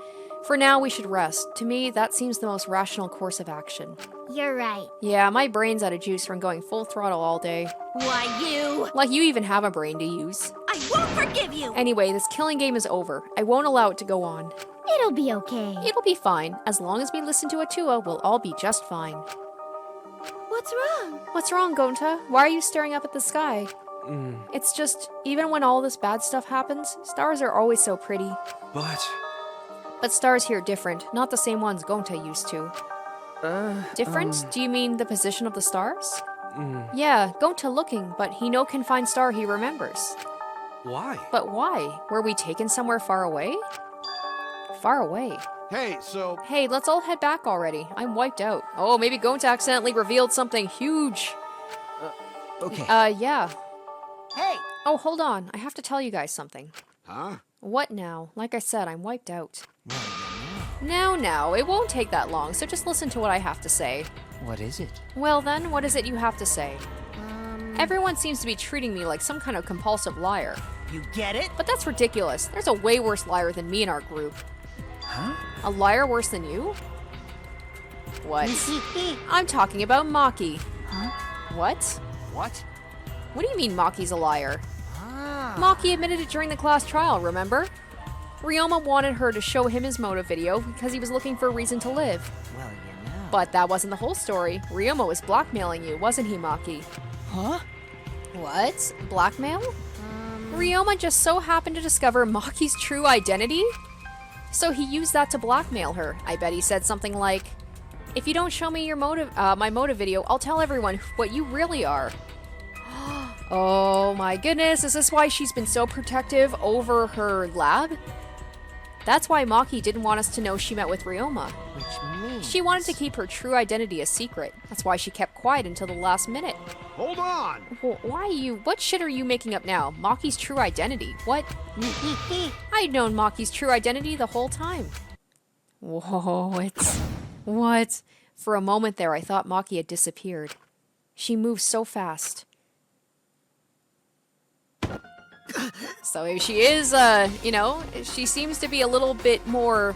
For now, we should rest. To me, that seems the most rational course of action. You're right. Yeah, my brain's out of juice from going full throttle all day. Why, you... Like you even have a brain to use. I won't forgive you! Anyway, this killing game is over. I won't allow it to go on. It'll be okay. It'll be fine. As long as we listen to Atua, we'll all be just fine. What's wrong? What's wrong, Gonta? Why are you staring up at the sky? It's just, even when all this bad stuff happens, stars are always so pretty. But stars here are different, not the same ones Gonta used to. Different? Do you mean the position of the stars? Yeah, Gonta looking, but he no confined star he remembers. Why? But why? Were we taken somewhere far away? Far away. Hey, so... Hey, let's all head back already. I'm wiped out. Oh, maybe Gonta accidentally revealed something huge. Okay. Yeah. Hey! Oh, hold on. I have to tell you guys something. Huh? What now? Like I said, I'm wiped out. Now, it won't take that long, so just listen to what I have to say. What is it? Well then, what is it you have to say? Everyone seems to be treating me like some kind of compulsive liar. You get it? But that's ridiculous. There's a way worse liar than me in our group. Huh? A liar worse than you? What? I'm talking about Maki. Huh? What? What? What do you mean Maki's a liar? Ah. Maki admitted it during the class trial, remember? Ryoma wanted her to show him his motive video because he was looking for a reason to live. Well, you know. But that wasn't the whole story. Ryoma was blackmailing you, wasn't he, Maki? Huh? What? Blackmail? Ryoma just so happened to discover Maki's true identity? So he used that to blackmail her. I bet he said something like, if you don't show me your my motive video, I'll tell everyone what you really are. Oh my goodness, is this why she's been so protective over her lab? That's why Maki didn't want us to know she met with Ryoma. Which means... She wanted to keep her true identity a secret. That's why she kept quiet until the last minute. Hold on! What shit are you making up now? Maki's true identity? What? I'd known Maki's true identity the whole time. What? For a moment there, I thought Maki had disappeared. She moved so fast. So maybe she is, she seems to be a little bit more,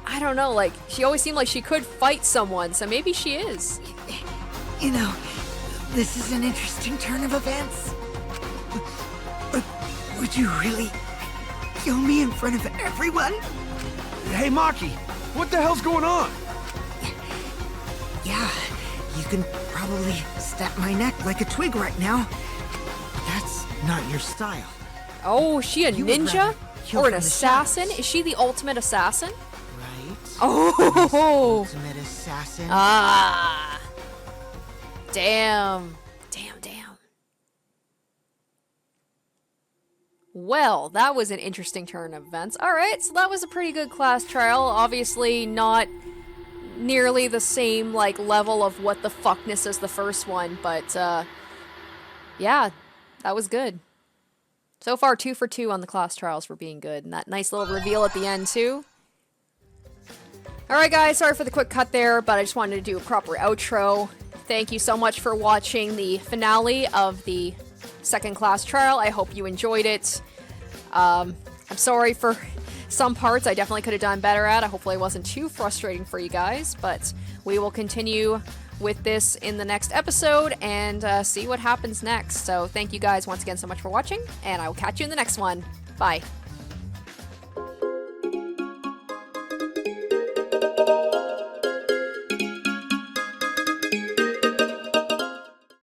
I don't know, like, she always seemed like she could fight someone, so maybe she is. You know, this is an interesting turn of events. Would you really kill me in front of everyone? Hey, Maki, what the hell's going on? Yeah, you can probably snap my neck like a twig right now. But that's not your style. Oh, is she a ninja? Or an assassin? Is she the ultimate assassin? Right. Oh! Ultimate assassin. Ah! Damn. Well, that was an interesting turn of events. Alright, so that was a pretty good class trial. Obviously not nearly the same, like, level of what the fuckness as the first one, but, yeah, that was good. So far, 2 for 2 on the class trials for being good, and that nice little reveal at the end, too. Alright guys, sorry for the quick cut there, but I just wanted to do a proper outro. Thank you so much for watching the finale of the second class trial. I hope you enjoyed it. I'm sorry for some parts I definitely could have done better at. Hopefully it wasn't too frustrating for you guys, but we will continue with this in the next episode and see what happens next. So thank you guys once again so much for watching, and I will catch you in the next one. Bye.